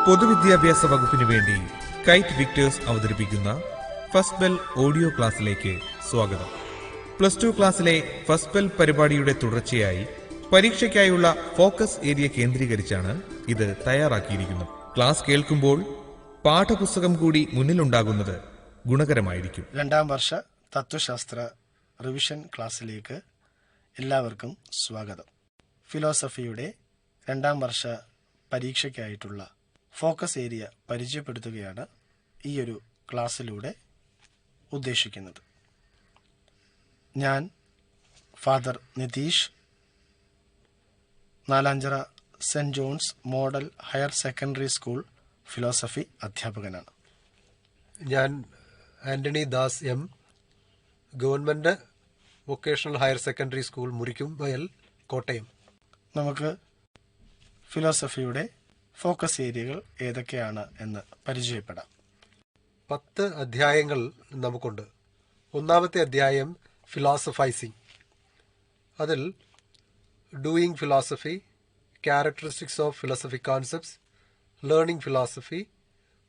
പൊതുവിദ്യാഭ്യാസ വകുപ്പിനു വേണ്ടി കൈറ്റ് വിക്ടേഴ്സ് അവതരിപ്പിക്കുന്ന ഫസ്റ്റ് ബെൽ ഓഡിയോ ക്ലാസ്സിലേക്ക് സ്വാഗതം. പ്ലസ് ടു ക്ലാസ്സിലെ ഫസ്റ്റ് ബെൽ പരിപാടിയുടെ തുടർച്ചയായി പരീക്ഷയ്ക്കായുള്ള ഫോക്കസ് ഏരിയ കേന്ദ്രീകരിച്ചാണ് ഇത് തയ്യാറാക്കിയിരിക്കുന്നത്. ക്ലാസ് കേൾക്കുമ്പോൾ പാഠപുസ്തകം കൂടി മുന്നിലുണ്ടാകുന്നത് ഗുണകരമായിരിക്കും. 2ാം വർഷ തത്വശാസ്ത്ര റിവിഷൻ ക്ലാസ്സിലേക്ക് എല്ലാവർക്കും സ്വാഗതം. ഫിലോസഫിയുടെ 2ാം വർഷ പരീക്ഷയ്ക്കായിട്ടുള്ള ഫോക്കസ് ഏരിയ പരിചയപ്പെടുത്തുകയാണ് ഈ ഒരു ക്ലാസ്സിലൂടെ ഉദ്ദേശിക്കുന്നത്. ഞാൻ father Nitish, Nalanchira saint John's model higher secondary school philosophy അധ്യാപകനാണ്. ഞാൻ Antony Das M, government vocational higher secondary school Murikkumvayal, Kottayam. നമുക്ക് ഫിലോസഫിയുടെ ഫോക്കസ് ഏരിയകൾ ഏതൊക്കെയാണ് എന്ന് പരിചയപ്പെടാം. 10 അധ്യായങ്ങൾ നമുക്കുണ്ട്. 1ാമത്തെ അധ്യായം ഫിലോസഫൈസിങ്. അതിൽ doing philosophy, characteristics of philosophy concepts, learning philosophy,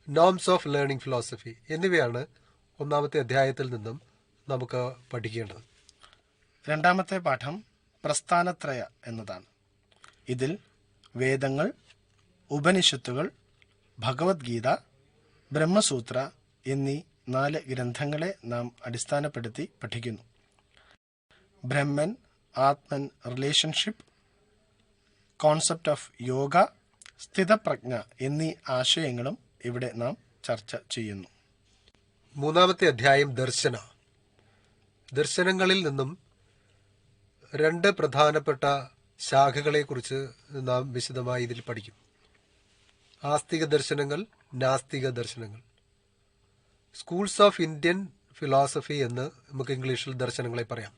norms of learning philosophy എന്നിവയാണ് 1ാമത്തെ അധ്യായത്തിൽ നിന്നും നമുക്ക് പഠിക്കേണ്ടത്. 2ാമത്തെ പാഠം പ്രസ്ഥാനത്രയ എന്നതാണ്. ഇതിൽ വേദങ്ങൾ, ഉപനിഷത്തുകൾ, ഭഗവത്ഗീത, ബ്രഹ്മസൂത്ര എന്നീ 4 ഗ്രന്ഥങ്ങളെ നാം അടിസ്ഥാനപ്പെടുത്തി പഠിക്കുന്നു. Brahman, Atman, relationship, concept of yoga, സ്ഥിതപ്രജ്ഞ എന്നീ ആശയങ്ങളും ഇവിടെ നാം ചർച്ച ചെയ്യുന്നു. 3ാമത്തെ അധ്യായം ദർശന. ദർശനങ്ങളിൽ നിന്നും 2 പ്രധാനപ്പെട്ട ശാഖകളെക്കുറിച്ച് നാം വിശദമായി ഇതിൽ പഠിക്കും. ആസ്തിക ദർശനങ്ങൾ, നാസ്തിക ദർശനങ്ങൾ. സ്കൂൾസ് ഓഫ് ഇന്ത്യൻ ഫിലോസഫി എന്ന് നമുക്ക് ഇംഗ്ലീഷിൽ ദർശനങ്ങളെ പറയാം.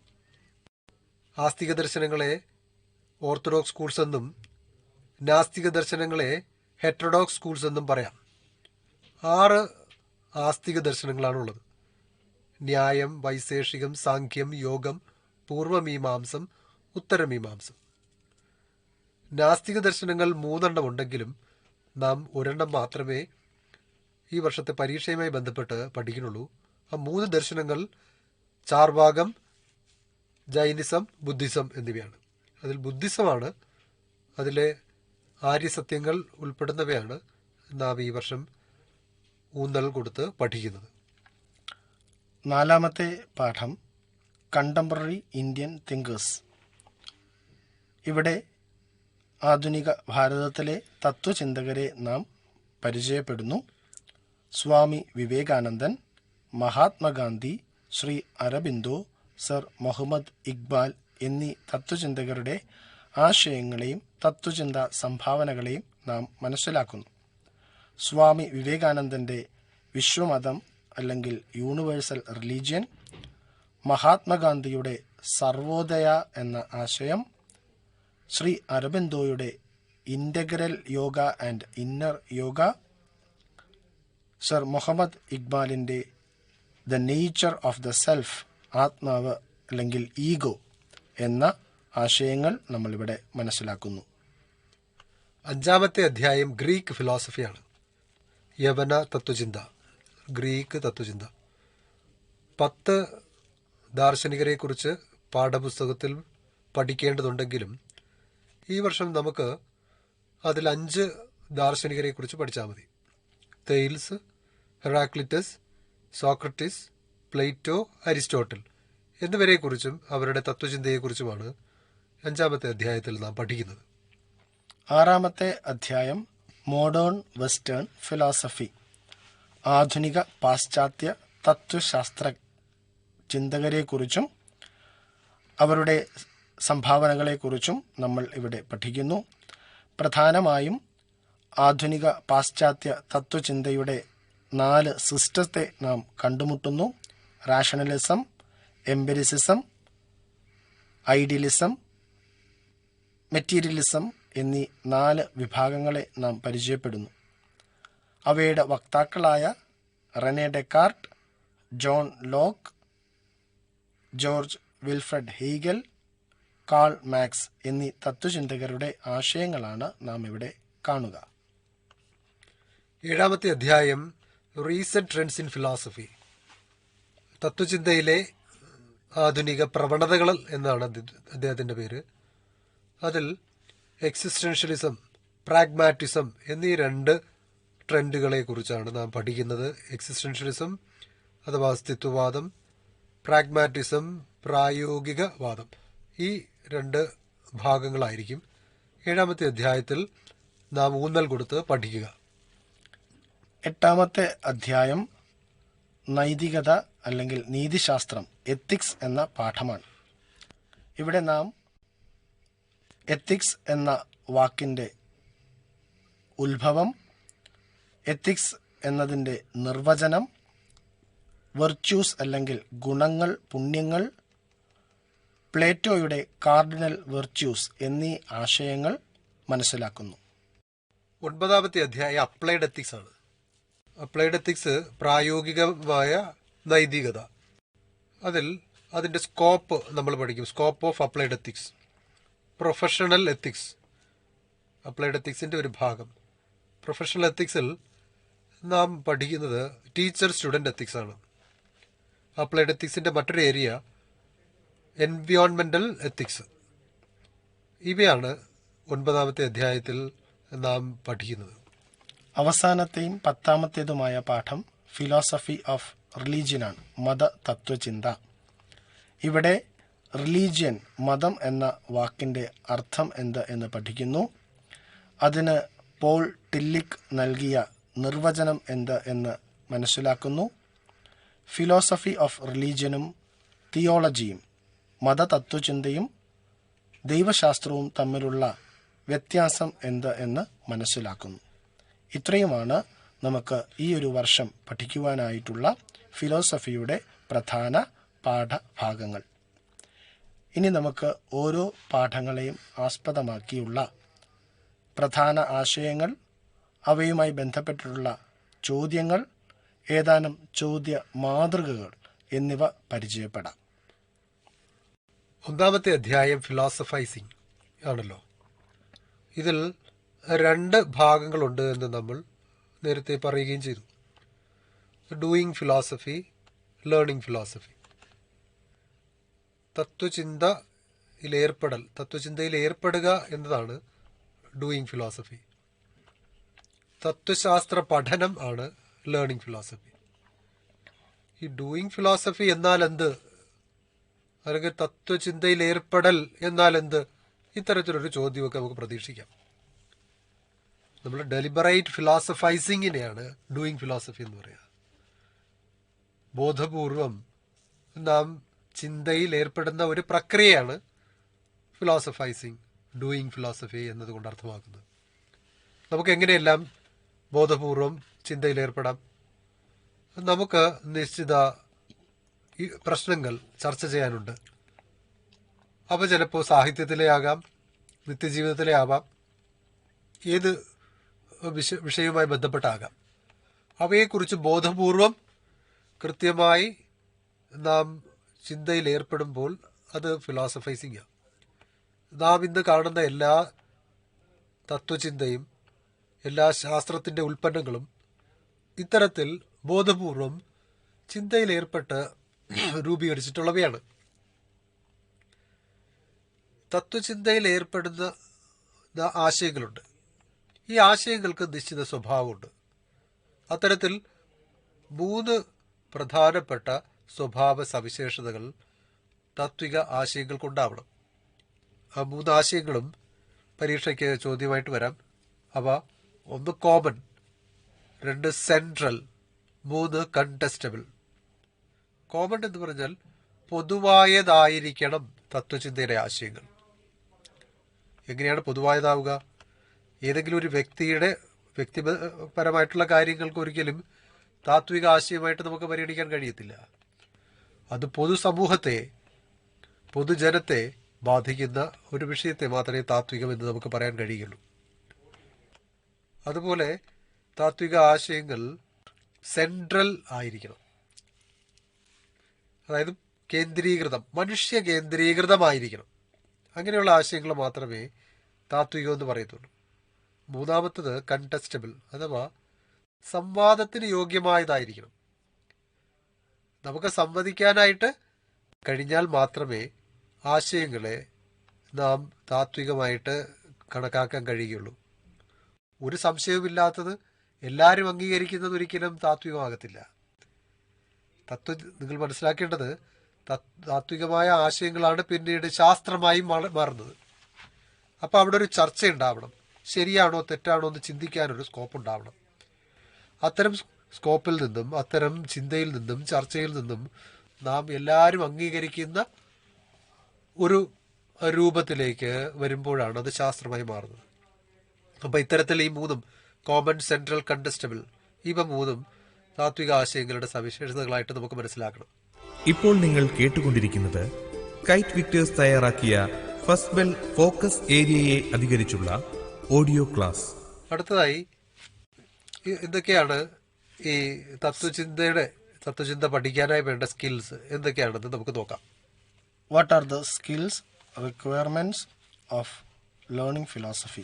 ആസ്തിക ദർശനങ്ങളെ ഓർത്തഡോക്സ് സ്കൂൾസ് എന്നും നാസ്തിക ദർശനങ്ങളെ ഹെറ്ററോഡോക്സ് സ്കൂൾസ് എന്നും പറയാം. 6 ആസ്തിക ദർശനങ്ങളാണുള്ളത്. ന്യായം, വൈശേഷികം, സാഖ്യം, യോഗം, പൂർവമീമാംസം, ഉത്തരമീമാംസം. നാസ്തിക ദർശനങ്ങൾ 3 ഉണ്ടെങ്കിലും നാം 1 മാത്രമേ ഈ വർഷത്തെ പരീക്ഷയുമായി ബന്ധപ്പെട്ട് പഠിക്കുന്നുള്ളൂ. ആ 3 ദർശനങ്ങൾ ചാർവാകം, ജൈനിസം, ബുദ്ധിസം എന്നിവയാണ്. അതിൽ ബുദ്ധിസമാണ്, അതിലെ ആര്യസത്യങ്ങൾ ഉൾപ്പെടുന്നവയാണ് നാം ഈ വർഷം ഊന്നൽ കൊടുത്ത് പഠിക്കുന്നത്. 4ാമത്തെ പാഠം കണ്ടംപററി ഇന്ത്യൻ തിങ്കേഴ്സ്. ഇവിടെ ആധുനിക ഭാരതത്തിലെ തത്വചിന്തകരെ നാം പരിചയപ്പെടുന്നു. സ്വാമി വിവേകാനന്ദൻ, മഹാത്മാഗാന്ധി, ശ്രീ അരബിന്ദോ, സർ മുഹമ്മദ് ഇക്ബാൽ എന്നീ തത്വചിന്തകരുടെ ആശയങ്ങളെയും തത്വചിന്ത സംഭാവനകളെയും നാം മനസ്സിലാക്കുന്നു. സ്വാമി വിവേകാനന്ദൻ്റെ വിശ്വമതം അല്ലെങ്കിൽ യൂണിവേഴ്സൽ റിലീജിയൻ, മഹാത്മാഗാന്ധിയുടെ സർവോദയ എന്ന ആശയം, ശ്രീ അരബിന്ദോയുടെ integral yoga and inner yoga, sir Muhammad ഇക്ബാലിൻ്റെ the nature of the self, ആത്മാവ് അല്ലെങ്കിൽ ഈഗോ എന്ന ആശയങ്ങൾ നമ്മളിവിടെ മനസ്സിലാക്കുന്നു. 5ാമത്തെ അധ്യായം ഗ്രീക്ക് ഫിലോസഫിയാണ്. യവന തത്വചിന്ത, ഗ്രീക്ക് തത്വചിന്ത. 10 ദാർശനികരെക്കുറിച്ച് പാഠപുസ്തകത്തിൽ പഠിക്കേണ്ടതുണ്ടെങ്കിലും ഈ വർഷം നമുക്ക് അതിൽ 5 ദാർശനികരെക്കുറിച്ച് പഠിച്ചാൽ മതി. Thales, Heraclitus, Socrates, Plato, Aristotle എന്നിവരെക്കുറിച്ചും അവരുടെ തത്വചിന്തയെക്കുറിച്ചുമാണ് 5ാമത്തെ അധ്യായത്തിൽ നാം പഠിക്കുന്നത്. 6ാമത്തെ അധ്യായം മോഡേൺ വെസ്റ്റേൺ ഫിലോസഫി. ആധുനിക പാശ്ചാത്യ തത്വശാസ്ത്ര ചിന്തകരെക്കുറിച്ചും അവരുടെ സംഭാവനകളെക്കുറിച്ചും നമ്മൾ ഇവിടെ പഠിക്കുന്നു. പ്രധാനമായും ആധുനിക പാശ്ചാത്യ തത്വചിന്തയുടെ 4 സിസ്റ്റത്തെ നാം കണ്ടുമുട്ടുന്നു. റാഷണലിസം, എംപിരിസിസം, ഐഡിയലിസം, മെറ്റീരിയലിസം എന്നീ 4 വിഭാഗങ്ങളെ നാം പരിചയപ്പെടുന്നു. അവയുടെ വക്താക്കളായ René Descartes, John Locke, George Wilfred Hegel, Karl Marx എന്നീ തത്വചിന്തകരുടെ ആശയങ്ങളാണ് നാം ഇവിടെ കാണുക. ഏഴാമത്തെ അധ്യായം റീസെന്റ് ട്രെൻഡ്സ് ഇൻ ഫിലോസഫി, തത്വചിന്തയിലെ ആധുനിക പ്രവണതകൾ എന്നാണ് അദ്ദേഹത്തിന്റെ പേര്. അതിൽ എക്സിസ്റ്റൻഷ്യലിസം, പ്രാഗ്മാറ്റിസം എന്നീ രണ്ട് ട്രെൻഡുകളെ കുറിച്ചാണ് നാം പഠിക്കുന്നത്. എക്സിസ്റ്റൻഷ്യലിസം അഥവാ അസ്തിത്വവാദം, പ്രാഗ്മാറ്റിസം പ്രായോഗികവാദം. ഈ രണ്ട് ഭാഗങ്ങളായിരിക്കും ഏഴാമത്തെ അധ്യായത്തിൽ നാം ഊന്നൽ കൊടുത്ത് പഠിക്കുക. എട്ടാമത്തെ അധ്യായം നൈതികത അല്ലെങ്കിൽ നീതിശാസ്ത്രം, എത്തിക്സ് എന്ന പാഠമാണ്. ഇവിടെ നാം എത്തിക്സ് എന്ന വാക്കിൻ്റെ ഉത്ഭവം, എത്തിക്സ് എന്നതിൻ്റെ നിർവചനം, വെർച്യൂസ് അല്ലെങ്കിൽ ഗുണങ്ങൾ, പുണ്യങ്ങൾ, പ്ലേറ്റോയുടെ കാർഡിനൽ വെർച്യൂസ് എന്നീ ആശയങ്ങൾ മനസ്സിലാക്കുന്നു. ഒൻപതാമത്തെ അധ്യായം അപ്ലൈഡ് എത്തിക്സ് ആണ്. അപ്ലൈഡ് എത്തിക്സ് പ്രായോഗികമായ നൈതികത. അതിൽ അതിൻ്റെ സ്കോപ്പ് നമ്മൾ പഠിക്കും. Scope of applied ethics. Professional ethics applied എത്തിക്സിൻ്റെ ഒരു ഭാഗം. പ്രൊഫഷണൽ എത്തിക്സിൽ നാം പഠിക്കുന്നത് ടീച്ചർ സ്റ്റുഡൻറ് എത്തിക്സ് ആണ്. അപ്ലൈഡ് എത്തിക്സിൻ്റെ മറ്റൊരു ഏരിയ എൻവിയോൺമെൻ്റൽ എത്തിക്സ്. ഇവയാണ് ഒൻപതാമത്തെ അധ്യായത്തിൽ നാം പഠിക്കുന്നത്. അവസാനത്തെയും പത്താമത്തേതുമായ പാഠം ഫിലോസഫി ഓഫ് റിലീജിയനാണ്, മത തത്വചിന്ത. ഇവിടെ റിലീജിയൻ, മതം എന്ന വാക്കിൻ്റെ അർത്ഥം എന്ത് എന്ന് പഠിക്കുന്നു. അതിന് പോൾ ടില്ലിക് നൽകിയ നിർവചനം എന്ത് എന്ന് മനസ്സിലാക്കുന്നു. ഫിലോസഫി ഓഫ് റിലീജിയനും തിയോളജിയും, മതതത്വചിന്തയും ദൈവശാസ്ത്രവും തമ്മിലുള്ള വ്യത്യാസം എന്ത് എന്ന് മനസ്സിലാക്കുന്നു. ഇത്രയുമാണ് നമുക്ക് ഈ ഒരു വർഷം പഠിക്കുവാനായിട്ടുള്ള ഫിലോസഫിയുടെ പ്രധാന പാഠഭാഗങ്ങൾ. ഇനി നമുക്ക് ഓരോ പാഠങ്ങളെയും ആസ്പദമാക്കിയുള്ള പ്രധാന ആശയങ്ങൾ, അവയുമായി ബന്ധപ്പെട്ടിട്ടുള്ള ചോദ്യങ്ങൾ, ഏതാനും ചോദ്യ മാതൃകകൾ എന്നിവ പരിചയപ്പെടാം. ഒന്നാമത്തെ അധ്യായം ഫിലോസഫൈസിങ് ആണല്ലോ. ഇതിൽ രണ്ട് ഭാഗങ്ങളുണ്ട് എന്ന് നമ്മൾ നേരത്തെ പറയുകയും ചെയ്തു. Doing philosophy, learning philosophy. തത്വചിന്തയിൽ ഏർപ്പെടുക എന്നതാണ് ഡൂയിങ് ഫിലോസഫി. തത്വശാസ്ത്ര പഠനം ആണ് ലേണിംഗ് ഫിലോസഫി. ഈ ഡൂയിങ് ഫിലോസഫി എന്നാൽ എന്ത്, അല്ലെങ്കിൽ തത്വചിന്തയിൽ ഏർപ്പെടൽ എന്നാൽ എന്ത്, ഇത്തരത്തിലൊരു ചോദ്യമൊക്കെ നമുക്ക് പ്രതീക്ഷിക്കാം. നമ്മൾ ഡെലിബറേറ്റ് ഫിലോസഫൈസിങ്ങിനെയാണ് ഡൂയിങ് ഫിലോസഫി എന്ന് പറയുക. ബോധപൂർവം നാം ചിന്തയിൽ ഏർപ്പെടുന്ന ഒരു പ്രക്രിയയാണ് ഫിലോസഫൈസിങ്, ഡൂയിങ് ഫിലോസഫി എന്നതുകൊണ്ട് അർത്ഥമാക്കുന്നത്. നമുക്ക് എങ്ങനെയെല്ലാം ബോധപൂർവം ചിന്തയിൽ ഏർപ്പെടാം? നമുക്ക് നിശ്ചിത പ്രശ്നങ്ങൾ ചർച്ച ചെയ്യാനുണ്ട്. അവ ചിലപ്പോൾ സാഹിത്യത്തിലെ ആകാം, നിത്യജീവിതത്തിലെ ആവാം, ഏത് വിഷയവുമായി ബന്ധപ്പെട്ടാകാം. അവയെക്കുറിച്ച് ബോധപൂർവം കൃത്യമായി നാം ചിന്തയിൽ ഏർപ്പെടുമ്പോൾ അത് ഫിലോസഫൈസിംഗ്. നാം ഇന്ന് കാണുന്ന എല്ലാ തത്വചിന്തയും എല്ലാ ശാസ്ത്രത്തിൻ്റെ ഉൽപ്പന്നങ്ങളും ഇത്തരത്തിൽ ബോധപൂർവം ചിന്തയിൽ ഏർപ്പെട്ട് രൂപീകരിച്ചിട്ടുള്ളവയാണ്. തത്വചിന്തയിൽ ഏർപ്പെടുന്ന ആശയങ്ങളുണ്ട്. ഈ ആശയങ്ങൾക്ക് നിശ്ചിത സ്വഭാവമുണ്ട്. അത്തരത്തിൽ 3 പ്രധാനപ്പെട്ട സ്വഭാവ സവിശേഷതകൾ താത്വിക ആശയങ്ങൾക്കുണ്ടാവണം. ആ 3 ആശയങ്ങളും പരീക്ഷയ്ക്ക് ചോദ്യമായിട്ട് വരാം. അവ 1 കോമൺ, 2 സെൻട്രൽ, 3 കണ്ടസ്റ്റബിൾ. കോമൺ എന്ന് പറഞ്ഞാൽ പൊതുവായതായിരിക്കണം തത്വചിന്തയുടെ ആശയങ്ങൾ. എങ്ങനെയാണ് പൊതുവായതാവുക? ഏതെങ്കിലും ഒരു വ്യക്തിയുടെ വ്യക്തിപരമായിട്ടുള്ള കാര്യങ്ങൾക്ക് ഒരിക്കലും താത്വിക ആശയമായിട്ട് നമുക്ക് പരിഗണിക്കാൻ കഴിയത്തില്ല. അത് പൊതുസമൂഹത്തെ, പൊതുജനത്തെ ബാധിക്കുന്ന ഒരു വിഷയത്തെ മാത്രമേ താത്വികം എന്ന് നമുക്ക് പറയാൻ കഴിയുള്ളൂ. അതുപോലെ താത്വിക ആശയങ്ങൾ സെൻട്രൽ ആയിരിക്കണം. അതായത് കേന്ദ്രീകൃതം, മനുഷ്യ കേന്ദ്രീകൃതമായിരിക്കണം. അങ്ങനെയുള്ള ആശയങ്ങൾ മാത്രമേ താത്വികം എന്ന് പറയത്തുള്ളൂ. 3-മത്തത് കണ്ടസ്റ്റബിൾ, അഥവാ സംവാദത്തിന് യോഗ്യമായതായിരിക്കണം. നമുക്ക് സംവദിക്കാനായിട്ട് കഴിഞ്ഞാൽ മാത്രമേ ആശയങ്ങളെ നാം താത്വികമായിട്ട് കണക്കാക്കാൻ കഴിയുകയുള്ളൂ. ഒരു സംശയവുമില്ലാത്തത് എല്ലാവരും അംഗീകരിക്കുന്നത് ഒരിക്കലും താത്വികമാകത്തില്ല. നിങ്ങൾ മനസ്സിലാക്കേണ്ടത് താത്വികമായ ആശയങ്ങളാണ് പിന്നീട് ശാസ്ത്രമായി മാറുന്നത്. അപ്പോൾ അവിടെ ഒരു ചർച്ച ഉണ്ടാവണം. ശരിയാണോ തെറ്റാണോ എന്ന് ചിന്തിക്കാനൊരു സ്കോപ്പ് ഉണ്ടാവണം. അത്തരം സ്കോപ്പിൽ നിന്നും അത്തരം ചിന്തയിൽ നിന്നും ചർച്ചയിൽ നിന്നും നാം എല്ലാവരും അംഗീകരിക്കുന്ന ഒരു രൂപത്തിലേക്ക് വരുമ്പോഴാണ് അത് ശാസ്ത്രമായി മാറുന്നത്. അപ്പോൾ ഇത്തരത്തിൽ ഈ മൂന്നും കോമൺ, സെൻട്രൽ, കണ്ടസ്റ്റബിൾ, ഇവ മൂന്നും താത്വിക ആശയങ്ങളുടെ സവിശേഷതകളായിട്ട് നമുക്ക് മനസ്സിലാക്കണം. ഇപ്പോൾ നിങ്ങൾ കേട്ടുകൊണ്ടിരിക്കുന്നത് കൈറ്റ് വിക്ടേഴ്സ് തയ്യാറാക്കിയ ഫസ്റ്റ് ബെൽ ഫോക്കസ് ഏരിയയെ അധികരിച്ചുള്ള ഓഡിയോ ക്ലാസ്. അടുത്തതായി എന്തൊക്കെയാണ് ഈ തത്വചിന്ത പഠിക്കാനായി വേണ്ട സ്കിൽസ് എന്തൊക്കെയാണെന്ന് നമുക്ക് നോക്കാം. What are the skills requirements of learning philosophy?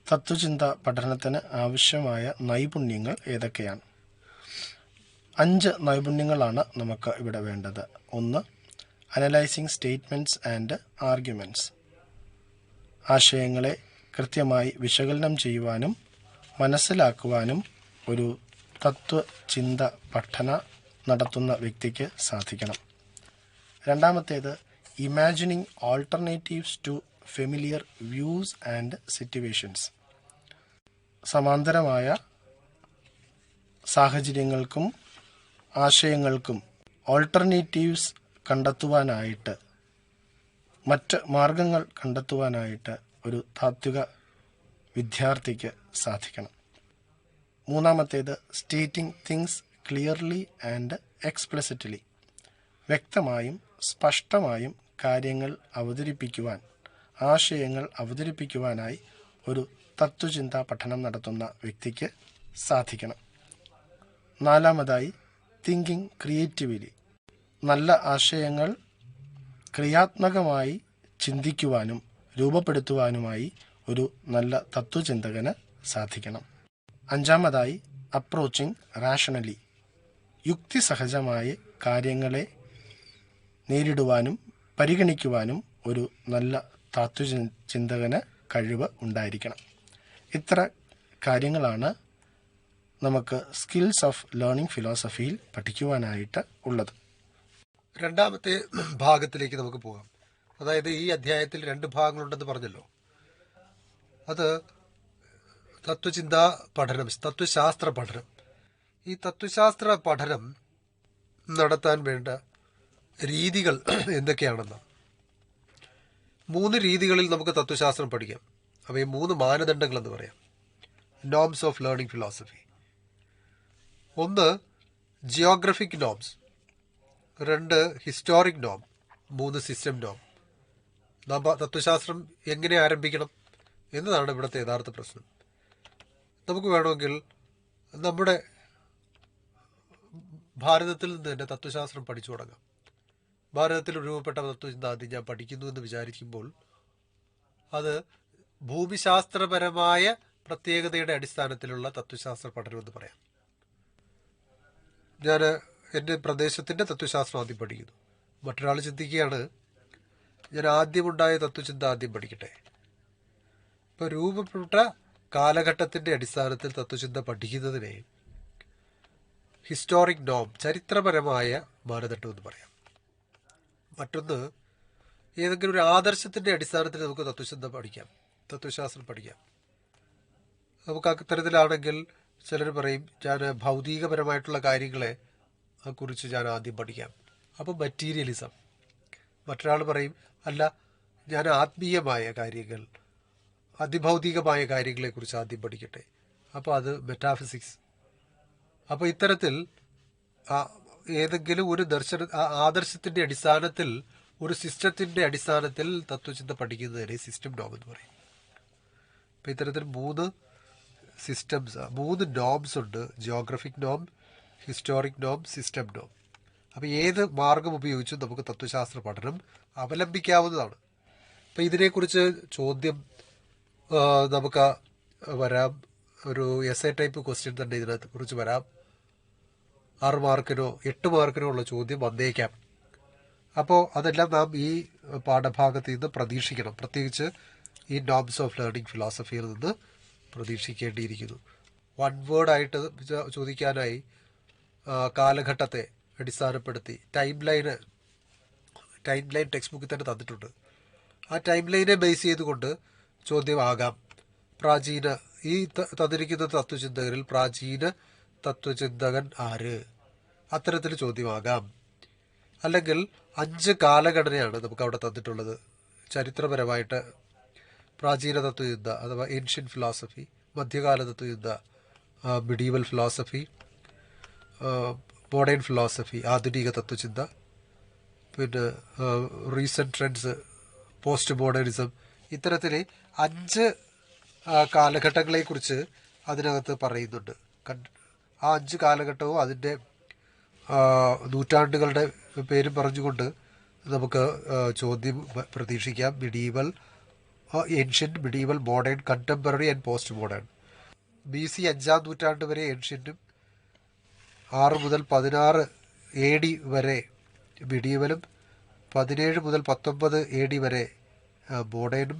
തത്വചിന്ത പഠനത്തിന് ആവശ്യമായ നൈപുണ്യങ്ങൾ ഏതൊക്കെയാണ്? 5 നൈപുണ്യങ്ങളാണ് നമുക്ക് ഇവിടെ വേണ്ടത്. 1. Analysing statements and arguments. ആശയങ്ങളെ കൃത്യമായി വിശകലനം ചെയ്യുവാനും മനസ്സിലാക്കുവാനും ഒരു തത്വചിന്ത പഠനം നടത്തുന്ന വ്യക്തിക്ക് സാധിക്കണം. രണ്ടാമത്തേത് imagining alternatives to familiar views and situations. സമാന്തരമായ സാഹചര്യങ്ങൾക്കും ആശയങ്ങൾക്കും ഓൾട്ടർനേറ്റീവ്സ് കണ്ടെത്തുവാനായിട്ട്, മറ്റ് മാർഗങ്ങൾ കണ്ടെത്തുവാനായിട്ട് ഒരു താത്വിക വിദ്യാർത്ഥിക്ക് സാധിക്കണം. മൂന്നാമത്തേത് stating things clearly and explicitly. വ്യക്തമായും സ്പഷ്ടമായും കാര്യങ്ങൾ അവതരിപ്പിക്കുവാൻ, ആശയങ്ങൾ അവതരിപ്പിക്കുവാനായി ഒരു തത്വചിന്താ പഠനം നടത്തുന്ന വ്യക്തിക്ക് സാധിക്കണം. നാലാമതായി തിങ്കിങ് ക്രിയേറ്റീവ്ലി. നല്ല ആശയങ്ങൾ ക്രിയാത്മകമായി ചിന്തിക്കുവാനും രൂപപ്പെടുത്തുവാനുമായി ഒരു നല്ല തത്വചിന്തകന് സാധിക്കണം. അഞ്ചാമതായി അപ്രോച്ചിങ് റാഷണലി. യുക്തിസഹജമായ കാര്യങ്ങളെ നേരിടുവാനും പരിഗണിക്കുവാനും ഒരു നല്ല തത്വചിന്തകന് കഴിവ് ഉണ്ടായിരിക്കണം. ഇത്ര കാര്യങ്ങളാണ് നമുക്ക് സ്കിൽസ് ഓഫ് ലേണിംഗ് ഫിലോസഫിയിൽ പഠിക്കുവാനായിട്ട് ഉള്ളത്. രണ്ടാമത്തെ ഭാഗത്തിലേക്ക് നമുക്ക് പോകാം. അതായത് ഈ അധ്യായത്തിൽ 2 ഭാഗങ്ങളുണ്ടെന്ന് പറഞ്ഞല്ലോ. അത് തത്വചിന്താ പഠനം, തത്വശാസ്ത്ര പഠനം. ഈ തത്വശാസ്ത്ര പഠനം നടത്താൻ വേണ്ട രീതികൾ എന്തൊക്കെയാണെന്ന് 3 രീതികളിൽ നമുക്ക് തത്വശാസ്ത്രം പഠിക്കാം. അവയെ 3 മാനദണ്ഡങ്ങൾ എന്ന് പറയാം. Norms of learning philosophy. 1 geographic norms, 2 historic നോം, 3 സിസ്റ്റം നോം. നാം തത്വശാസ്ത്രം എങ്ങനെ ആരംഭിക്കണം എന്നതാണ് ഇവിടുത്തെ യഥാർത്ഥ പ്രശ്നം. നമുക്ക് വേണമെങ്കിൽ നമ്മുടെ ഭാരതത്തിൽ നിന്ന് തന്നെ തത്വശാസ്ത്രം പഠിച്ചു തുടങ്ങാം. ഭാരതത്തിൽ രൂപപ്പെട്ട തത്വചിന്ത ആദ്യം ഞാൻ പഠിക്കുന്നു എന്ന് വിചാരിക്കുമ്പോൾ അത് ഭൂമിശാസ്ത്രപരമായ പ്രത്യേകതയുടെ അടിസ്ഥാനത്തിലുള്ള തത്വശാസ്ത്ര പഠനം എന്ന് പറയാം. ഞാൻ എൻ്റെ പ്രദേശത്തിൻ്റെ തത്വശാസ്ത്രം ആദ്യം പഠിക്കുന്നു. മറ്റൊരാൾ ചിന്തിക്കുകയാണ്, ഞാൻ ആദ്യമുണ്ടായ തത്വചിന്ത ആദ്യം പഠിക്കട്ടെ. ഇപ്പോൾ രൂപപ്പെട്ട കാലഘട്ടത്തിൻ്റെ അടിസ്ഥാനത്തിൽ തത്വചിന്ത പഠിക്കുന്നതിനെ ഹിസ്റ്റോറിക് നോം, ചരിത്രപരമായ മാനദണ്ഡം എന്ന് പറയാം. മറ്റൊന്ന് ഏതെങ്കിലും ഒരു ആദർശത്തിൻ്റെ അടിസ്ഥാനത്തിൽ നമുക്ക് തത്വചിന്ത പഠിക്കാം, തത്വശാസ്ത്രം പഠിക്കാം. നമുക്ക് അത്തരത്തിലാണെങ്കിൽ ചിലർ പറയും, ഞാൻ ഭൗതികപരമായിട്ടുള്ള കാര്യങ്ങളെ കുറിച്ച് ഞാൻ ആദ്യം പഠിക്കാം, അപ്പോൾ മെറ്റീരിയലിസം. മറ്റൊരാൾ പറയും, അല്ല, ഞാൻ ആത്മീയമായ കാര്യങ്ങൾ, അതിഭൗതികമായ കാര്യങ്ങളെക്കുറിച്ച് ആദ്യം പഠിക്കട്ടെ, അപ്പോൾ അത് മെറ്റാഫിസിക്സ്. അപ്പോൾ ഇത്തരത്തിൽ ഏതെങ്കിലും ഒരു ആദർശത്തിൻ്റെ അടിസ്ഥാനത്തിൽ, ഒരു സിസ്റ്റത്തിൻ്റെ അടിസ്ഥാനത്തിൽ തത്വചിന്ത പഠിക്കുന്നതിനെ സിസ്റ്റം നോം എന്ന് പറയും. അപ്പോൾ ഇത്തരത്തിൽ 3 സിസ്റ്റംസ്, 3 നോംസ് ഉണ്ട്. ജിയോഗ്രഫിക് നോം, ഹിസ്റ്റോറിക് നോം, സിസ്റ്റം നോം. അപ്പോൾ ഏത് മാർഗം ഉപയോഗിച്ചും നമുക്ക് തത്വശാസ്ത്ര പഠനം അവലംബിക്കാവുന്നതാണ്. അപ്പോൾ ഇതിനെക്കുറിച്ച് ചോദ്യം നമുക്ക് വരാം. ഒരു എസ് ടൈപ്പ് ക്വസ്റ്റ്യൻ തന്നെ ഇതിനകത്ത് കുറിച്ച് വരാം. 6 മാർക്കിനോ 8 മാർക്കിനോ ഉള്ള ചോദ്യം വന്നേക്കാം. അപ്പോൾ അതെല്ലാം നാം ഈ പാഠഭാഗത്ത് നിന്ന് പ്രതീക്ഷിക്കണം. പ്രത്യേകിച്ച് ഈ നോംസ് ഓഫ് ലേണിംഗ് ഫിലോസഫിയിൽ നിന്ന് പ്രതീക്ഷിക്കേണ്ടിയിരിക്കുന്നു. വൺ വേർഡായിട്ട് ചോദിക്കാനായി കാലഘട്ടത്തെ അടിസ്ഥാനപ്പെടുത്തി ടൈം ലൈൻ ടെക്സ്റ്റ് ബുക്കിൽ തന്നെ തന്നിട്ടുണ്ട്. ആ ടൈം ലൈനെ ബേസ് ചെയ്തുകൊണ്ട് ചോദ്യമാകാം. പ്രാചീന ഈ തന്നിരിക്കുന്ന തത്വചിന്തകരിൽ പ്രാചീന തത്വചിന്തകൻ ആര്? അത്തരത്തിൽ ചോദ്യമാകാം. അല്ലെങ്കിൽ 5 കാലഘടനയാണ് നമുക്ക് അവിടെ തന്നിട്ടുള്ളത്. ചരിത്രപരമായിട്ട് പ്രാചീന തത്വചിന്ത അഥവാ ഏൻഷ്യൻ ഫിലോസഫി, മധ്യകാല തത്വചിന്ത, മിഡീവൽ ഫിലോസഫി, മോഡേൺ ഫിലോസഫി, ആധുനിക തത്വചിന്ത, പിന്നെ റീസെൻറ്റ് ട്രെൻഡ്സ്, പോസ്റ്റ് മോഡേണിസം. ഇത്തരത്തിൽ 5 കാലഘട്ടങ്ങളെക്കുറിച്ച് അതിനകത്ത് പറയുന്നുണ്ട്. ആ 5 കാലഘട്ടവും അതിൻ്റെ നൂറ്റാണ്ടുകളുടെ പേരും പറഞ്ഞുകൊണ്ട് നമുക്ക് ചോദ്യം പ്രതീക്ഷിക്കാം. Medieval, ancient, medieval, modern, contemporary and post modern. BC 5-ാം നൂറ്റാണ്ട് വരെ ഏൻഷ്യൻറ്റും 6 മുതൽ 16 AD വരെ മിഡീവലും 17 മുതൽ 19 AD വരെ മോഡേണും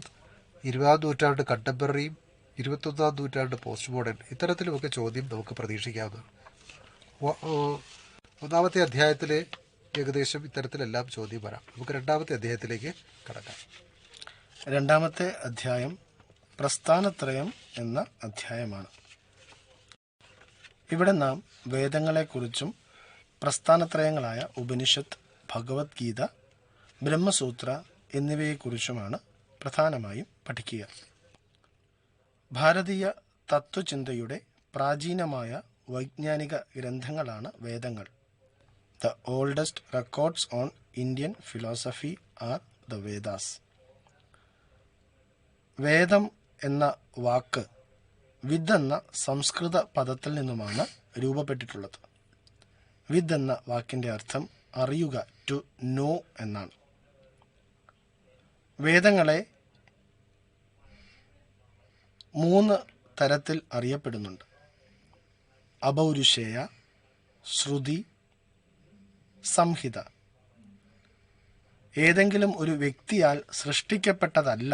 20-ാം നൂറ്റാണ്ട് കണ്ടംപററിയും 21-ാം നൂറ്റാണ്ട് പോസ്റ്റ് മോഡേൺ. ഇത്തരത്തിലുമൊക്കെ ചോദ്യം നമുക്ക് പ്രതീക്ഷിക്കാവുന്നതാണ്. 1-ാമത്തെ അധ്യായത്തിൽ ഏകദേശം ഇത്തരത്തിലെല്ലാം ചോദ്യം വരാം. നമുക്ക് 2-ാമത്തെ അധ്യായത്തിലേക്ക് കടക്കാം. 2-ാമത്തെ അധ്യായം പ്രസ്ഥാനത്രയം എന്ന അധ്യായമാണ്. ഇവിടെ നാം വേദങ്ങളെക്കുറിച്ചും പ്രസ്ഥാനത്രയങ്ങളായ ഉപനിഷത്ത്, ഭഗവത്ഗീത, ബ്രഹ്മസൂത്ര എന്നിവയെക്കുറിച്ചുമാണ് പ്രധാനമായും പഠിക്കുക. ഭാരതീയ തത്വചിന്തയുടെ പ്രാചീനമായ വൈജ്ഞാനിക ഗ്രന്ഥങ്ങളാണ് വേദങ്ങൾ. The oldest records on Indian philosophy are the Vedas. വേദം എന്ന വാക്ക് വിദ് എന്ന സംസ്കൃത പദത്തിൽ നിന്നുമാണ് രൂപപ്പെട്ടിട്ടുള്ളത്. വിദ് എന്ന വാക്കിൻ്റെ അർത്ഥം അറിയുക, ടു നോ എന്നാണ്. വേദങ്ങളെ 3 തരത്തിൽ അറിയപ്പെടുന്നുണ്ട്: അപൗരുഷേയ, ശ്രുതി, സംഹിത. ഏതെങ്കിലും ഒരു വ്യക്തിയാൽ സൃഷ്ടിക്കപ്പെട്ടതല്ല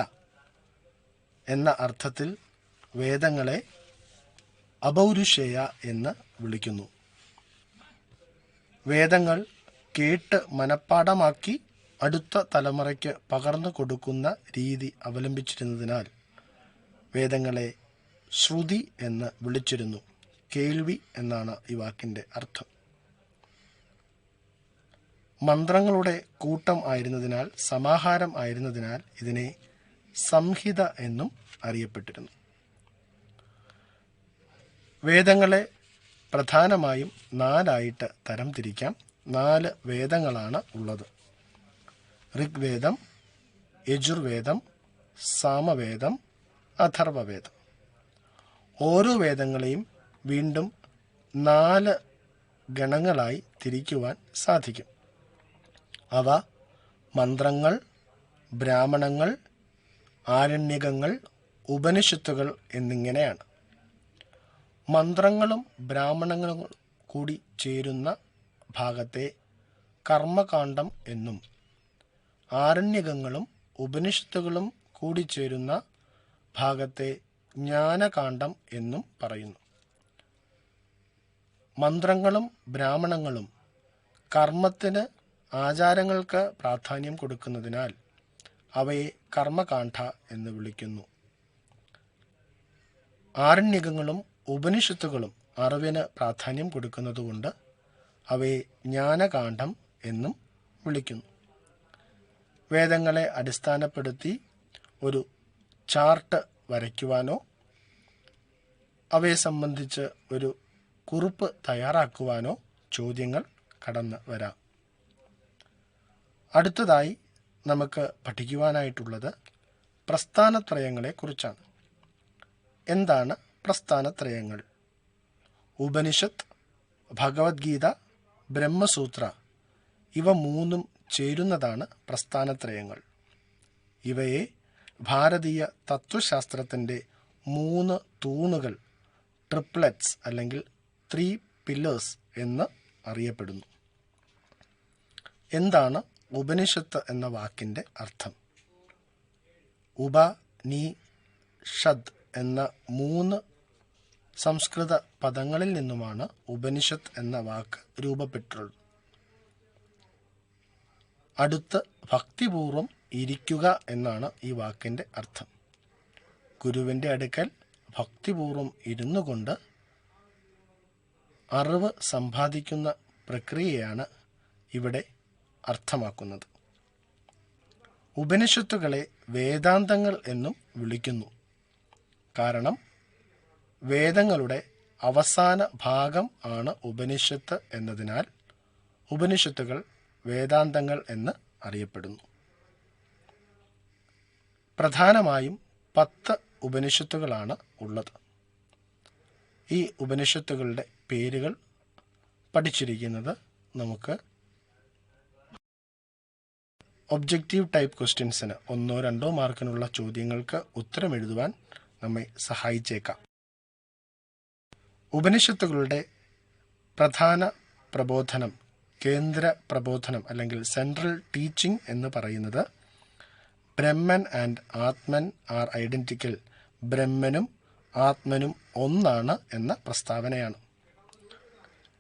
എന്ന അർത്ഥത്തിൽ വേദങ്ങളെ അപൗരുഷേയ എന്ന് വിളിക്കുന്നു. വേദങ്ങൾ കേട്ട് മനഃപ്പാഠമാക്കി അടുത്ത തലമുറയ്ക്ക് പകർന്നു കൊടുക്കുന്ന രീതി അവലംബിച്ചിരുന്നതിനാൽ വേദങ്ങളെ ശ്രുതി എന്ന് വിളിച്ചിരുന്നു. കേൾവി എന്നാണ് ഈ വാക്കിൻ്റെ അർത്ഥം. മന്ത്രങ്ങളുടെ കൂട്ടം ആയിരുന്നതിനാൽ, സമാഹാരം ആയിരുന്നതിനാൽ ഇതിനെ സംഹിത എന്നും അറിയപ്പെട്ടിരുന്നു. വേദങ്ങളെ പ്രധാനമായും 4 തരം തിരിക്കാം. 4 വേദങ്ങളാണ് ഉള്ളത്: ഋഗ്വേദം, യജുർവേദം, സാമവേദം, അഥർവവേദം. ഓരോ വേദങ്ങളെയും വീണ്ടും 4 ഗണങ്ങളായി തിരിക്കുവാൻ സാധിക്കും. അവ മന്ത്രങ്ങൾ, ബ്രാഹ്മണങ്ങൾ, ആരണ്യകങ്ങൾ, ഉപനിഷത്തുകൾ എന്നിങ്ങനെയാണ്. മന്ത്രങ്ങളും ബ്രാഹ്മണങ്ങളും കൂടി ചേരുന്ന ഭാഗത്തെ കർമ്മകാണ്ഡം എന്നും ആരണ്യകങ്ങളും ഉപനിഷത്തുകളും കൂടിച്ചേരുന്ന ഭാഗത്തെ ജ്ഞാനകാണ്ഡം എന്നും പറയുന്നു. മന്ത്രങ്ങളും ബ്രാഹ്മണങ്ങളും കർമ്മത്തിന്, ആചാരങ്ങൾക്ക് പ്രാധാന്യം കൊടുക്കുന്നതിനാൽ അവയെ കർമ്മകാണ്ഡ എന്ന് വിളിക്കുന്നു. ആരണ്യകങ്ങളും ഉപനിഷത്തുകളും അറിവിന് പ്രാധാന്യം കൊടുക്കുന്നതുകൊണ്ട് അവയെ ജ്ഞാനകാണ്ഡം എന്നും വിളിക്കുന്നു. വേദങ്ങളെ അടിസ്ഥാനപ്പെടുത്തി ഒരു ചാർട്ട് വരയ്ക്കുവാനോ അവയെ സംബന്ധിച്ച് ഒരു കുറിപ്പ് തയ്യാറാക്കുവാനോ ചോദ്യങ്ങൾ കടന്നു വരാം. അടുത്തതായി നമുക്ക് പഠിക്കുവാനായിട്ടുള്ളത് പ്രസ്ഥാനത്രയങ്ങളെക്കുറിച്ചാണ്. എന്താണ് പ്രസ്ഥാനത്രയങ്ങൾ? ഉപനിഷത്ത്, ഭഗവത്ഗീത, ബ്രഹ്മസൂത്ര ഇവ 3 ചേരുന്നതാണ് പ്രസ്ഥാനത്രയങ്ങൾ. ഇവയെ ഭാരതീയ തത്വശാസ്ത്രത്തിൻ്റെ 3 തൂണുകൾ ട്രിപ്ലറ്റ്സ് അല്ലെങ്കിൽ 3 പില്ലേഴ്സ് എന്ന് അറിയപ്പെടുന്നു. എന്താണ് ഉപനിഷത്ത് എന്ന വാക്കിൻ്റെ അർത്ഥം? ഉപനിഷദ് എന്ന 3 സംസ്കൃത പദങ്ങളിൽ നിന്നുമാണ് ഉപനിഷത്ത് എന്ന വാക്ക് രൂപപ്പെട്ടിട്ടുള്ളത്. അടുത്ത് ഭക്തിപൂർവം ഇരിക്കുക എന്നാണ് ഈ വാക്കിൻ്റെ അർത്ഥം. ഗുരുവിൻ്റെ അടുക്കൽ ഭക്തിപൂർവം ഇരുന്നു കൊണ്ട് അറിവ് സമ്പാദിക്കുന്ന പ്രക്രിയയാണ് ഇവിടെ അർത്ഥമാക്കുന്നത്. ഉപനിഷത്തുകളെ വേദാന്തങ്ങൾ എന്നും വിളിക്കുന്നു. കാരണം വേദങ്ങളുടെ അവസാന ഭാഗം ആണ് ഉപനിഷത്ത് എന്നതിനാൽ ഉപനിഷത്തുകൾ വേദാന്തങ്ങൾ എന്ന് അറിയപ്പെടുന്നു. പ്രധാനമായും 10 ഉപനിഷത്തുകളാണ് ഉള്ളത്. ഈ ഉപനിഷത്തുകളുടെ പേരുകൾ പഠിച്ചിരിക്കുന്നത് നമുക്ക് ഒബ്ജക്റ്റീവ് ടൈപ്പ് ക്വസ്റ്റ്യൻസിന് 1-2 മാർക്കിനുള്ള ചോദ്യങ്ങൾക്ക് ഉത്തരം എഴുതുവാൻ നമ്മെ സഹായിച്ചേക്കാം. ഉപനിഷത്തുകളുടെ പ്രധാന പ്രബോധനം, കേന്ദ്ര പ്രബോധനം അല്ലെങ്കിൽ സെൻട്രൽ ടീച്ചിങ് എന്ന് പറയുന്നത് Brahman and atman R identical, ബ്രഹ്മനും ആത്മനും ഒന്നാണ് എന്ന പ്രസ്താവനയാണ്.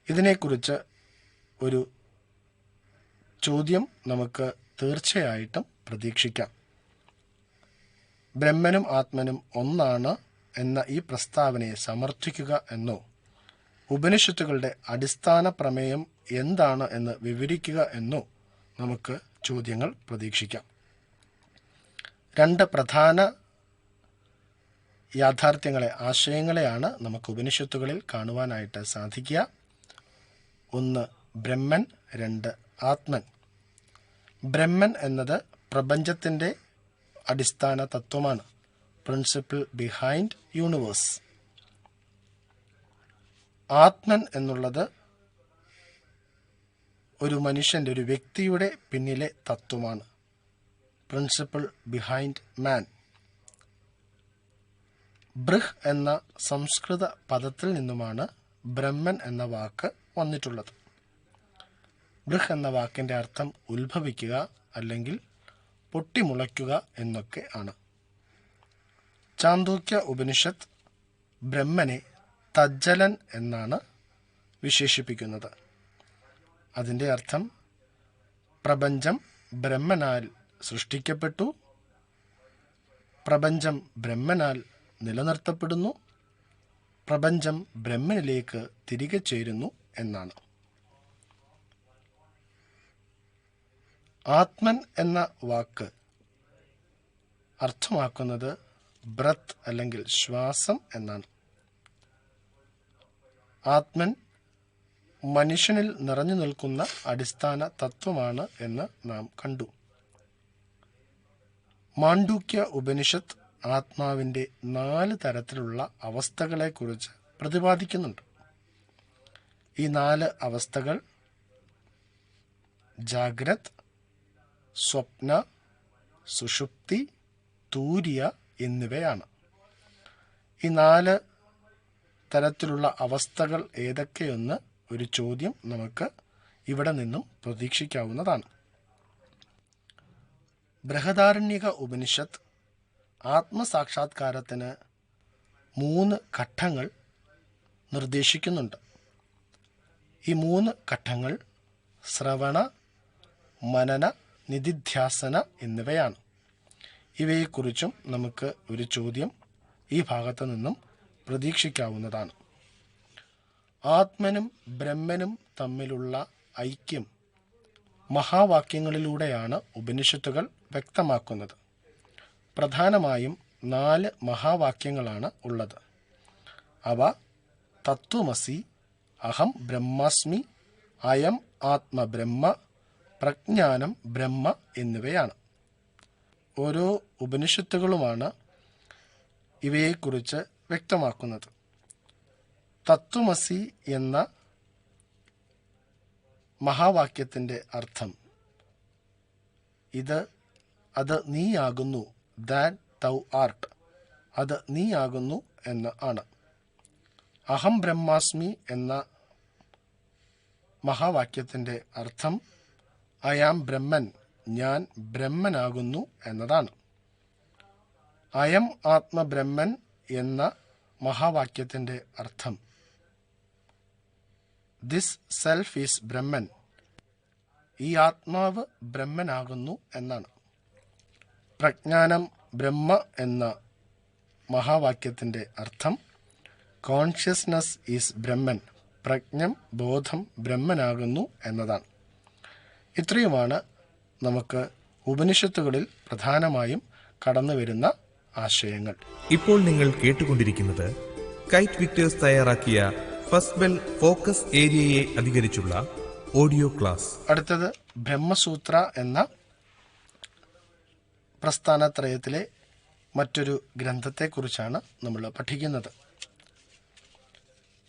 ഇതിനെക്കുറിച്ച് ഒരു ചോദ്യം നമുക്ക് തീർച്ചയായിട്ടും പ്രതീക്ഷിക്കാം. ബ്രഹ്മനും ആത്മനും ഒന്നാണ് എന്ന ഈ പ്രസ്താവനയെ സമർത്ഥിക്കുക എന്നോ ഉപനിഷത്തുകളുടെ അടിസ്ഥാന പ്രമേയം എന്താണ് എന്ന് വിവരിക്കുക എന്നോ നമുക്ക് ചോദ്യങ്ങൾ പ്രതീക്ഷിക്കാം. 2 പ്രധാന യാഥാർത്ഥ്യങ്ങളെ, ആശയങ്ങളെയാണ് നമുക്ക് ഉപനിഷത്തുകളിൽ കാണുവാനായിട്ട് സാധിക്കുക. 1 ബ്രഹ്മൻ, 2 ആത്മൻ. ബ്രഹ്മൻ എന്നത് പ്രപഞ്ചത്തിൻ്റെ അടിസ്ഥാന തത്വമാണ്, പ്രിൻസിപ്പിൾ ബിഹൈൻഡ് യൂണിവേഴ്സ്. ആത്മൻ എന്നുള്ളത് ഒരു മനുഷ്യൻ്റെ, ഒരു വ്യക്തിയുടെ പിന്നിലെ തത്വമാണ്, പ്രിൻസിപ്പിൾ ബിഹൈൻഡ് മാൻ. ബൃഹ് എന്ന സംസ്കൃത പദത്തിൽ നിന്നുമാണ് ബ്രഹ്മൻ എന്ന വാക്ക് വന്നിട്ടുള്ളത്. ബൃഹ് എന്ന വാക്കിൻ്റെ അർത്ഥം ഉത്ഭവിക്കുക അല്ലെങ്കിൽ പൊട്ടിമുളയ്ക്കുക എന്നൊക്കെ ആണ്. ചാന്തോക്യ ഉപനിഷത്ത് ബ്രഹ്മനെ തജ്ജലൻ എന്നാണ് വിശേഷിപ്പിക്കുന്നത്. അതിൻ്റെ അർത്ഥം പ്രപഞ്ചം ബ്രഹ്മനാൽ സൃഷ്ടിക്കപ്പെട്ടു, പ്രപഞ്ചം ബ്രഹ്മനാൽ നിലനിർത്തപ്പെടുന്നു, പ്രപഞ്ചം ബ്രഹ്മനിലേക്ക് തിരികെ ചേരുന്നു എന്നാണ്. ആത്മൻ എന്ന വാക്ക് അർത്ഥമാക്കുന്നത് ബ്രത്ത് അല്ലെങ്കിൽ ശ്വാസം എന്നാണ്. ആത്മൻ മനുഷ്യനിൽ നിറഞ്ഞു നിൽക്കുന്ന അടിസ്ഥാന തത്വമാണ് എന്ന് നാം കണ്ടു. മാണ്ഡൂക്യ ഉപനിഷത്ത് ആത്മാവിൻ്റെ 4 തരത്തിലുള്ള അവസ്ഥകളെക്കുറിച്ച് പ്രതിപാദിക്കുന്നുണ്ട്. ഈ 4 അവസ്ഥകൾ ജാഗ്രത്, സ്വപ്ന, സുഷുപ്തി, തൂര്യ എന്നിവയാണ്. ഈ 4 തരത്തിലുള്ള അവസ്ഥകൾ ഏതൊക്കെയെന്ന് ഒരു ചോദ്യം നമുക്ക് ഇവിടെ നിന്നും പ്രതീക്ഷിക്കാവുന്നതാണ്. ബൃഹദാരണ്യക ഉപനിഷത്ത് ആത്മസാക്ഷാത്കാരത്തിന് 3 ഘട്ടങ്ങൾ നിർദ്ദേശിക്കുന്നുണ്ട്. ഈ 3 ഘട്ടങ്ങൾ ശ്രവണ, മനന, നിധിധ്യാസന എന്നിവയാണ്. ഇവയെക്കുറിച്ചും നമുക്ക് ഒരു ചോദ്യം ഈ ഭാഗത്തു നിന്നും പ്രതീക്ഷിക്കാവുന്നതാണ്. ആത്മനും ബ്രഹ്മനും തമ്മിലുള്ള ഐക്യം മഹാവാക്യങ്ങളിലൂടെയാണ് ഉപനിഷത്തുകൾ വ്യക്തമാക്കുന്നത്. പ്രധാനമായും 4 മഹാവാക്യങ്ങളാണ് ഉള്ളത്. അവ തത്വമസി, അഹം ബ്രഹ്മാസ്മി, അയം ആത്മബ്രഹ്മ, പ്രജ്ഞാനം ബ്രഹ്മ എന്നിവയാണ്. ഓരോ ഉപനിഷത്തുകളുമാണ് ഇവയെക്കുറിച്ച് വ്യക്തമാക്കുന്നത്. തത്വമസി എന്ന മഹാവാക്യത്തിൻ്റെ അർത്ഥം അത് നീയാകുന്നു, ദാൻ തൗ ആർട്ട്, അത് നീയാകുന്നു എന്ന് ആണ്. അഹം ബ്രഹ്മാസ്മി എന്ന മഹാവാക്യത്തിൻ്റെ അർത്ഥം ഐ ആം ബ്രഹ്മൻ, ഞാൻ ബ്രഹ്മനാകുന്നു എന്നതാണ്. അയം ആത്മബ്രഹ്മൻ എന്ന മഹാവാക്യത്തിൻ്റെ അർത്ഥം ദിസ് സെൽഫ് ഈസ് ബ്രഹ്മൻ, ഈ ആത്മാവ് ബ്രഹ്മനാകുന്നു എന്നാണ്. പ്രജ്ഞാനം ബ്രഹ്മ എന്ന മഹാവാക്യത്തിൻ്റെ അർത്ഥം കോൺഷ്യസ്നസ് ഈസ് ബ്രഹ്മൻ, പ്രജ്ഞം ബോധം ബ്രഹ്മനാകുന്നു എന്നതാണ്. ഇത്രയുമാണ് നമുക്ക് ഉപനിഷത്തുകളിൽ പ്രധാനമായും കടന്നു വരുന്ന ആശയങ്ങൾ. ഇപ്പോൾ നിങ്ങൾ കേട്ടുകൊണ്ടിരിക്കുന്നത് കൈറ്റ് വിക്ടേഴ്സ് തയ്യാറാക്കിയ ഫസ്റ്റ് ബെൽ ഫോക്കസ് ഏരിയയെ അധികരിച്ചുള്ള ഓഡിയോ ക്ലാസ്. അടുത്തത് ബ്രഹ്മസൂത്ര എന്ന പ്രസ്ഥാനത്രയത്തിലെ മറ്റൊരു ഗ്രന്ഥത്തെക്കുറിച്ചാണ് നമ്മൾ പഠിക്കുന്നത്.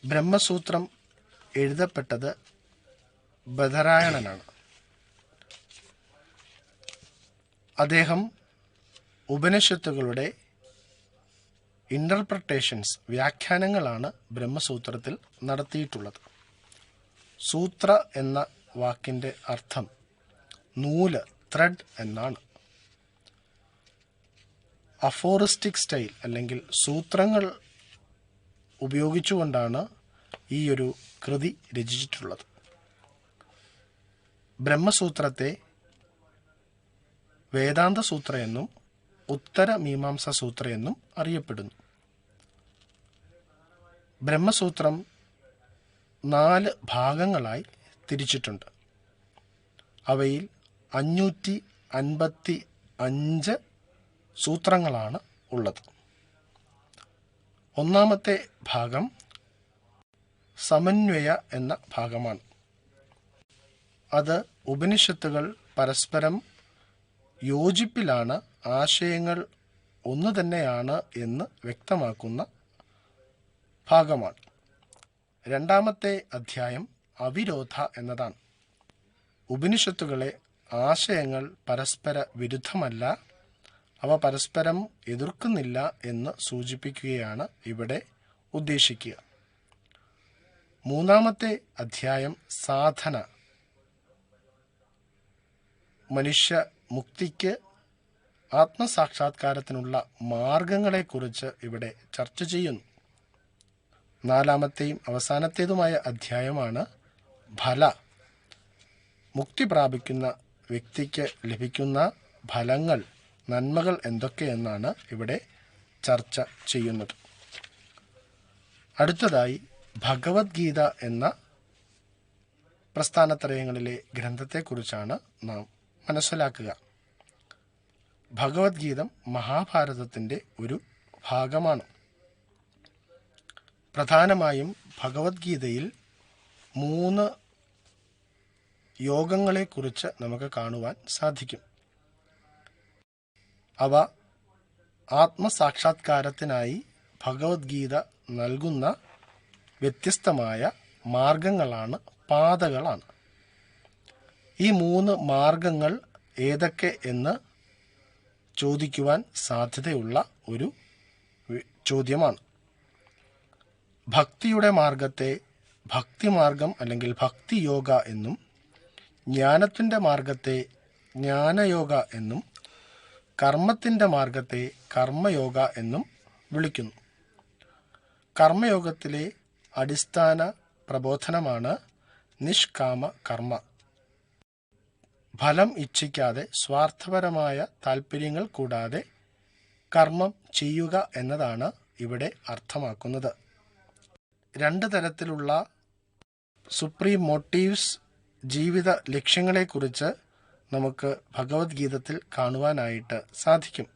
ബ്രഹ്മസൂത്രം എഴുതപ്പെട്ടത് ബദരായണനാണ്. അദ്ദേഹം ഉപനിഷത്തുകളുടെ ഇൻ്റർപ്രട്ടേഷൻസ്, വ്യാഖ്യാനങ്ങളാണ് ബ്രഹ്മസൂത്രത്തിൽ നടത്തിയിട്ടുള്ളത്. സൂത്ര എന്ന വാക്കിൻ്റെ അർത്ഥം നൂല്, ത്രെഡ് എന്നാണ്. അഫോറിസ്റ്റിക് സ്റ്റൈൽ അല്ലെങ്കിൽ സൂത്രങ്ങൾ ഉപയോഗിച്ചുകൊണ്ടാണ് ഈ ഒരു കൃതി രചിച്ചിട്ടുള്ളത്. ബ്രഹ്മസൂത്രത്തെ വേദാന്ത സൂത്ര എന്നും ഉത്തര മീമാംസ സൂത്ര എന്നും അറിയപ്പെടുന്നു. ബ്രഹ്മസൂത്രം 4 ഭാഗങ്ങളായി തിരിച്ചിട്ടുണ്ട്. അവയിൽ 555 സൂത്രങ്ങളാണ് ഉള്ളത്. ഒന്നാമത്തെ ഭാഗം സമന്വയ എന്ന ഭാഗമാണ്. അത് ഉപനിഷത്തുകൾ പരസ്പരം യോജിപ്പിലാണ്, ആശയങ്ങൾ ഒന്നു തന്നെയാണ് എന്ന് വ്യക്തമാക്കുന്ന ഭാഗമാണ്. രണ്ടാമത്തെ അധ്യായം അവിരോധ എന്നതാണ്. ഉപനിഷത്തുകളെ ആശയങ്ങൾ പരസ്പര വിരുദ്ധമല്ല, അവ പരസ്പരം എതിർക്കുന്നില്ല എന്ന് സൂചിപ്പിക്കുകയാണ് ഇവിടെ ഉദ്ദേശിക്കുക. മൂന്നാമത്തെ അധ്യായം സാധന, മനുഷ്യ മുക്തിക്ക് ആത്മസാക്ഷാത്കാരത്തിനുള്ള മാർഗങ്ങളെക്കുറിച്ച് ഇവിടെ ചർച്ച ചെയ്യുന്നു. നാലാമത്തെയും അവസാനത്തേതുമായ അധ്യായമാണ് ഫല, മുക്തി പ്രാപിക്കുന്ന വ്യക്തിക്ക് ലഭിക്കുന്ന ഫലങ്ങൾ, നന്മകൾ എന്തൊക്കെയെന്നാണ് ഇവിടെ ചർച്ച ചെയ്യുന്നത്. അടുത്തതായി ഭഗവത്ഗീത എന്ന പ്രസ്ഥാനത്രയങ്ങളിലെ ഗ്രന്ഥത്തെക്കുറിച്ചാണ് നാം മനസ്സിലാക്കുക. ഭഗവത്ഗീത മഹാഭാരതത്തിൻ്റെ ഒരു ഭാഗമാണ്. പ്രധാനമായും ഭഗവത്ഗീതയിൽ 3 യോഗങ്ങളെക്കുറിച്ച് നമുക്ക് കാണുവാൻ സാധിക്കും. അവ ആത്മസാക്ഷാത്കാരത്തിനായി ഭഗവത്ഗീത നൽകുന്ന വ്യത്യസ്തമായ മാർഗങ്ങളാണ്, പാതകളാണ്. ഈ 3 മാർഗങ്ങൾ ഏതൊക്കെ എന്ന് ചോദിക്കുവാൻ സാധ്യതയുള്ള ഒരു ചോദ്യമാണ്. ഭക്തിയുടെ മാർഗത്തെ ഭക്തിമാർഗം അല്ലെങ്കിൽ ഭക്തിയോഗ എന്നും, ജ്ഞാനത്തിൻ്റെ മാർഗത്തെ ജ്ഞാനയോഗ എന്നും, കർമ്മത്തിൻ്റെ മാർഗത്തെ കർമ്മയോഗ എന്നും വിളിക്കുന്നു. കർമ്മയോഗത്തിലെ അടിസ്ഥാന പ്രബോധനമാണ് നിഷ്കാമ കർമ്മ. ഫലം ഇച്ഛിക്കാതെ സ്വാർത്ഥപരമായ താൽപ്പര്യങ്ങൾ കൂടാതെ കർമ്മം ചെയ്യുക എന്നതാണ് ഇവിടെ അർത്ഥമാക്കുന്നത്. 2 തരത്തിലുള്ള സുപ്രീം മോട്ടീവ്സ്, ജീവിത ലക്ഷ്യങ്ങളെക്കുറിച്ച് നമുക്ക് ഭഗവത്ഗീതത്തിൽ കാണുവാനായിട്ട് സാധിക്കും.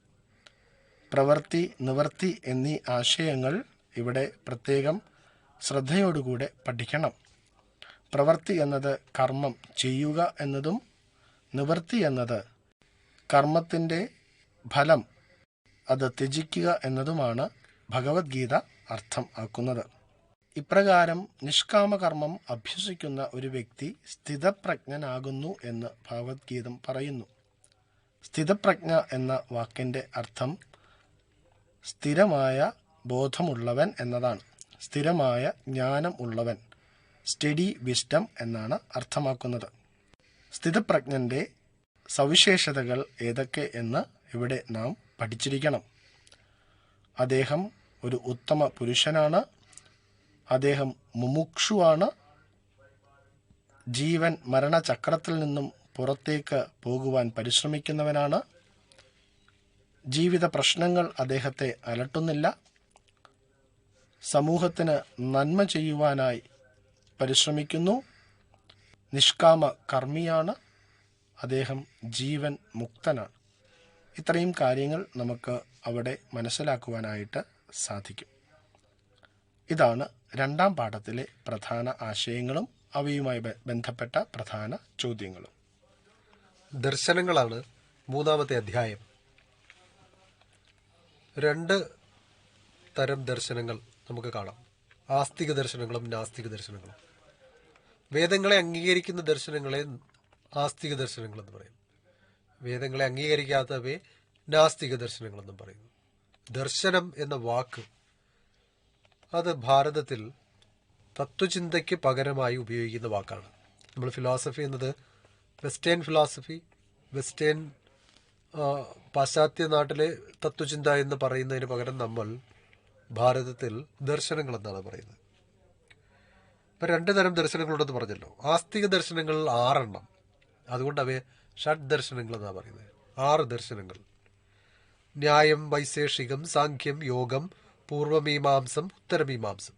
പ്രവൃത്തി, നിവൃത്തി എന്നീ ആശയങ്ങൾ ഇവിടെ പ്രത്യേകം ശ്രദ്ധയോടുകൂടെ പഠിക്കണം. പ്രവൃത്തി എന്നത് കർമ്മം ചെയ്യുക എന്നതും, നിവൃത്തി എന്നത് കർമ്മത്തിൻ്റെ ഫലം അത് ത്യജിക്കുക എന്നതുമാണ് ഭഗവത്ഗീത അർത്ഥം ആക്കുന്നത്. ഇപ്രകാരം നിഷ്കാമകർമ്മം അഭ്യസിക്കുന്ന ഒരു വ്യക്തി സ്ഥിതപ്രജ്ഞനാകുന്നു എന്ന് ഭഗവത്ഗീത പറയുന്നു. സ്ഥിതപ്രജ്ഞ എന്ന വാക്കിൻ്റെ അർത്ഥം സ്ഥിരമായ ബോധമുള്ളവൻ എന്നതാണ്. സ്ഥിരമായ ജ്ഞാനം ഉള്ളവൻ, സ്റ്റഡി വിസ്ഡം എന്നാണ് അർത്ഥമാക്കുന്നത്. സ്ഥിതപ്രജ്ഞന്റെ സവിശേഷതകൾ ഏതൊക്കെ എന്ന് ഇവിടെ നാം പഠിച്ചിരിക്കണം. അദ്ദേഹം ഒരു ഉത്തമ പുരുഷനാണ്. അദ്ദേഹം മുമുക്ഷുവാണ്. ജീവൻ മരണചക്രത്തിൽ നിന്നും പുറത്തേക്ക് പോകുവാൻ പരിശ്രമിക്കുന്നവനാണ്. ജീവിത പ്രശ്നങ്ങൾ അദ്ദേഹത്തെ അലട്ടുന്നില്ല. സമൂഹത്തിന് നന്മ ചെയ്യുവാനായി പരിശ്രമിക്കുന്നു. നിഷ്കാമ കർമ്മിയാണ്. അദ്ദേഹം ജീവൻ മുക്തനാണ്. ഇത്രയും കാര്യങ്ങൾ നമുക്ക് അവിടെ മനസ്സിലാക്കുവാനായിട്ട് സാധിക്കും. ഇതാണ് രണ്ടാം പാഠത്തിലെ പ്രധാന ആശയങ്ങളും അവയുമായി ബന്ധപ്പെട്ട പ്രധാന ചോദ്യങ്ങളും. ദർശനങ്ങളാണ് മൂന്നാമത്തെ അധ്യായം. 2 തരം ദർശനങ്ങൾ നമുക്ക് കാണാം. ആസ്തിക ദർശനങ്ങളും നാസ്തിക ദർശനങ്ങളും. വേദങ്ങളെ അംഗീകരിക്കുന്ന ദർശനങ്ങളെ ആസ്തിക ദർശനങ്ങളെന്ന് പറയും. വേദങ്ങളെ അംഗീകരിക്കാത്തവയെ നാസ്തിക ദർശനങ്ങളെന്നും പറയുന്നു. ദർശനം എന്ന വാക്ക് അത് ഭാരതത്തിൽ തത്വചിന്തയ്ക്ക് പകരമായി ഉപയോഗിക്കുന്ന വാക്കാണ്. നമ്മൾ ഫിലോസഫി എന്നത് വെസ്റ്റേൺ ഫിലോസഫി, വെസ്റ്റേൺ പാശ്ചാത്യ നാട്ടിലെ തത്വചിന്ത എന്ന് പറയുന്നതിന് പകരം നമ്മൾ ഭാരതത്തിൽ ദർശനങ്ങൾ എന്നാണ് പറയുന്നത്. ഇപ്പം 2 തരം ദർശനങ്ങളുണ്ടെന്ന് പറഞ്ഞല്ലോ. ആസ്തിക ദർശനങ്ങൾ 6 എണ്ണം. അതുകൊണ്ട് അവയെ ഷഡ് ദർശനങ്ങൾ എന്നാണ് പറയുന്നത്. 6 ദർശനങ്ങൾ: ന്യായം, വൈശേഷികം, സാഖ്യം, യോഗം, പൂർവമീമാംസം, ഉത്തരമീമാംസം.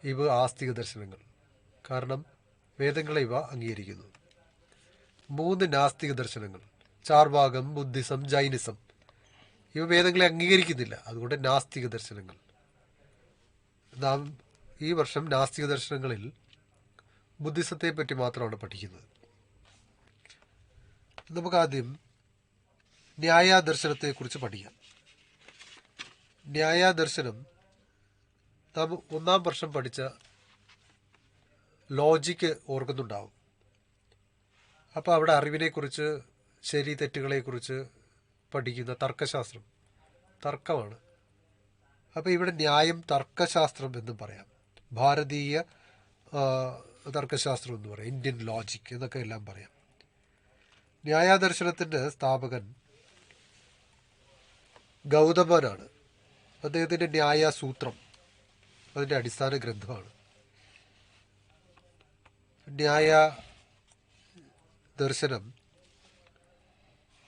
ഇവ ആസ്തിക ദർശനങ്ങൾ. കാരണം വേദങ്ങളെ ഇവ അംഗീകരിക്കുന്നു. 3 നാസ്തിക ദർശനങ്ങൾ: ചാർവാകം, ബുദ്ധിസം, ജൈനിസം. ഇവ വേദങ്ങളെ അംഗീകരിക്കുന്നില്ല. അതുകൊണ്ട് നാസ്തിക ദർശനങ്ങൾ. നാം ഈ വർഷം നാസ്തിക ദർശനങ്ങളിൽ ബുദ്ധിസത്തെ പറ്റി മാത്രമാണ് പഠിക്കുന്നത്. നമുക്കാദ്യം ന്യായദർശനത്തെക്കുറിച്ച് പഠിക്കാം. ന്യായദർശനം നാം 1-ാം വർഷം പഠിച്ച ലോജിക്ക് ഓർക്കുന്നുണ്ടാവും. അപ്പോൾ അവിടെ അറിവിനെക്കുറിച്ച്, ശരി തെറ്റുകളെക്കുറിച്ച് പഠിക്കുന്ന തർക്കശാസ്ത്രം, തർക്കമാണ്. അപ്പോൾ ഇവിടെ ന്യായം തർക്കശാസ്ത്രം എന്നും പറയാം. ഭാരതീയ തർക്കശാസ്ത്രം എന്ന് പറയാം. ഇന്ത്യൻ ലോജിക് എന്നൊക്കെ എല്ലാം പറയാം. ന്യായദർശനത്തിൻ്റെ സ്ഥാപകൻ ഗൗതമനാണ്. അദ്ദേഹത്തിൻ്റെ ന്യായസൂത്രം അതിൻ്റെ അടിസ്ഥാന ഗ്രന്ഥമാണ്. ന്യായ ദർശനം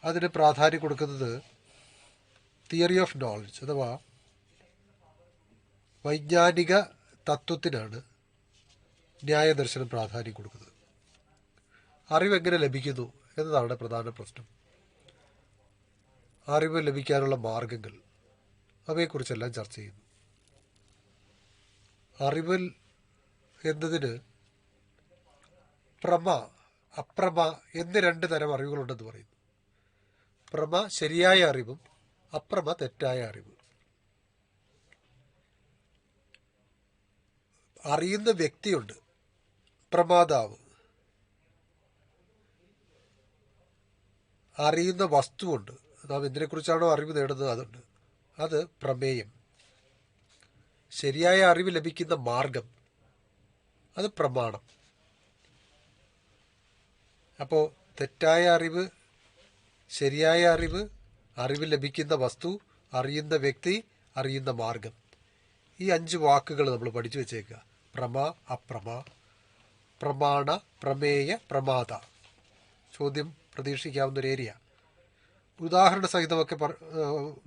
അതിന് പ്രാധാന്യം കൊടുക്കുന്നത് തിയറി ഓഫ് നോളജ് അഥവാ വൈജ്ഞാനിക തത്വത്തിനാണ് ന്യായദർശനം പ്രാധാന്യം കൊടുക്കുന്നത്. അറിവെങ്ങനെ ലഭിക്കുന്നു എന്നതാണ് പ്രധാന പ്രശ്നം. അറിവ് ലഭിക്കാനുള്ള മാർഗങ്ങൾ, അവയെക്കുറിച്ചെല്ലാം ചർച്ച ചെയ്യുന്നു. അറിവ് എന്നതിന് പ്രമ, അപ്രമ എന്ന് 2 തരം അറിവുകളുണ്ടെന്ന് പറയുന്നു. പ്രമ ശരിയായ അറിവും അപ്രമ തെറ്റായ അറിവ്. അറിയുന്ന വ്യക്തിയുണ്ട്, പ്രമാതാവ്. അറിയുന്ന വസ്തുവുണ്ട്, നാം എന്തിനെക്കുറിച്ചാണോ അറിവ് നേടുന്നത് അതുണ്ട്, അത് പ്രമേയം. ശരിയായ അറിവ് ലഭിക്കുന്ന മാർഗം, അത് പ്രമാണം. അപ്പോൾ തെറ്റായ അറിവ്, ശരിയായ അറിവ്, അറിവ് ലഭിക്കുന്ന വസ്തു, അറിയുന്ന വ്യക്തി, അറിയുന്ന മാർഗം. ഈ 5 വാക്കുകൾ നമ്മൾ പഠിച്ചു വെച്ചേക്കുക. പ്രമ, അപ്രമ, പ്രമാണ, പ്രമേയ, പ്രമാത. ചോദ്യം പ്രതീക്ഷിക്കാവുന്നൊരു ഏരിയ. ഉദാഹരണ സഹിതമൊക്കെ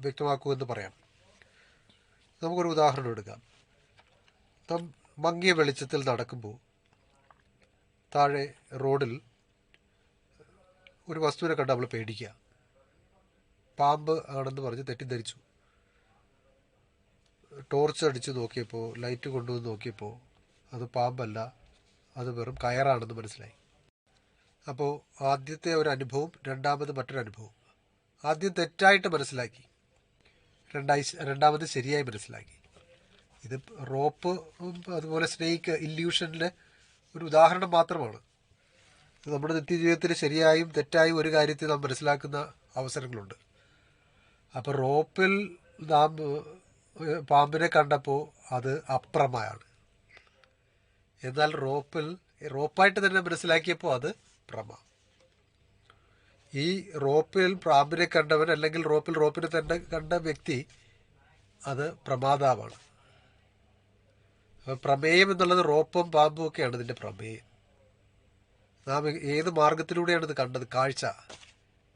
വ്യക്തമാക്കുമെന്ന് പറയാം. നമുക്കൊരു ഉദാഹരണം എടുക്കാം. നാം മങ്ങിയ വെളിച്ചത്തിൽ നടക്കുമ്പോൾ താഴെ റോഡിൽ ഒരു വസ്തുവിനെ കണ്ട് നമ്മൾ പേടിക്കുക. പാമ്പ് ആണെന്ന് പറഞ്ഞ് തെറ്റിദ്ധരിച്ചു. ടോർച്ച് അടിച്ച് നോക്കിയപ്പോൾ, ലൈറ്റ് കൊണ്ടുവന്ന് നോക്കിയപ്പോൾ അത് പാമ്പല്ല, അത് വെറും കയറാണെന്ന് മനസ്സിലായി. അപ്പോൾ ആദ്യത്തെ ഒരു അനുഭവം, രണ്ടാമത് മറ്റൊരു അനുഭവം. ആദ്യം തെറ്റായിട്ട് മനസ്സിലാക്കി, രണ്ടാമത് ശരിയായി മനസ്സിലാക്കി. ഇത് റോപ്പ് അതുപോലെ സ്നേക്ക് ഇല്യൂഷനിലെ ഒരു ഉദാഹരണം മാത്രമാണ്. നമ്മുടെ നിത്യജീവിതത്തിൽ ശരിയായും തെറ്റായും ഒരു കാര്യത്തിൽ നാം മനസ്സിലാക്കുന്ന അവസരങ്ങളുണ്ട്. അപ്പോൾ റോപ്പിൽ നാം പാമ്പിനെ കണ്ടപ്പോൾ അത് അപ്രമയാണ്. എന്നാൽ റോപ്പായിട്ട് തന്നെ മനസ്സിലാക്കിയപ്പോൾ അത് പ്രമ. ഈ റോപ്പിൽ പാമ്പിനെ കണ്ടവൻ അല്ലെങ്കിൽ റോപ്പിനെ തന്നെ കണ്ട വ്യക്തി അത് പ്രമാതാവാണ്. പ്രമേയം എന്നുള്ളത് റോപ്പും പാമ്പും ഒക്കെയാണ് ഇതിൻ്റെ പ്രമേയം. നാം ഏത് മാർഗത്തിലൂടെയാണ് ഇത് കണ്ടത്, കാഴ്ച,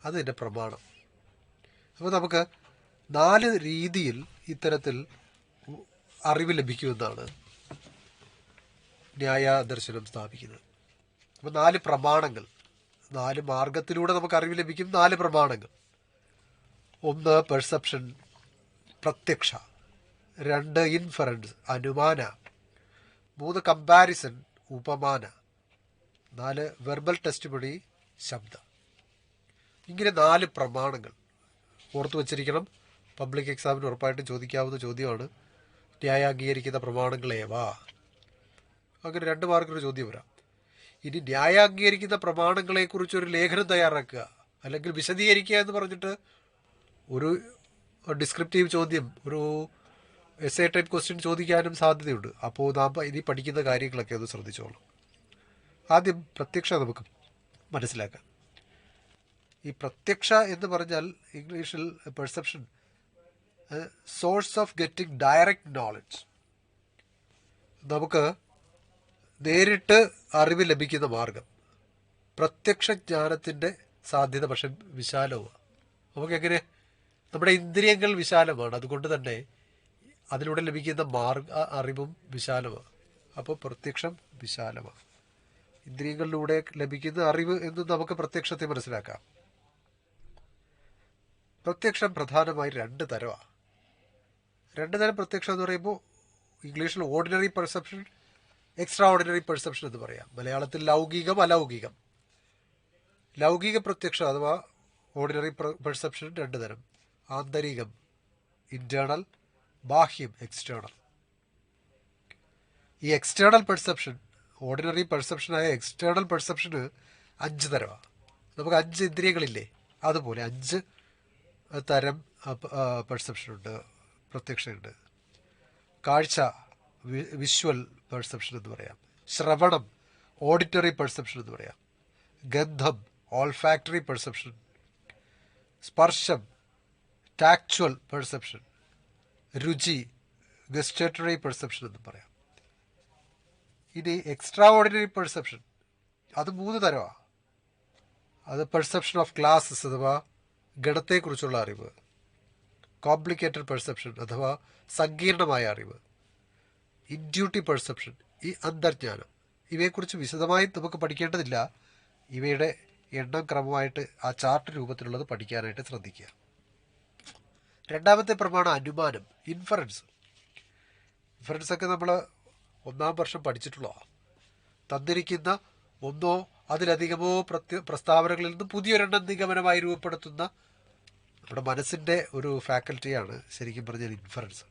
അത് ഇതിൻ്റെ പ്രമാണം. അപ്പോൾ നമുക്ക് 4 രീതിയിൽ ഇത്തരത്തിൽ അറിവ് ലഭിക്കുമെന്നാണ് ന്യായ ദർശനം സ്ഥാപിക്കുന്നത്. അപ്പോൾ 4 പ്രമാണങ്ങൾ, 4 മാർഗത്തിലൂടെ നമുക്ക് അറിവ് ലഭിക്കും. 4 പ്രമാണങ്ങൾ: 1 പെർസെപ്ഷൻ, പ്രത്യക്ഷ; 2 ഇൻഫറൻസ്, അനുമാന; 3 കമ്പാരിസൺ, ഉപമാന; 4 വെർബൽ ടെസ്റ്റിമണി, ശബ്ദം. ഇങ്ങനെ 4 പ്രമാണങ്ങൾ ഓർത്തു വച്ചിരിക്കണം. പബ്ലിക് എക്സാമിന് ഉറപ്പായിട്ടും ചോദിക്കാവുന്ന ചോദ്യമാണ്. ന്യായ അംഗീകരിക്കുന്ന പ്രമാണങ്ങളേവാ? അങ്ങനെ 2 മാർക്കൊരു ചോദ്യം വരാം. ഇനി ന്യായ അംഗീകരിക്കുന്ന പ്രമാണങ്ങളെക്കുറിച്ചൊരു ലേഖനം തയ്യാറാക്കുക അല്ലെങ്കിൽ വിശദീകരിക്കുക എന്ന് പറഞ്ഞിട്ട് ഒരു ഡിസ്ക്രിപ്റ്റീവ് ചോദ്യം, ഒരു എസ്സേ ടൈപ്പ് ക്വസ്റ്റ്യൻ ചോദിക്കാനും സാധ്യതയുണ്ട്. അപ്പോൾ നാം ഇനി പഠിക്കുന്ന കാര്യങ്ങളൊക്കെ ഒന്ന് ശ്രദ്ധിച്ചോളൂ. ആദ്യം പ്രത്യക്ഷ നമുക്ക് മനസ്സിലാക്കാം. ഈ പ്രത്യക്ഷ എന്ന് പറഞ്ഞാൽ ഇംഗ്ലീഷിൽ perception, source of getting direct knowledge. നമുക്ക് നേരിട്ട് അറിവ് ലഭിക്കുന്ന മാർഗം. പ്രത്യക്ഷ ജ്ഞാനത്തിൻ്റെ സാധ്യത പക്ഷെ വിശാലവുമാണ്. നമുക്കെങ്ങനെ, നമ്മുടെ ഇന്ദ്രിയങ്ങൾ വിശാലമാണ്, അതുകൊണ്ട് തന്നെ അതിലൂടെ ലഭിക്കുന്ന അറിവും വിശാലമാണ്. അപ്പോൾ പ്രത്യക്ഷം വിശാലമാണ്. ഇന്ദ്രിയങ്ങളിലൂടെ ലഭിക്കുന്ന അറിവ് എന്ന് നമുക്ക് പ്രത്യക്ഷത്തെ മനസ്സിലാക്കാം. പ്രത്യക്ഷം പ്രധാനമായി 2 തരമാണ്. 2 തരം പ്രത്യക്ഷം എന്ന് പറയുമ്പോൾ ഇംഗ്ലീഷിൽ ordinary perception, extra ordinary perception എന്ന് പറയാം. മലയാളത്തിൽ ലൗകികം, അലൗകികം. ലൗകിക പ്രത്യക്ഷം അഥവാ ഓർഡിനറി പെർസെപ്ഷൻ 2 തരം: ആന്തരികം, ഇൻറ്റേർണൽ; ബാഹ്യം, എക്സ്റ്റേണൽ. ഈ എക്സ്റ്റേണൽ പെർസെപ്ഷൻ, ഓർഡിനറി പെർസെപ്ഷനായ എക്സ്റ്റേണൽ പെർസെപ്ഷന് 5 തരമാണ്. നമുക്ക് 5 ഇന്ദ്രിയങ്ങളില്ലേ, അതുപോലെ 5 തരം പെർസെപ്ഷനുണ്ട്, പ്രത്യക്ഷമുണ്ട്. കാഴ്ച, വിഷ്വൽ പെർസെപ്ഷൻ എന്ന് പറയാം. ശ്രവണം, ഓഡിറ്ററി പെർസെപ്ഷൻ എന്ന് പറയാം. ഗന്ധം, ഓൾഫാക്ടറി പെർസെപ്ഷൻ. സ്പർശം, ടാക്ച്വൽ പെർസെപ്ഷൻ. രുചി, ഗസ്റ്റേറ്ററി പെർസെപ്ഷൻ എന്ന് പറയാം. ഇനി എക്സ്ട്രാ ഓർഡിനറി പെർസെപ്ഷൻ, അത് 3 തരമാണ്. അത് പെർസെപ്ഷൻ ഓഫ് ക്ലാസസ് അഥവാ ഗണത്തെക്കുറിച്ചുള്ള അറിവ്. കോംപ്ലിക്കേറ്റഡ് പെർസെപ്ഷൻ അഥവാ സങ്കീർണമായ അറിവ്. ഇൻഡ്യൂട്ടീവ് പെർസെപ്ഷൻ, ഈ അന്തർജ്ഞാനം. ഇവയെക്കുറിച്ച് വിശദമായി നമുക്ക് പഠിക്കേണ്ടതില്ല. ഇവയുടെ എണ്ണം ക്രമമായിട്ട് ആ ചാർട്ട് രൂപത്തിലുള്ളത് പഠിക്കാനായിട്ട് ശ്രദ്ധിക്കുക. 2ാമത്തെ പ്രമാണം അനുമാനം, ഇൻഫറൻസ്. ഇൻഫറൻസൊക്കെ നമ്മൾ 1ാം വർഷം പഠിച്ചിട്ടുള്ളതാണ്. തന്നിരിക്കുന്ന 1 അതിലധികമോ പ്രസ്താവനകളിൽ നിന്ന് പുതിയൊരെണ്ണം നിഗമനമായി രൂപപ്പെടുത്തുന്ന നമ്മുടെ മനസ്സിൻ്റെ ഒരു ഫാക്കൽറ്റിയാണ് ശരിക്കും പറഞ്ഞാൽ ഇൻഫറൻസ്.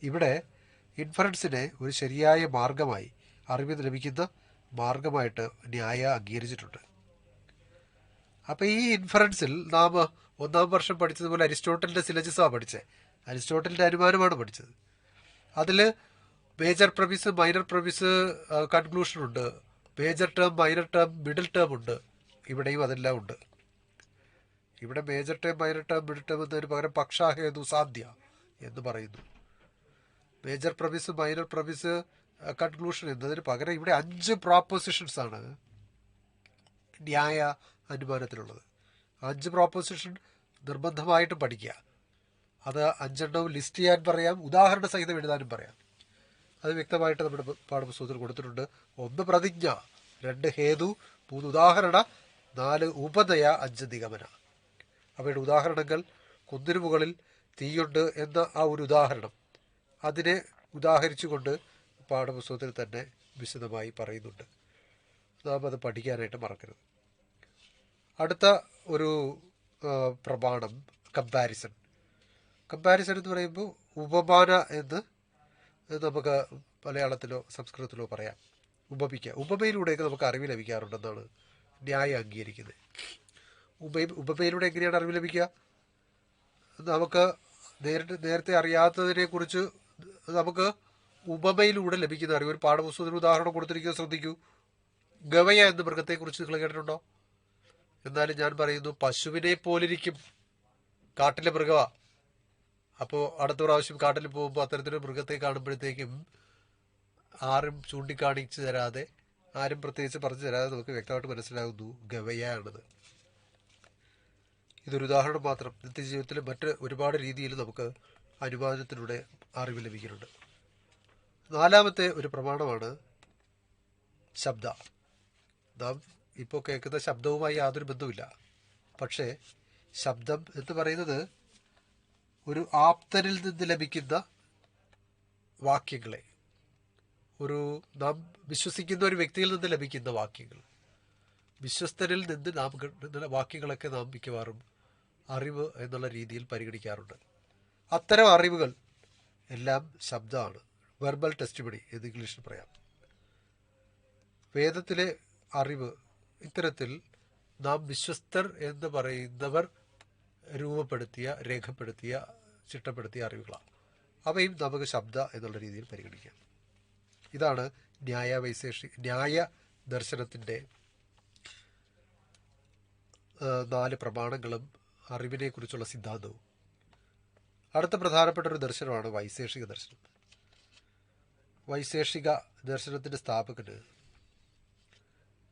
ഇവിടെ ഇൻഫറൻസിനെ ഒരു ശരിയായ മാർഗമായി, അറിവ് ലഭിക്കുന്ന മാർഗമായിട്ട് ന്യായ അംഗീകരിച്ചിട്ടുണ്ട്. അപ്പോൾ ഈ ഇൻഫറൻസിൽ നാം 1ാം വർഷം പഠിച്ചതുപോലെ അരിസ്റ്റോട്ടലിൻ്റെ സിലജസാണ് പഠിച്ചത്. അരിസ്റ്റോട്ടലിൻ്റെ അനുമാനമാണ് പഠിച്ചത്. അതിൽ മേജർ പ്രമിസ്, മൈനർ പ്രമിസ്, കൺക്ലൂഷനുണ്ട്. Major term, minor term, middle term ഉണ്ട്. ഇവിടെയും അതെല്ലാം ഉണ്ട്. ഇവിടെ major term, minor term, middle term എന്നതിന് പകരം പക്ഷാഹേതു സാധ്യ എന്ന് പറയുന്നു. Major premise, minor premise, conclusion എന്നതിന് പകരം ഇവിടെ 5 പ്രോപ്പോസിഷൻസ് ആണ് ന്യായ അനുമാനത്തിലുള്ളത്. 5 പ്രോപ്പോസിഷൻ നിർബന്ധമായിട്ടും പഠിക്കുക. അത് 5 ലിസ്റ്റ് ചെയ്യാൻ പറയാം, ഉദാഹരണ സഹിതം എഴുതാനും പറയാം. അത് വ്യക്തമായിട്ട് നമ്മുടെ പാഠപുസ്തകത്തിൽ കൊടുത്തിട്ടുണ്ട്. 1 പ്രതിജ്ഞ, 2 ഹേതു, 3 ഉദാഹരണ, 4 ഉപനയ, 5 നിഗമന. അവയുടെ ഉദാഹരണങ്ങൾ കുന്നിനു മുകളിൽ തീയുണ്ട് എന്ന ആ ഒരു ഉദാഹരണം, അതിനെ ഉദാഹരിച്ചുകൊണ്ട് പാഠപുസ്തകത്തിൽ തന്നെ വിശദമായി പറയുന്നുണ്ട്. നാം അത് പഠിക്കാനായിട്ട് മറക്കരുത്. അടുത്ത ഒരു പ്രമാണം കമ്പാരിസൺ. കമ്പാരിസൺ എന്ന് പറയുമ്പോൾ ഉപമാന എന്ന് നമുക്ക് മലയാളത്തിലോ സംസ്കൃതത്തിലോ പറയാം. ഉപമിക്കുക. ഉപമയിലൂടെയൊക്കെ നമുക്ക് അറിവ് ലഭിക്കാറുണ്ടെന്നാണ് ന്യായം അംഗീകരിക്കുന്നത്. ഉപമയിലൂടെ എങ്ങനെയാണ് അറിവ് ലഭിക്കുക? നമുക്ക് നേരത്തെ അറിയാത്തതിനെ കുറിച്ച് നമുക്ക് ഉപമയിലൂടെ ലഭിക്കുന്ന അറിവ്. ഒരു പാഠപുസ്തകത്തിന് ഉദാഹരണം കൊടുത്തിരിക്കുന്നത് ശ്രദ്ധിക്കൂ. ഗവയ എന്ന മൃഗത്തെക്കുറിച്ച് നിങ്ങൾ കേട്ടിട്ടുണ്ടോ? എന്നാലും ഞാൻ പറയുന്നു, പശുവിനെ പോലിരിക്കും, കാട്ടിലെ മൃഗമാ. അപ്പോൾ അടുത്ത പ്രാവശ്യം കാട്ടിൽ പോകുമ്പോൾ അത്തരത്തിലൊരു മൃഗത്തെ കാണുമ്പോഴത്തേക്കും ആരും ചൂണ്ടിക്കാണിച്ചു തരാതെ, ആരും പ്രത്യേകിച്ച് പറഞ്ഞു തരാതെ നമുക്ക് വ്യക്തമായിട്ട് മനസ്സിലാകുന്നു ഗവയാണത്. ഇതൊരു ഉദാഹരണം മാത്രം. നിത്യജീവിതത്തിൽ മറ്റ് ഒരുപാട് രീതിയിൽ നമുക്ക് അനുമാനത്തിലൂടെ അറിവ് ലഭിക്കുന്നുണ്ട്. നാലാമത്തെ ഒരു പ്രമാണമാണ് ശബ്ദ. നാം ഇപ്പോൾ കേൾക്കുന്ന ശബ്ദവുമായി യാതൊരു ബന്ധവുമില്ല. പക്ഷേ ശബ്ദം എന്ന് പറയുന്നത് ഒരു ആപ്തനിൽ നിന്ന് ലഭിക്കുന്ന വാക്യങ്ങളെ, നാം വിശ്വസിക്കുന്ന ഒരു വ്യക്തിയിൽ നിന്ന് ലഭിക്കുന്ന വാക്യങ്ങൾ, വിശ്വസ്തരിൽ നിന്ന് നാം കിട്ടുന്ന വാക്യങ്ങളൊക്കെ നാം മിക്കവാറും അറിവ് എന്നുള്ള രീതിയിൽ പരിഗണിക്കാറുണ്ട്. അത്തരം അറിവുകൾ എല്ലാം ശബ്ദമാണ്. വെർബൽ ടെസ്റ്റിമണി എന്ന് ഇംഗ്ലീഷിൽ പറയാം. വേദത്തിലെ അറിവ് ഇത്തരത്തിൽ നാം വിശ്വസ്തർ എന്ന് പറയുന്നവർ രൂപപ്പെടുത്തിയ, രേഖപ്പെടുത്തിയ, ചിട്ടപ്പെടുത്തിയ അറിവുകളാണ്. അവയും നമുക്ക് ശബ്ദ എന്നുള്ള രീതിയിൽ പരിഗണിക്കാം. ഇതാണ് ന്യായ ദർശനത്തിൻ്റെ 4 പ്രമാണങ്ങളും അറിവിനെ കുറിച്ചുള്ള സിദ്ധാന്തവും. അടുത്ത പ്രധാനപ്പെട്ട ഒരു ദർശനമാണ് വൈശേഷിക ദർശനം. വൈശേഷിക ദർശനത്തിൻ്റെ സ്ഥാപകന്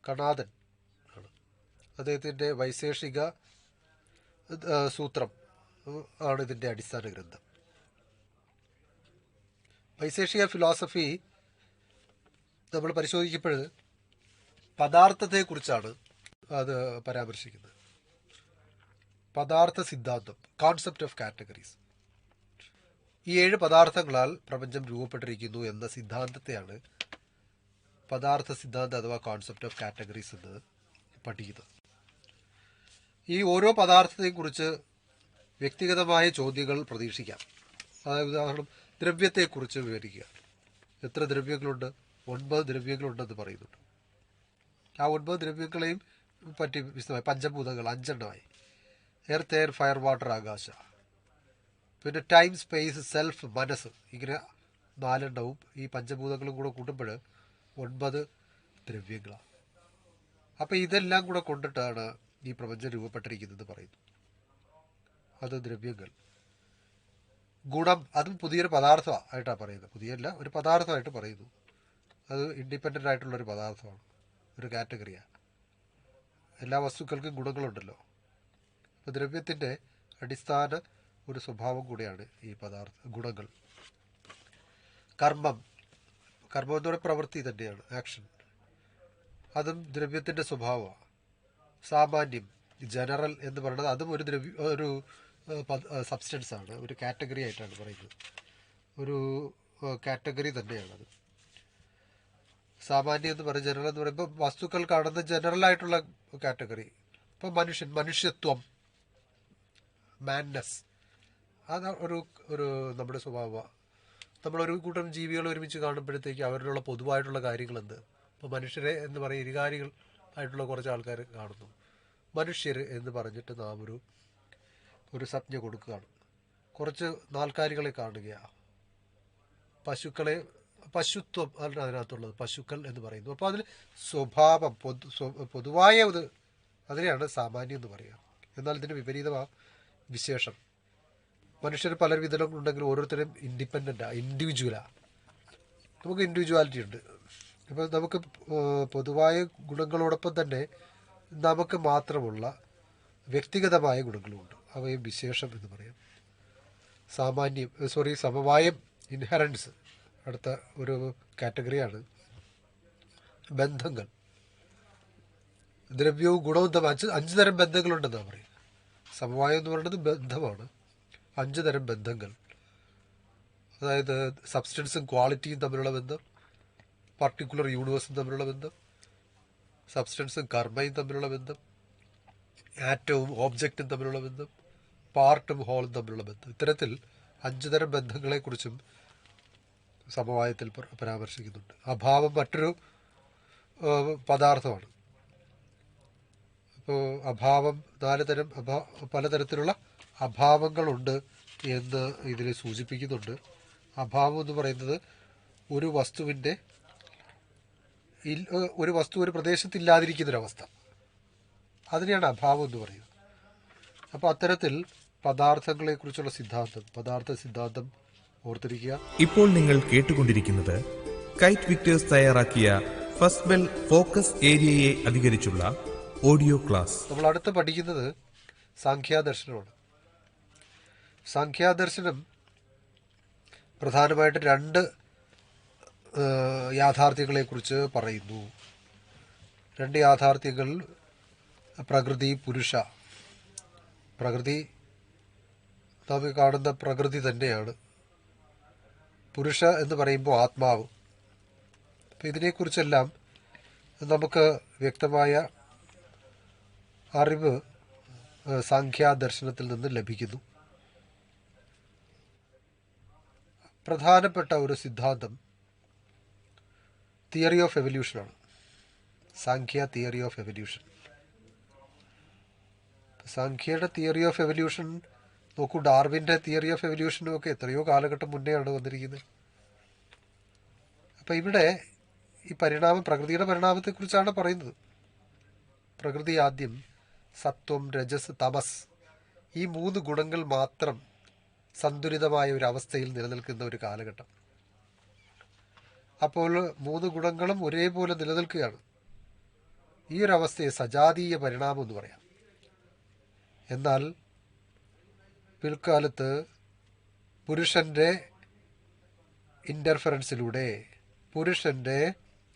കണാദൻ ആണ്. അദ്ദേഹത്തിൻ്റെ വൈശേഷിക സൂത്രം ആണ് ഇതിൻ്റെ അടിസ്ഥാന ഗ്രന്ഥം. വൈശേഷിക ഫിലോസഫി നമ്മൾ പരിശോധിക്കുമ്പോൾ പദാർത്ഥത്തെക്കുറിച്ചാണ് അത് പരാമർശിക്കുന്നത്. പദാർത്ഥ സിദ്ധാന്തം, കോൺസെപ്റ്റ് ഓഫ് കാറ്റഗറീസ്. ഈ 7 പദാർത്ഥങ്ങളാൽ പ്രപഞ്ചം രൂപപ്പെട്ടിരിക്കുന്നു എന്ന സിദ്ധാന്തത്തെയാണ് പദാർത്ഥ സിദ്ധാന്തം അഥവാ കോൺസെപ്റ്റ് ഓഫ് കാറ്റഗറീസ് എന്ന് പഠിക്കുന്നത്. ഈ ഓരോ പദാർത്ഥത്തെക്കുറിച്ച് വ്യക്തിഗതമായ ചോദ്യങ്ങൾ പ്രതീക്ഷിക്കാം. അതായത് ഉദാഹരണം, ദ്രവ്യത്തെക്കുറിച്ച് വിവരിക്കുക. എത്ര ദ്രവ്യങ്ങളുണ്ട്? 9 ദ്രവ്യങ്ങളുണ്ടെന്ന് പറയുന്നുണ്ട്. ആ 9 ദ്രവ്യങ്ങളെയും പറ്റി വിശദമായി. പഞ്ചഭൂതങ്ങൾ 5 എണ്ണമായി. എർത്ത്, എയർ, ഫയർ, വാട്ടർ, ആകാശ. പിന്നെ ടൈം, സ്പേസ്, സെൽഫ്, മനസ്സ്. ഇങ്ങനെ 4 എണ്ണവും ഈ പഞ്ചഭൂതങ്ങളും കൂടെ കൂട്ടുമ്പോൾ 9 ദ്രവ്യങ്ങളാണ്. അപ്പം ഇതെല്ലാം കൂടെ കൊണ്ടിട്ടാണ് ഈ പ്രപഞ്ചം രൂപപ്പെട്ടിരിക്കുന്നത് പറയുന്നു. അത് ദ്രവ്യങ്ങൾ. ഗുണം, അതും പുതിയൊരു പദാർത്ഥമായിട്ടാണ് പറയുന്നത്. പുതിയല്ല, ഒരു പദാർത്ഥമായിട്ട് പറയുന്നു. അത് ഇൻഡിപെൻഡൻ്റ് ആയിട്ടുള്ളൊരു പദാർത്ഥമാണ്, ഒരു കാറ്റഗറിയാണ്. എല്ലാ വസ്തുക്കൾക്കും ഗുണങ്ങളുണ്ടല്ലോ. അപ്പോൾ ദ്രവ്യത്തിൻ്റെ അടിസ്ഥാന ഒരു സ്വഭാവം കൂടിയാണ് ഈ ഗുണങ്ങൾ. കർമ്മം എന്ന് പറയുന്ന പ്രവൃത്തി തന്നെയാണ്, ആക്ഷൻ. അതും ദ്രവ്യത്തിൻ്റെ സ്വഭാവമാണ്. സാമാന്യം, ജനറൽ എന്ന് പറയുന്നത് അതും ഒരു സബ്സ്റ്റൻസ് ആണ്, ഒരു കാറ്റഗറി ആയിട്ടാണ് പറയുന്നത്. ഒരു കാറ്റഗറി തന്നെയാണത്. സാമാന്യം എന്ന് പറയുന്നത്, ജനറൽ എന്ന് പറയുമ്പോൾ വസ്തുക്കൾ കാണുന്ന ജനറലായിട്ടുള്ള കാറ്റഗറി. ഇപ്പോൾ മനുഷ്യത്വം, മാന്നസ്, അത് ഒരു നമ്മുടെ സ്വഭാവമാണ്. നമ്മളൊരു കൂട്ടം ജീവികൾ ഒരുമിച്ച് കാണുമ്പോഴത്തേക്ക് അവരിലുള്ള പൊതുവായിട്ടുള്ള കാര്യങ്ങൾ എന്ത്? ഇപ്പോൾ മനുഷ്യരെ എന്ന് പറയും ഇരുകാരികൾ ആയിട്ടുള്ള കുറച്ച് ആൾക്കാർ കാണുന്നു. മനുഷ്യർ എന്ന് പറഞ്ഞിട്ട് നാം ഒരു സംജ്ഞ കൊടുക്കുകയാണ്. കുറച്ച് നാൽക്കാലികളെ കാണുകയാണ്. പശുത്വം ആണ് അതിനകത്തുള്ളത്, പശുക്കൾ എന്ന് പറയുന്നു. അപ്പോൾ അതിൽ സ്വഭാവം, പൊതുവായ അതിനെയാണ് സാമാന്യം എന്ന് പറയുക. എന്നാൽ ഇതിന് വിപരീതമാണ് വിശേഷം. മനുഷ്യർ പല വിധങ്ങളുണ്ടെങ്കിലും ഓരോരുത്തരും ഇൻഡിപെൻഡൻ്റാണ്, ഇൻഡിവിജ്വലാണ്. നമുക്ക് ഇൻഡിവിജ്വാലിറ്റി ഉണ്ട്. അപ്പോൾ നമുക്ക് പൊതുവായ ഗുണങ്ങളോടൊപ്പം തന്നെ നമുക്ക് മാത്രമുള്ള വ്യക്തിഗതമായ ഗുണങ്ങളുമുണ്ട്. അവയും വിശേഷം എന്ന് പറയാം. സമവായം, ഇൻഹറൻസ് അടുത്ത ഒരു കാറ്റഗറിയാണ്. ബന്ധങ്ങൾ, ദ്രവ്യവും ഗുണവും തമ്മിൽ 5 തരം ബന്ധങ്ങളുണ്ടെന്നാണ് പറയുന്നത്. സമവായം എന്ന് പറയുന്നത് ബന്ധമാണ്. 5 തരം ബന്ധങ്ങൾ, അതായത് സബ്സ്റ്റൻസും ക്വാളിറ്റിയും തമ്മിലുള്ള ബന്ധം, പർട്ടിക്കുലർ യൂണിവേഴ്സും തമ്മിലുള്ള ബന്ധം, സബ്സ്റ്റൻസും കർമ്മയും തമ്മിലുള്ള ബന്ധം, ആറ്റവും ഓബ്ജക്റ്റും തമ്മിലുള്ള ബന്ധം, പാർട്ടും ഹോളും തമ്മിലുള്ള ബന്ധം. ഇത്തരത്തിൽ 5 തരം ബന്ധങ്ങളെക്കുറിച്ചും സമവായത്തിൽ പരാമർശിക്കുന്നുണ്ട്. അഭാവം മറ്റൊരു പദാർത്ഥമാണ്. അപ്പോൾ അഭാവം 4 തരം പലതരത്തിലുള്ള അഭാവങ്ങളുണ്ട് എന്ന് ഇതിൽ സൂചിപ്പിക്കുന്നുണ്ട്. അഭാവം എന്ന് പറയുന്നത് ഒരു വസ്തുവിൻ്റെ ഒരു പ്രദേശത്തില്ലാതിരിക്കുന്നൊരവസ്ഥ, അതിനെയാണ് അഭാവം എന്ന് പറയുന്നത്. അപ്പോൾ അത്തരത്തിൽ പദാർത്ഥങ്ങളെക്കുറിച്ചുള്ള പദാർത്ഥ സിദ്ധാന്തം ഓർത്തിരിക്കുക. ഇപ്പോൾ നിങ്ങൾ കേട്ടുകൊണ്ടിരിക്കുന്നത് കൈറ്റ് വിക്ടേഴ്സ് തയ്യാറാക്കിയ ഫസ്റ്റ് ബെൽ ഫോക്കസ് ഏരിയയെ അധികരിച്ചുള്ള ഓഡിയോ ക്ലാസ്. നമ്മൾ അടുത്ത് പഠിക്കുന്നത് സാഖ്യാദർശനമാണ്. സാഖ്യാദർശനം പ്രധാനമായിട്ട് രണ്ട് യാഥാർത്ഥ്യങ്ങളെക്കുറിച്ച് പറയുന്നു. രണ്ട് യാഥാർത്ഥ്യങ്ങൾ പ്രകൃതി, പുരുഷ. പ്രകൃതി നാം കാണുന്ന പ്രകൃതി തന്നെയാണ്. പുരുഷ എന്ന് പറയുമ്പോൾ ആത്മാവ്. അപ്പം ഇതിനെക്കുറിച്ചെല്ലാം നമുക്ക് വ്യക്തമായ അറിവ് സാഖ്യാദർശനത്തിൽ നിന്ന് ലഭിക്കുന്നു. പ്രധാനപ്പെട്ട ഒരു സിദ്ധാന്തം തിയറി ഓഫ് എവല്യൂഷനാണ്. Sankhya theory of evolution. സാഖ്യയുടെ തിയറി ഓഫ് എവല്യൂഷൻ നോക്കൂ, ഡാർവിൻ്റെ തിയറി ഓഫ് എവല്യൂഷനും ഒക്കെ എത്രയോ കാലഘട്ടം മുന്നെയാണ് വന്നിരിക്കുന്നത്. അപ്പം ഇവിടെ ഈ പ്രകൃതിയുടെ പരിണാമത്തെക്കുറിച്ചാണ് പറയുന്നത്. പ്രകൃതി ആദ്യം സത്വം, രജസ്, തമസ്, ഈ 3 ഗുണങ്ങൾ മാത്രം സന്തുലിതമായ ഒരു അവസ്ഥയിൽ നിലനിൽക്കുന്ന ഒരു കാലഘട്ടം. അപ്പോൾ 3 ഗുണങ്ങളും ഒരേപോലെ നിലനിൽക്കുകയാണ്. ഈ ഒരു അവസ്ഥയെ സജാതീയ പരിണാമം എന്ന് പറയാം. എന്നാൽ പിൽക്കാലത്ത് പുരുഷൻ്റെ ഇൻ്റർഫറൻസിലൂടെ, പുരുഷൻ്റെ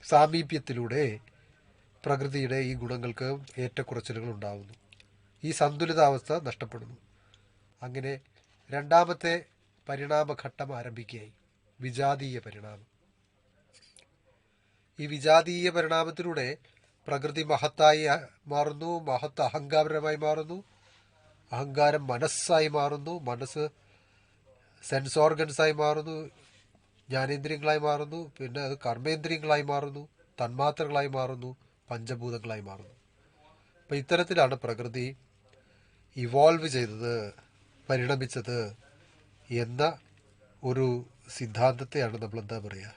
സാമീപ്യത്തിലൂടെ പ്രകൃതിയുടെ ഈ ഗുണങ്ങൾക്ക് ഏറ്റക്കുറച്ചിലുകൾ ഉണ്ടാകുന്നു. ഈ സന്തുലിതാവസ്ഥ നഷ്ടപ്പെടുന്നു. അങ്ങനെ രണ്ടാമത്തെ പരിണാമഘട്ടം ആരംഭിക്കുകയായി, വിജാതീയ പരിണാമം. ഈ വിജാതീയ പരിണാമത്തിലൂടെ പ്രകൃതി മഹത്തായി മാറുന്നു, മഹത്ത് അഹങ്കാരമായി മാറുന്നു, അഹങ്കാരം മനസ്സായി മാറുന്നു, മനസ്സ് സെൻസ് ഓർഗൻസായി മാറുന്നു, ജ്ഞാനേന്ദ്രിയങ്ങളായി മാറുന്നു, പിന്നെ അത് കർമ്മേന്ദ്രിയങ്ങളായി മാറുന്നു, തന്മാത്രകളായി മാറുന്നു, പഞ്ചഭൂതങ്ങളായി മാറുന്നു. അപ്പം ഇത്തരത്തിലാണ് പ്രകൃതി ഇവോൾവ് ചെയ്തത്, പരിണമിച്ചത് എന്ന ഒരു സിദ്ധാന്തത്തെയാണ് നമ്മൾ എന്താ പറയുക,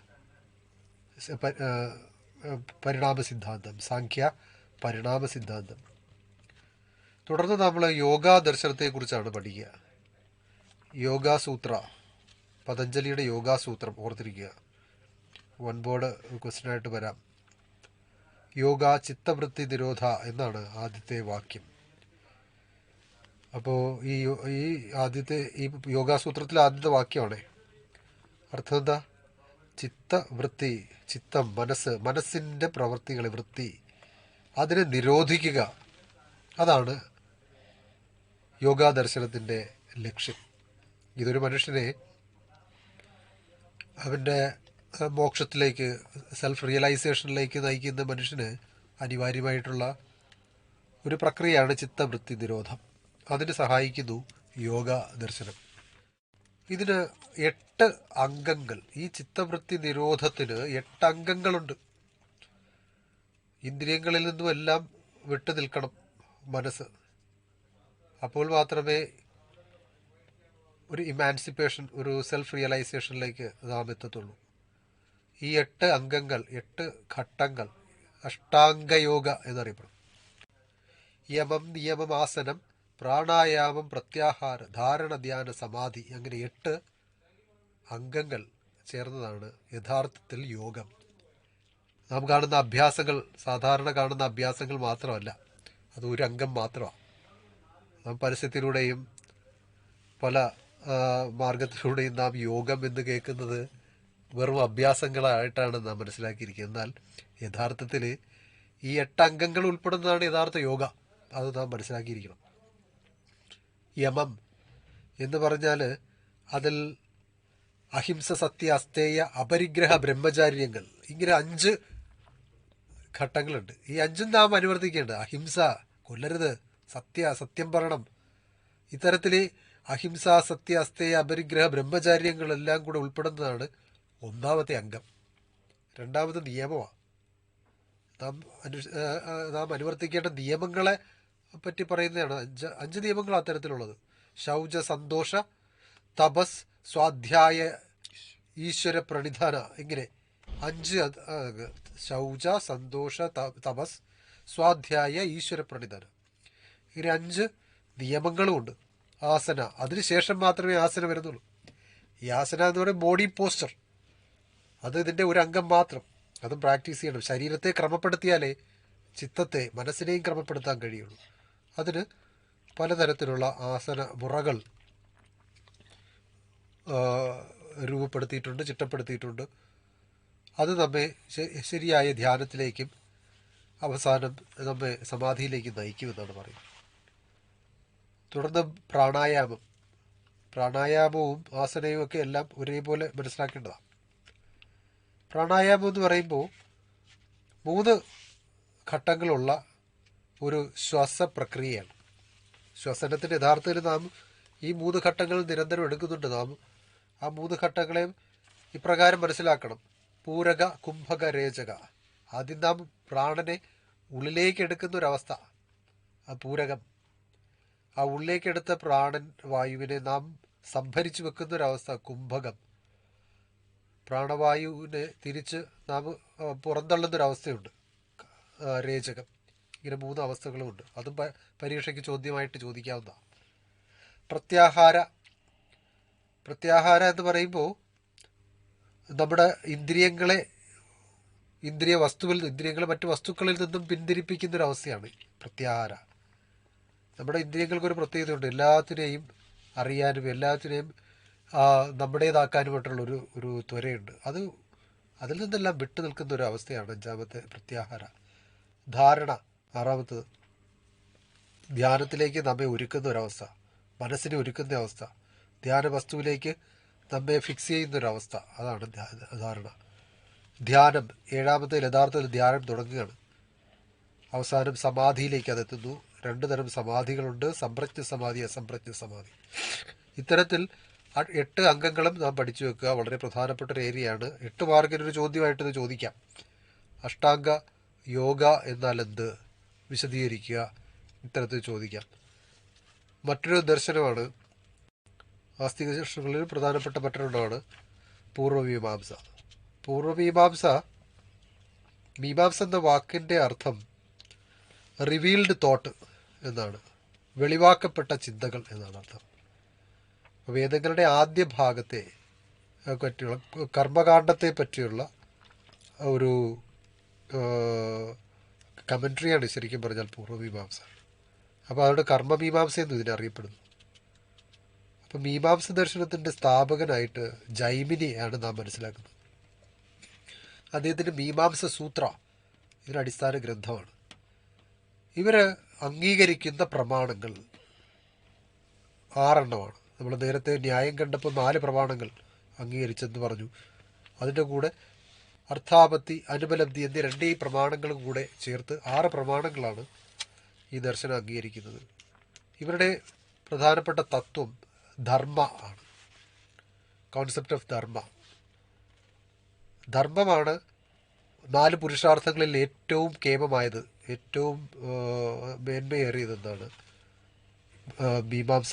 പരിണാമ സിദ്ധാന്തം, സാഖ്യ പരിണാമ സിദ്ധാന്തം. തുടർന്ന് നമ്മൾ യോഗാ ദർശനത്തെക്കുറിച്ചാണ് പഠിക്കുക. യോഗാസൂത്ര, പതഞ്ജലിയുടെ യോഗാസൂത്രം ഓർത്തിരിക്കുക. 1 ബോർഡ് ക്വസ്റ്റ്യനായിട്ട് വരാം. യോഗ ചിത്തവൃത്തി നിരോധ എന്നാണ് ആദ്യത്തെ വാക്യം. അപ്പോൾ ഈ യോഗാസൂത്രത്തിലെ ആദ്യത്തെ വാക്യമാണ്. അർത്ഥം എന്താ? ചിത്തവൃത്തി, ചിത്തം, മനസ്സിൻ്റെ പ്രവൃത്തികളെ, വൃത്തി, അതിനെ നിരോധിക്കുക. അതാണ് യോഗാദർശനത്തിൻ്റെ ലക്ഷ്യം. ഇതൊരു മനുഷ്യനെ അവൻ്റെ മോക്ഷത്തിലേക്ക്, സെൽഫ് റിയലൈസേഷനിലേക്ക് നയിക്കുന്ന മനുഷ്യന് അനിവാര്യമായിട്ടുള്ള ഒരു പ്രക്രിയയാണ് ചിത്തവൃത്തി നിരോധം. അതിന് സഹായിക്കുന്നു യോഗ ദർശനം. ഇതിന് 8 അംഗങ്ങൾ, ഈ ചിത്തവൃത്തി നിരോധത്തിന് 8 അംഗങ്ങളുണ്ട്. ഇന്ദ്രിയങ്ങളിൽ നിന്നുമെല്ലാം വിട്ടു നിൽക്കണം മനസ്സ്. അപ്പോൾ മാത്രമേ ഒരു ഇമാൻസിപ്പേഷൻ, ഒരു സെൽഫ് റിയലൈസേഷനിലേക്ക് നാം എത്തത്തുള്ളൂ. ഈ 8 അംഗങ്ങൾ, 8 ഘട്ടങ്ങൾ അഷ്ടാംഗയോഗ എന്നറിയപ്പെടും. യമം, നിയമം, ആസനം, പ്രാണായാമം, പ്രത്യാഹാര, ധാരണ, ധ്യാന, സമാധി, അങ്ങനെ 8 അംഗങ്ങൾ ചേർന്നതാണ് യഥാർത്ഥത്തിൽ യോഗം. നാം കാണുന്ന അഭ്യാസങ്ങൾ, സാധാരണ കാണുന്ന അഭ്യാസങ്ങൾ മാത്രമല്ല, അത് ഒരു അംഗം മാത്രമാണ്. നാം പരസ്യത്തിലൂടെയും പല മാർഗത്തിലൂടെയും നാം യോഗം എന്ന് കേൾക്കുന്നത് വെറും അഭ്യാസങ്ങളായിട്ടാണ് നാം മനസ്സിലാക്കിയിരിക്കുന്നത്. എന്നാൽ യഥാർത്ഥത്തിൽ ഈ 8 അംഗങ്ങൾ ഉൾപ്പെടുന്നതാണ് യഥാർത്ഥ യോഗ. അത് നാം മനസ്സിലാക്കിയിരിക്കണം. യമം എന്ന് പറഞ്ഞാൽ അതിൽ അഹിംസ, സത്യ, അസ്തേയ, അപരിഗ്രഹ, ബ്രഹ്മചാര്യങ്ങൾ, ഇങ്ങനെ 5 ഘട്ടങ്ങളുണ്ട്. ഈ 5ഉം നാം അനുവർത്തിക്കേണ്ടത്. അഹിംസ, കൊല്ലരുത്, സത്യം പറയണം. ഇത്തരത്തിൽ അഹിംസ, സത്യ, അസ്തേയ, അപരിഗ്രഹ, ബ്രഹ്മചാര്യങ്ങളെല്ലാം കൂടെ ഉൾപ്പെടുന്നതാണ് 1ാമത്തെ അംഗം. 2ാമത് നിയമമാണ്. നാം അനുവർത്തിക്കേണ്ട നിയമങ്ങളെ പറ്റി പറയുന്നതാണ്. 5 നിയമങ്ങൾ അത്തരത്തിലുള്ളത്. ശൗച, സന്തോഷ, തപസ്, സ്വാധ്യായ, ഈശ്വര പ്രണിധാന, ഇങ്ങനെ 5 ശൗച, സന്തോഷ, തപസ്, സ്വാധ്യായ, ഈശ്വര പ്രണിധാന, ഇങ്ങനെ 5 നിയമങ്ങളുമുണ്ട്. ആസന, അതിനുശേഷം മാത്രമേ ആസന വരുന്നുള്ളൂ. ഈ ആസന എന്ന് പറയുന്നത് ബോഡി പോസ്ചർ, അത് ഇതിൻ്റെ ഒരു അംഗം മാത്രം. അതും പ്രാക്ടീസ് ചെയ്യണം. ശരീരത്തെ ക്രമപ്പെടുത്തിയാലേ ചിത്തത്തെ, മനസ്സിനെയും ക്രമപ്പെടുത്താൻ കഴിയുള്ളൂ. അതിന് പലതരത്തിലുള്ള ആസന മുറകൾ രൂപപ്പെടുത്തിയിട്ടുണ്ട്, ചിട്ടപ്പെടുത്തിയിട്ടുണ്ട്. അത് നമ്മെ ശരിയായ ധ്യാനത്തിലേക്കും അവസാനം നമ്മെ സമാധിയിലേക്കും നയിക്കുമെന്നാണ് പറയുന്നത്. തുടർന്ന് പ്രാണായാമവും ആസനയും ഒക്കെ എല്ലാം ഒരേപോലെ മനസ്സിലാക്കേണ്ടതാണ്. പ്രാണായാമം എന്ന് പറയുമ്പോൾ 3 ഘട്ടങ്ങളുള്ള ഒരു ശ്വാസ പ്രക്രിയയാണ്. ശ്വസനത്തിന് യഥാർത്ഥത്തിൽ നാം ഈ 3 ഘട്ടങ്ങൾ നിരന്തരം എടുക്കുന്നുണ്ട്. നാം ആ 3 ഘട്ടങ്ങളെയും ഇപ്രകാരം മനസ്സിലാക്കണം. പൂരക, കുംഭക, രേചക. ആദ്യം നാം പ്രാണനെ ഉള്ളിലേക്ക് എടുക്കുന്ന ഒരവസ്ഥ, ആ പൂരകം. ആ ഉള്ളിലേക്കെടുത്ത പ്രാണൻ വായുവിനെ നാം സംഭരിച്ചു വെക്കുന്ന ഒരവസ്ഥ, കുംഭകം. പ്രാണവായുവിനെ തിരിച്ച് നാം പുറന്തള്ളുന്നൊരവസ്ഥയുണ്ട്, രേചകം. ഇങ്ങനെ 3 അവസ്ഥകളുമുണ്ട്. അതും പരീക്ഷയ്ക്ക് ചോദ്യമായിട്ട് ചോദിക്കാവുന്നതാണ്. പ്രത്യാഹാര എന്ന് പറയുമ്പോൾ നമ്മുടെ ഇന്ദ്രിയങ്ങളെ മറ്റു വസ്തുക്കളിൽ നിന്നും പിന്തിരിപ്പിക്കുന്നൊരവസ്ഥയാണ് പ്രത്യാഹാര. നമ്മുടെ ഇന്ദ്രിയങ്ങൾക്കൊരു പ്രത്യേകതയുണ്ട്. എല്ലാത്തിനെയും അറിയാനും എല്ലാത്തിനെയും നമ്മുടേതാക്കാനുമായിട്ടുള്ള ഒരു ത്വരയുണ്ട്. അതിൽ നിന്നെല്ലാം വിട്ടു നിൽക്കുന്ന ഒരു അവസ്ഥയാണ് 5ാമത്തെ പ്രത്യാഹാര. ധാരണ 6ാമത്തത്. ധ്യാനത്തിലേക്ക് നമ്മെ ഒരുക്കുന്ന ഒരവസ്ഥ, മനസ്സിനെ ഒരുക്കുന്ന അവസ്ഥ, ധ്യാന വസ്തുവിലേക്ക് നമ്മെ ഫിക്സ് ചെയ്യുന്നൊരവസ്ഥ, അതാണ് ധാരണ. ധ്യാനം 7ാമത്തെ. യഥാർത്ഥത്തിൽ ധ്യാനം തുടങ്ങുകയാണ്, അവസാനം സമാധിയിലേക്ക് അതെത്തുന്നു. 2 തരം സമാധികളുണ്ട്, സംപ്രജ്ഞ സമാധി, അസംപ്രജ്ഞ സമാധി. ഇത്തരത്തിൽ 8 അംഗങ്ങളും നാം പഠിച്ചു വെക്കുക. വളരെ പ്രധാനപ്പെട്ട ഒരു ഏരിയയാണ്. 8 മാർക്കിനൊരു ചോദ്യമായിട്ടത് ചോദിക്കാം. അഷ്ടാംഗ യോഗ എന്നാൽ എന്ത് വിശദീകരിക്കുക, ഇത്തരത്തിൽ ചോദിക്കാം. മറ്റൊരു ദർശനമാണ്, ആസ്തിക ദർശനങ്ങളിൽ പ്രധാനപ്പെട്ട മറ്റൊരെണ്ണമാണ് പൂർവ്വമീമാംസ. മീമാംസ എന്ന വാക്കിൻ്റെ അർത്ഥം റിവീൽഡ് തോട്ട് എന്നാണ്, വെളിവാക്കപ്പെട്ട ചിന്തകൾ എന്നാണ് അർത്ഥം. വേദങ്ങളുടെ ആദ്യ ഭാഗത്തെ പറ്റിയുള്ള കർമ്മകാണ്ഡത്തെ പറ്റിയുള്ള ഒരു കമൻട്രിയാണ് ശരിക്കും പറഞ്ഞാൽ പൂർവ്വമീമാംസ. അപ്പോൾ അതുകൊണ്ട് കർമ്മമീമാംസ എന്നും ഇതിനെ അറിയപ്പെടുന്നു. അപ്പം മീമാംസ ദർശനത്തിൻ്റെ സ്ഥാപകനായിട്ട് ജൈമിനിയാണ് നാം മനസ്സിലാക്കുന്നത്. അദ്ദേഹത്തിൻ്റെ മീമാംസ സൂത്ര ഇതിന് അടിസ്ഥാന ഗ്രന്ഥമാണ്. ഇവർ അംഗീകരിക്കുന്ന പ്രമാണങ്ങൾ 6 എണ്ണമാണ്. നമ്മൾ നേരത്തെ ന്യായം കണ്ടപ്പോൾ 4 പ്രമാണങ്ങൾ അംഗീകരിച്ചെന്ന് പറഞ്ഞു. അതിൻ്റെ കൂടെ അർത്ഥാപത്തി, അനുപലബ്ധി എന്നീ 2 പ്രമാണങ്ങളും കൂടെ ചേർത്ത് 6 പ്രമാണങ്ങളാണ് ഈ ദർശനം അംഗീകരിക്കുന്നത്. ഇവരുടെ പ്രധാനപ്പെട്ട തത്വം ധർമ്മ ആണ്, കോൺസെപ്റ്റ് ഓഫ് ധർമ്മ. ധർമ്മമാണ് 4 പുരുഷാർത്ഥങ്ങളിൽ ഏറ്റവും കേമമായത്, ഏറ്റവും മേന്മയേറിയതെന്നാണ് മീമാംസ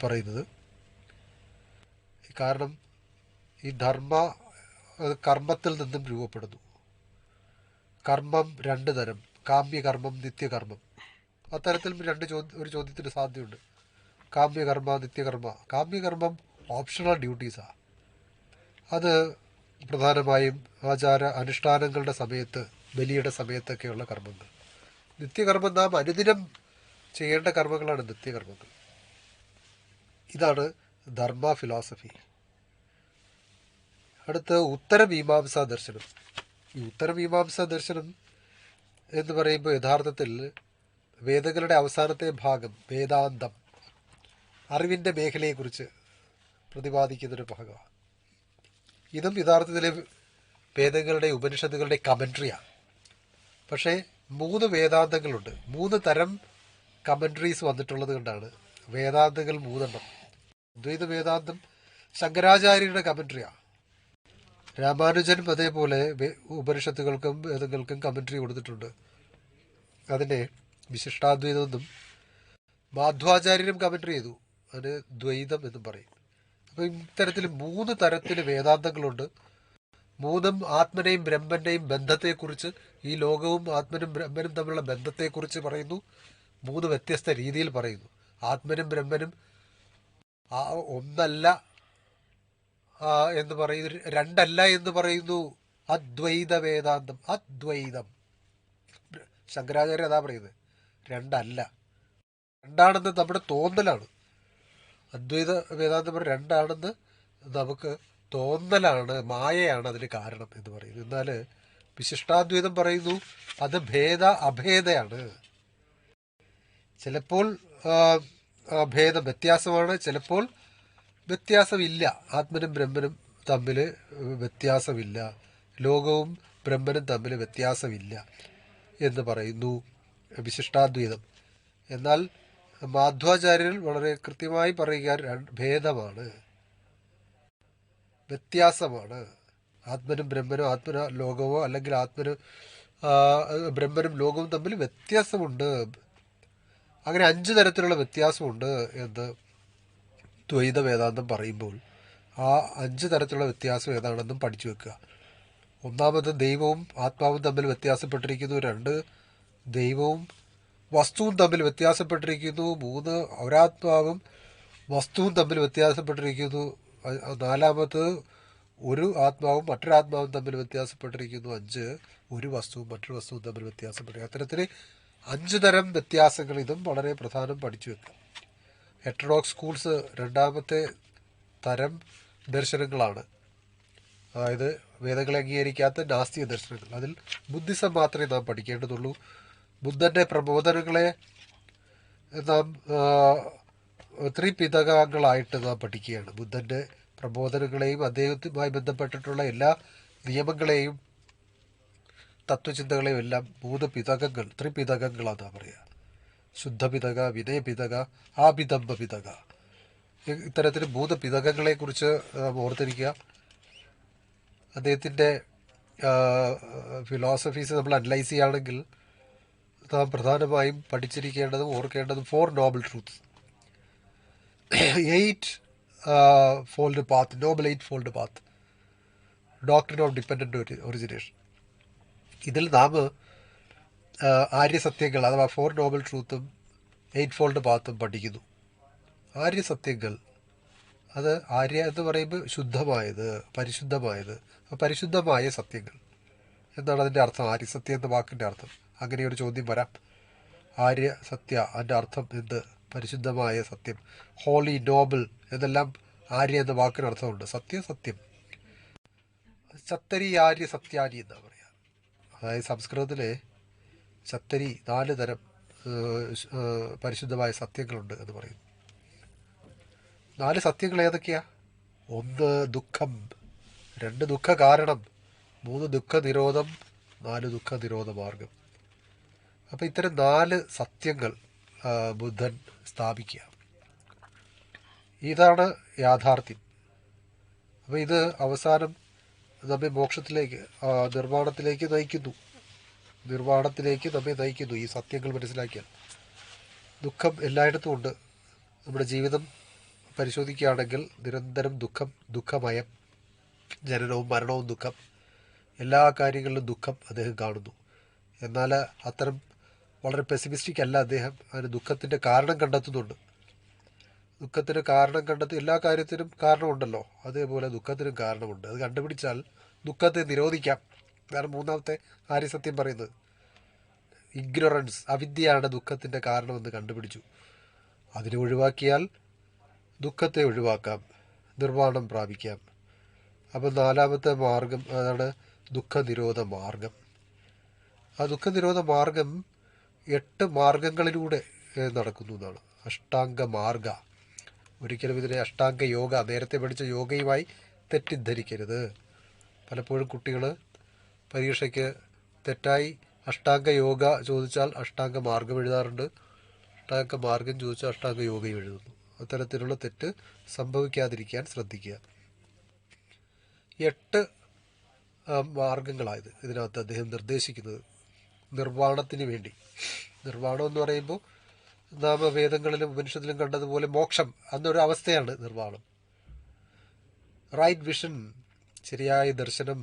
പറയുന്നത്. കാരണം ഈ ധർമ്മ കർമ്മത്തിൽ നിന്നും രൂപപ്പെടുന്നു. കർമ്മം 2 തരം, കാമ്യകർമ്മം, നിത്യകർമ്മം. അത്തരത്തിൽ ഒരു ചോദ്യത്തിന് സാധ്യതയുണ്ട്. കാമ്യകർമ്മ, നിത്യകർമ്മ. കാമ്യകർമ്മം ഓപ്ഷണൽ ഡ്യൂട്ടീസാണ്. അത് പ്രധാനമായും ആചാര അനുഷ്ഠാനങ്ങളുടെ സമയത്ത്, ബലിയുടെ സമയത്തൊക്കെയുള്ള കർമ്മങ്ങൾ. നിത്യകർമ്മം നാം അനുദിനം ചെയ്യേണ്ട കർമ്മങ്ങളാണ് നിത്യകർമ്മങ്ങൾ. ഇതാണ് ധർമ്മ ഫിലോസഫി. അടുത്ത് ഉത്തരമീമാംസാ ദർശനം. ഈ ഉത്തരമീമാംസാ ദർശനം എന്ന് പറയുമ്പോൾ യഥാർത്ഥത്തിൽ വേദങ്ങളുടെ അവസാനത്തെ ഭാഗം, വേദാന്തം, അറിവിൻ്റെ മേഖലയെക്കുറിച്ച് പ്രതിപാദിക്കുന്നൊരു ഭാഗമാണ്. ഇതും യഥാർത്ഥത്തിൽ വേദങ്ങളുടെ ഉപനിഷത്തുകളുടെ കമൻട്രിയാണ്. പക്ഷേ 3 വേദാന്തങ്ങളുണ്ട്. 3 തരം കമൻട്രീസ് വന്നിട്ടുള്ളത് കൊണ്ടാണ് വേദാന്തങ്ങൾ 3 എണ്ണം. അദ്വൈത വേദാന്തം ശങ്കരാചാര്യരുടെ കമൻട്രിയാണ്. രാമാനുജൻ അതേപോലെ ഉപനിഷത്തുകൾക്കും വേദങ്ങൾക്കും കമൻട്രി കൊടുത്തിട്ടുണ്ട്. അതിനെ വിശിഷ്ടാദ്വൈതമെന്നും മാധ്വാചാര്യരും കമൻട്രി ചെയ്തു. അതിന് ദ്വൈതം എന്നും പറയും. അപ്പം ഇത്തരത്തിൽ 3 തരത്തിൽ വേദാന്തങ്ങളുണ്ട്. മൂന്നും ആത്മനെയും ബ്രഹ്മന്റെയും ബന്ധത്തെക്കുറിച്ച്, ഈ ലോകവും ആത്മനും ബ്രഹ്മനും തമ്മിലുള്ള ബന്ധത്തെക്കുറിച്ച് പറയുന്നു. 3 വ്യത്യസ്ത രീതിയിൽ പറയുന്നു. ആത്മനും ബ്രഹ്മനും ഒന്നല്ല എന്ന് പറയുന്നു, രണ്ടല്ല എന്ന് പറയുന്നു. അദ്വൈത വേദാന്തം, അദ്വൈതം. ശങ്കരാചാര്യ അതാ പറയുന്നത്, രണ്ടല്ല, രണ്ടാണെന്ന് നമ്മുടെ തോന്നലാണ്. അദ്വൈത വേദാന്തം പറഞ്ഞ രണ്ടാണെന്ന് നമുക്ക് തോന്നലാണ്, മായയാണ് അതിന് കാരണം എന്ന് പറയുന്നു. എന്നാൽ വിശിഷ്ടാദ്വൈതം പറയുന്നു അത് ഭേദ അഭേദയാണ്. ചിലപ്പോൾ ഭേദം വ്യത്യാസമാണ്, ചിലപ്പോൾ വ്യത്യാസമില്ല. ആത്മനും ബ്രഹ്മനും തമ്മിൽ വ്യത്യാസമില്ല, ലോകവും ബ്രഹ്മനും തമ്മിൽ വ്യത്യാസമില്ല എന്ന് പറയുന്നു വിശിഷ്ടാദ്വൈതം. എന്നാൽ മാധ്വാചാര്യർ വളരെ കൃത്യമായി പറയുക ഭേദമാണ്, വ്യത്യാസമാണ്. ആത്മനും ബ്രഹ്മനും, ആത്മന ലോകമോ അല്ലെങ്കിൽ ബ്രഹ്മനും ലോകവും തമ്മിൽ വ്യത്യാസമുണ്ട്. അങ്ങനെ 5 തരത്തിലുള്ള വ്യത്യാസമുണ്ട് എന്ന് ദ്വൈത വേദാന്തം പറയുമ്പോൾ ആ 5 തരത്തിലുള്ള വ്യത്യാസം ഏതാണെന്നും പഠിച്ചു വെക്കുക. ഒന്നാമത് ദൈവവും ആത്മാവും തമ്മിൽ വ്യത്യാസപ്പെട്ടിരിക്കുന്നു. 2 ദൈവവും വസ്തുവും തമ്മിൽ വ്യത്യാസപ്പെട്ടിരിക്കുന്നു. 3 ഒരാത്മാവും വസ്തുവും തമ്മിൽ വ്യത്യാസപ്പെട്ടിരിക്കുന്നു. 4 ഒരു ആത്മാവും മറ്റൊരാത്മാവും തമ്മിൽ വ്യത്യാസപ്പെട്ടിരിക്കുന്നു. 5 ഒരു വസ്തുവും മറ്റൊരു വസ്തുവും തമ്മിൽ വ്യത്യാസപ്പെട്ടിരിക്കുന്നു. അത്തരത്തിൽ 5 തരം വ്യത്യാസങ്ങൾ, ഇതും വളരെ പ്രധാനം പഠിച്ചു വെക്കുക. ഹെറ്ററോഡോക്സ് സ്കൂൾസ് 2ാമത്തെ തരം ദർശനങ്ങളാണ്, അതായത് വേദങ്ങളെ അംഗീകരിക്കാത്ത നാസ്തിക ദർശനങ്ങൾ. അതിൽ ബുദ്ധിസം മാത്രമേ നാം പഠിക്കേണ്ടതുള്ളൂ. ബുദ്ധൻ്റെ പ്രബോധനങ്ങളെ നാം ത്രിപിതകങ്ങളായിട്ട് നാം പഠിക്കുകയാണ്. ബുദ്ധൻ്റെ പ്രബോധനങ്ങളെയും അദ്ദേഹവുമായി ബന്ധപ്പെട്ടിട്ടുള്ള എല്ലാ നിയമങ്ങളെയും തത്വചിന്തകളെയും എല്ലാം 3 പിതകങ്ങൾ, ത്രിപിതകങ്ങളാണെന്നാണ് പറയുക. ശുദ്ധപിതക, വിനയപിതക, ആഭിധമ്പ പിതക. ഇത്തരത്തിൽ 3 പിതകങ്ങളെക്കുറിച്ച് ഓർത്തിരിക്കുക. അദ്ദേഹത്തിൻ്റെ ഫിലോസഫീസ് നമ്മൾ അനലൈസ് ചെയ്യുകയാണെങ്കിൽ നാം പ്രധാനമായും പഠിച്ചിരിക്കേണ്ടതും ഓർക്കേണ്ടതും 4 Noble truths, 8 fold path, Noble 8 fold path, doctrine of dependent origination. ഇതിൽ നാം ആര്യസത്യങ്ങൾ അഥവാ 4 നോബിൾ ട്രൂത്തും 8 ഫോൾഡ് പാത്തും പഠിക്കുന്നു. ആര്യസത്യങ്ങൾ, അത് ആര്യ എന്ന് പറയുമ്പോൾ ശുദ്ധമായത്, പരിശുദ്ധമായത്, പരിശുദ്ധമായ സത്യങ്ങൾ എന്നാണ് അതിൻ്റെ അർത്ഥം. ആര്യസത്യം എന്ന വാക്കിൻ്റെ അർത്ഥം. അങ്ങനെ ഒരു ചോദ്യം വരാം. ആര്യ സത്യ, അതിൻ്റെ അർത്ഥം എന്ത്? പരിശുദ്ധമായ സത്യം. ഹോളി, നോബിൾ എന്നെല്ലാം ആര്യ എന്ന വാക്കിന് അർത്ഥമുണ്ട്. സത്യം. ചത്തരി ആര്യ സത്യാനി എന്നാണ് പറയുക. അതായത് സംസ്കൃതത്തിലെ ചത്തരി 4 തരം പരിശുദ്ധമായ സത്യങ്ങളുണ്ട് എന്ന് പറയുന്നു. 4 സത്യങ്ങൾ ഏതൊക്കെയാ? 1 ദുഃഖം, 2 ദുഃഖ കാരണം, 3 ദുഃഖ നിരോധം, 4 ദുഃഖ നിരോധ മാർഗം. അപ്പോൾ ഇത്തരം 4 സത്യങ്ങൾ ബുദ്ധൻ സ്ഥാപിക്കുക. ഇതാണ് യാഥാർത്ഥ്യം. അപ്പോൾ ഇത് അവസാനം നമ്മെ മോക്ഷത്തിലേക്ക്, നിർവ്വാണത്തിലേക്ക് നമ്മെ നയിക്കുന്നു. ഈ സത്യങ്ങൾ മനസ്സിലാക്കിയാൽ ദുഃഖം എല്ലായിടത്തും ഉണ്ട്. നമ്മുടെ ജീവിതം പരിശോധിക്കുകയാണെങ്കിൽ നിരന്തരം ദുഃഖമയം, ജനനവും മരണവും ദുഃഖം, എല്ലാ കാര്യങ്ങളിലും ദുഃഖം അദ്ദേഹം കാണുന്നു. എന്നാൽ അത്തരം വളരെ പെസിമിസ്റ്റിക് അല്ല അദ്ദേഹം. അതിന് ദുഃഖത്തിൻ്റെ കാരണം കണ്ടെത്തുന്നുണ്ട്. ദുഃഖത്തിന് കാരണം എല്ലാ കാര്യത്തിനും കാരണമുണ്ടല്ലോ, അതേപോലെ ദുഃഖത്തിനും കാരണമുണ്ട്. അത് കണ്ടുപിടിച്ചാൽ ദുഃഖത്തെ നിരോധിക്കാം. കാരണം 3ാമത്തെ ആര്യസത്യം പറയുന്നത് ഇഗ്നോറൻസ്, അവിദ്യയാണ് ദുഃഖത്തിൻ്റെ കാരണമെന്ന് കണ്ടുപിടിച്ചു. അതിനെ ഒഴിവാക്കിയാൽ ദുഃഖത്തെ ഒഴിവാക്കാം, നിർവ്വാണം പ്രാപിക്കാം. അപ്പം 4ാമത്തെ മാർഗം അതാണ് ദുഃഖനിരോധ മാർഗം. ആ ദുഃഖനിരോധ മാർഗം 8 മാർഗങ്ങളിലൂടെ നടക്കുന്നു എന്നാണ്. അഷ്ടാംഗ മാർഗ. ഒരിക്കലും ഇതിനെ അഷ്ടാംഗ യോഗ, നേരത്തെ പഠിച്ച യോഗയുമായി തെറ്റിദ്ധരിക്കരുത്. പലപ്പോഴും കുട്ടികൾ പരീക്ഷയ്ക്ക് തെറ്റായി അഷ്ടാംഗ യോഗ ചോദിച്ചാൽ അഷ്ടാംഗ മാർഗം എഴുതാറുണ്ട്, അഷ്ടാംഗ മാർഗം ചോദിച്ചാൽ അഷ്ടാംഗ യോഗയും എഴുതുന്നു. അത്തരത്തിലുള്ള തെറ്റ് സംഭവിക്കാതിരിക്കാൻ ശ്രദ്ധിക്കുക. 8 മാർഗങ്ങളായത് ഇതിനകത്ത് അദ്ദേഹം നിർദ്ദേശിക്കുന്നത് നിർവ്വാണത്തിന് വേണ്ടി. നിർവ്വാണം എന്ന് പറയുമ്പോൾ നാം വേദങ്ങളിലും ഉപനിഷത്തിലും കണ്ടതുപോലെ മോക്ഷം എന്നൊരു അവസ്ഥയാണ് നിർവ്വാണം. റൈറ്റ് വിഷൻ, ശരിയായ ദർശനം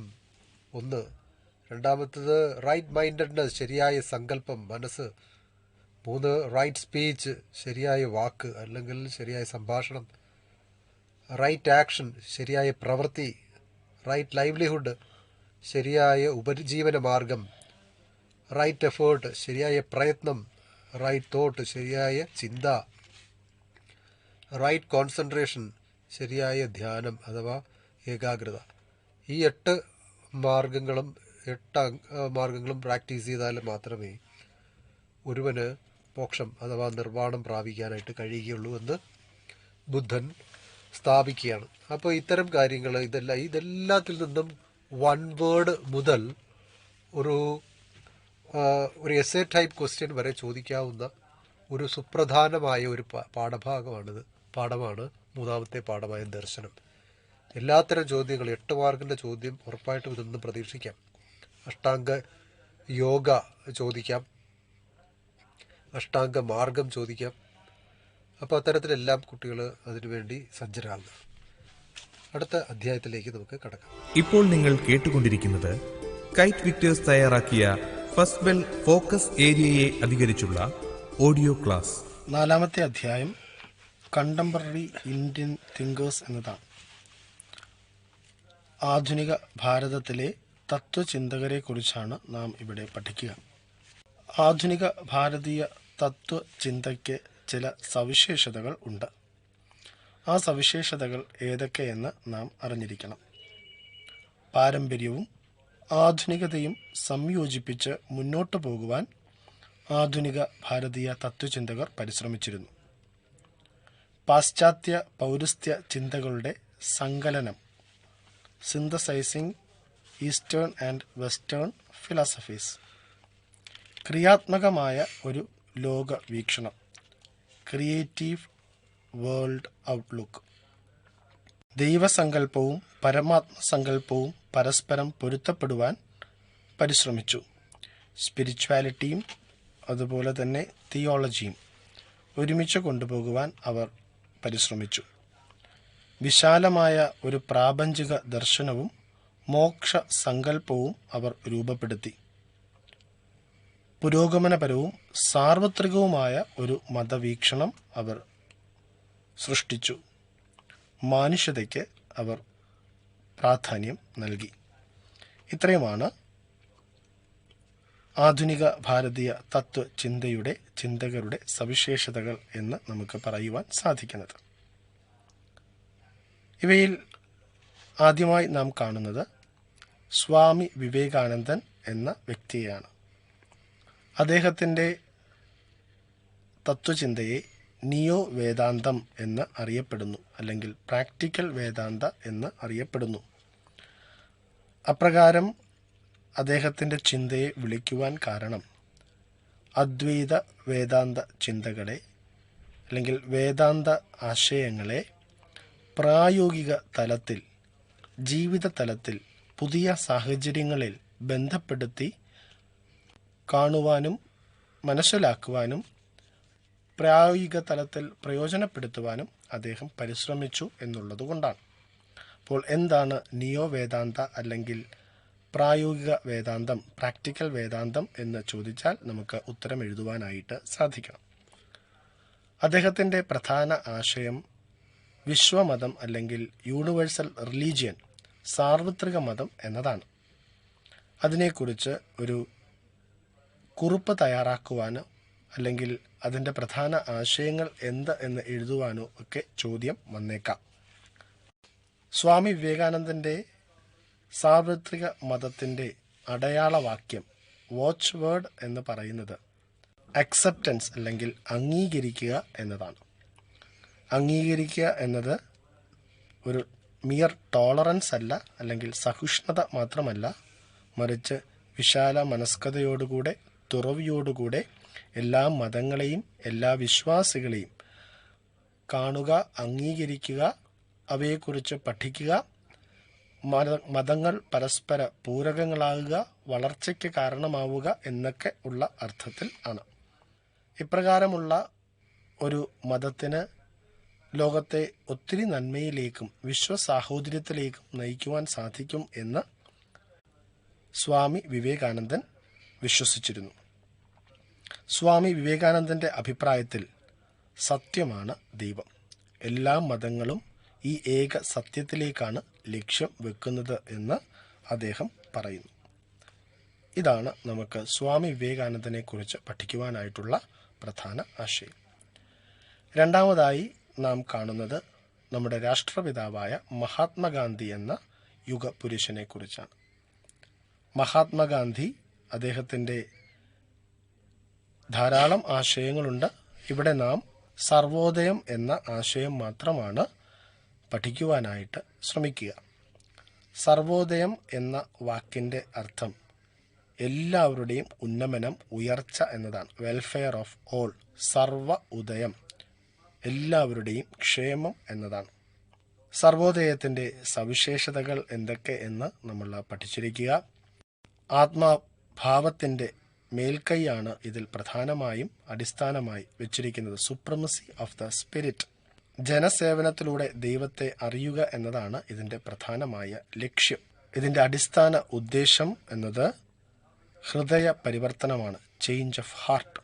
ഒന്ന്. രണ്ടാമത്തത് റൈറ്റ് മൈൻഡഡ്നെസ്, ശരിയായ സങ്കല്പം, മനസ്സ്. 3 റൈറ്റ് സ്പീച്ച്, ശരിയായ വാക്ക് അല്ലെങ്കിൽ ശരിയായ സംഭാഷണം. റൈറ്റ് ആക്ഷൻ, ശരിയായ പ്രവൃത്തി. റൈറ്റ് ലൈവ്ലിഹുഡ്, ശരിയായ ഉപജീവന മാർഗം. റൈറ്റ് എഫേർട്ട്, ശരിയായ പ്രയത്നം. റൈറ്റ് തോട്ട്, ശരിയായ ചിന്ത. റൈറ്റ് കോൺസെൻട്രേഷൻ, ശരിയായ ധ്യാനം അഥവാ ഏകാഗ്രത. ഈ 8 മാർഗങ്ങളും പ്രാക്ടീസ് ചെയ്താൽ മാത്രമേ ഒരുവന് മോക്ഷം അഥവാ നിർവ്വാണം പ്രാപിക്കാനായിട്ട് കഴിയുകയുള്ളൂ എന്ന് ബുദ്ധൻ സ്ഥാപിക്കുകയാണ്. അപ്പോൾ ഇത്തരം കാര്യങ്ങൾ ഇതെല്ലാത്തിൽ നിന്നും 1 വേർഡ് മുതൽ ഒരു എസ്സേ ടൈപ്പ് ക്വസ്റ്റ്യൻ വരെ ചോദിക്കാവുന്ന ഒരു സുപ്രധാനമായ ഒരു പാഠമാണ് 3ാമത്തെ പാഠമായ ദർശനം. എല്ലാത്തരം ചോദ്യങ്ങൾ 8 മാർക്കിൻ്റെ ചോദ്യം ഉറപ്പായിട്ടും ഇതൊന്നും പ്രതീക്ഷിക്കാം. അഷ്ടാംഗ യോഗ ചോദിക്കാം, അഷ്ടാംഗ മാർഗം ചോദിക്കാം. അപ്പോൾ അത്തരത്തിലെല്ലാം കുട്ടികൾ അതിനുവേണ്ടി സജ്ജരാകുക. അടുത്ത അധ്യായത്തിലേക്ക് നമുക്ക് കടക്കാം. ഇപ്പോൾ നിങ്ങൾ കേട്ടുകൊണ്ടിരിക്കുന്നത് കൈറ്റ് വിക്ടേഴ്സ് തയ്യാറാക്കിയ ഫസ്റ്റ് ബെൽ ഫോക്കസ് ഏരിയയെ അധികരിച്ചുള്ള ഓഡിയോ ക്ലാസ്. 4ാമത്തെ അധ്യായം കണ്ടംപററി ഇന്ത്യൻ തിങ്കേഴ്സ് എന്നതാണ്. ആധുനിക ഭാരതത്തിലെ തത്വചിന്തകരെ കുറിച്ചാണ് നാം ഇവിടെ പഠിക്കുക. ആധുനിക ഭാരതീയ തത്വചിന്തയ്ക്ക് ചില സവിശേഷതകൾ ഉണ്ട്. ആ സവിശേഷതകൾ ഏതൊക്കെയെന്ന് നാം അറിഞ്ഞിരിക്കണം. പാരമ്പര്യവും ആധുനികതയും സംയോജിപ്പിച്ച് മുന്നോട്ടു പോകുവാൻ ആധുനിക ഭാരതീയ തത്വചിന്തകർ പരിശ്രമിച്ചിരുന്നു. പാശ്ചാത്യ പൗരസ്ത്യ ചിന്തകളുടെ സങ്കലനം, സിന്തസൈസിംഗ് ഈസ്റ്റേൺ ആൻഡ് വെസ്റ്റേൺ ഫിലോസഫീസ്. ക്രിയാത്മകമായ ഒരു ലോക വീക്ഷണം, ക്രിയേറ്റീവ് വേൾഡ് ഔട്ട്ലുക്ക്. ദൈവസങ്കല്പവും പരമാത്മസങ്കല്പവും പരസ്പരം പൊരുത്തപ്പെടുവാൻ പരിശ്രമിച്ചു. സ്പിരിച്വാലിറ്റിയും അതുപോലെ തന്നെ തിയോളജിയും ഒരുമിച്ച് കൊണ്ടുപോകുവാൻ അവർ പരിശ്രമിച്ചു. വിശാലമായ ഒരു പ്രാപഞ്ചിക ദർശനവും മോക്ഷ സങ്കല്പവും അവർ രൂപപ്പെടുത്തി. പുരോഗമനപരവും സാർവത്രികവുമായ ഒരു മതവീക്ഷണം അവർ സൃഷ്ടിച്ചു. മാനുഷ്യതയ്ക്ക് അവർ പ്രാധാന്യം നൽകി. ഇത്രയുമാണ് ആധുനിക ഭാരതീയ ചിന്തകരുടെ സവിശേഷതകൾ എന്ന് നമുക്ക് പറയുവാൻ സാധിക്കുന്നത്. ഇവയിൽ ആദ്യമായി നാം കാണുന്നത് സ്വാമി വിവേകാനന്ദൻ എന്ന വ്യക്തിയെയാണ്. അദ്ദേഹത്തിൻ്റെ തത്വചിന്തയെ നിയോ വേദാന്തം എന്ന് അറിയപ്പെടുന്നു, അല്ലെങ്കിൽ പ്രാക്ടിക്കൽ വേദാന്ത എന്ന് അറിയപ്പെടുന്നു. അപ്രകാരം അദ്ദേഹത്തിൻ്റെ ചിന്തയെ വിളിക്കുവാൻ കാരണം അദ്വൈത വേദാന്ത ചിന്തകളെ അല്ലെങ്കിൽ വേദാന്ത ആശയങ്ങളെ പ്രായോഗിക തലത്തിൽ, ജീവിത തലത്തിൽ, പുതിയ സാഹചര്യങ്ങളിൽ ബന്ധപ്പെടുത്തി കാണുവാനും മനസ്സിലാക്കുവാനും പ്രായോഗിക തലത്തിൽ പ്രയോജനപ്പെടുത്തുവാനും അദ്ദേഹം പരിശ്രമിച്ചു എന്നുള്ളതുകൊണ്ടാണ്. അപ്പോൾ എന്താണ് നിയോ വേദാന്ത അല്ലെങ്കിൽ പ്രായോഗിക വേദാന്തം, പ്രാക്ടിക്കൽ വേദാന്തം എന്ന് ചോദിച്ചാൽ നമുക്ക് ഉത്തരം എഴുതുവാനായിട്ട് സാധിക്കണം. അദ്ദേഹത്തിൻ്റെ പ്രധാന ആശയം വിശ്വമതം അല്ലെങ്കിൽ യൂണിവേഴ്സൽ റിലീജിയൻ, സാർവത്രിക മതം എന്നതാണ്. അതിനെക്കുറിച്ച് ഒരു കുറിപ്പ് തയ്യാറാക്കുവാനോ അല്ലെങ്കിൽ അതിൻ്റെ പ്രധാന ആശയങ്ങൾ എന്ത് എന്ന് എഴുതുവാനോ ഒക്കെ ചോദ്യം വന്നേക്കാം. സ്വാമി വിവേകാനന്ദൻ്റെ സാർവത്രിക മതത്തിൻ്റെ അടയാളവാക്യം, വാച്ച് വേർഡ് എന്ന് പറയുന്നത് അക്സെപ്റ്റൻസ് അല്ലെങ്കിൽ അംഗീകരിക്കുക എന്നതാണ്. അംഗീകരിക്കുക എന്നത് ഒരു മിയർ ടോളറൻസ് അല്ല, അല്ലെങ്കിൽ സഹിഷ്ണുത മാത്രമല്ല, മറിച്ച് വിശാല മനസ്കതയോടുകൂടെ, തുറവിയോടുകൂടെ എല്ലാ മതങ്ങളെയും എല്ലാ വിശ്വാസികളെയും കാണുക, അംഗീകരിക്കുക, അവയെക്കുറിച്ച് പഠിക്കുക, മതങ്ങൾ പരസ്പര പൂരകങ്ങളാകുക, വളർച്ചയ്ക്ക് കാരണമാവുക എന്നൊക്കെ ഉള്ള അർത്ഥത്തിൽ ആണ്. ഇപ്രകാരമുള്ള ഒരു മതത്തിന് ലോകത്തെ ഒത്തിരി നന്മയിലേക്കും വിശ്വസാഹോദര്യത്തിലേക്കും നയിക്കുവാൻ സാധിക്കും എന്ന് സ്വാമി വിവേകാനന്ദൻ വിശ്വസിച്ചിരുന്നു. സ്വാമി വിവേകാനന്ദൻ്റെ അഭിപ്രായത്തിൽ സത്യമാണ് ദൈവം. എല്ലാ മതങ്ങളും ഈ ഏക സത്യത്തിലേക്കാണ് ലക്ഷ്യം വെക്കുന്നത് എന്ന് അദ്ദേഹം പറയുന്നു. ഇതാണ് നമുക്ക് സ്വാമി വിവേകാനന്ദനെ കുറിച്ച് പഠിക്കുവാനായിട്ടുള്ള പ്രധാന ആശയം. രണ്ടാമതായി നാം കാണുന്നത് നമ്മുടെ രാഷ്ട്രപിതാവായ മഹാത്മാഗാന്ധി എന്ന യുഗപുരുഷനെ കുറിച്ചാണ്. മഹാത്മാഗാന്ധി, അദ്ദേഹത്തിൻ്റെ ധാരാളം ആശയങ്ങളുണ്ട്. ഇവിടെ നാം സർവോദയം എന്ന ആശയം മാത്രമാണ് പഠിക്കുവാനായിട്ട് ശ്രമിക്കുക. സർവോദയം എന്ന വാക്കിൻ്റെ അർത്ഥം എല്ലാവരുടെയും ഉന്നമനം, ഉയർച്ച എന്നതാണ്. വെൽഫെയർ ഓഫ് ഓൾ, സർവ ഉദയം, എല്ലാവരുടെയും ക്ഷേമം എന്നതാണ്. സർവോദയത്തിൻ്റെ സവിശേഷതകൾ എന്തൊക്കെ എന്ന് നമ്മൾ പഠിച്ചിരിക്കുക. ആത്മഭാവത്തിൻ്റെ മേൽക്കൈയാണ് ഇതിൽ പ്രധാനമായും അടിസ്ഥാനമായി വെച്ചിരിക്കുന്നത്. Supremacy of the spirit. ജനസേവനത്തിലൂടെ ദൈവത്തെ അറിയുക എന്നതാണ് ഇതിൻ്റെ പ്രധാനമായ ലക്ഷ്യം. ഇതിൻ്റെ അടിസ്ഥാന ഉദ്ദേശം എന്നത് ഹൃദയ പരിവർത്തനമാണ്, ചേഞ്ച് ഓഫ് ഹാർട്ട്.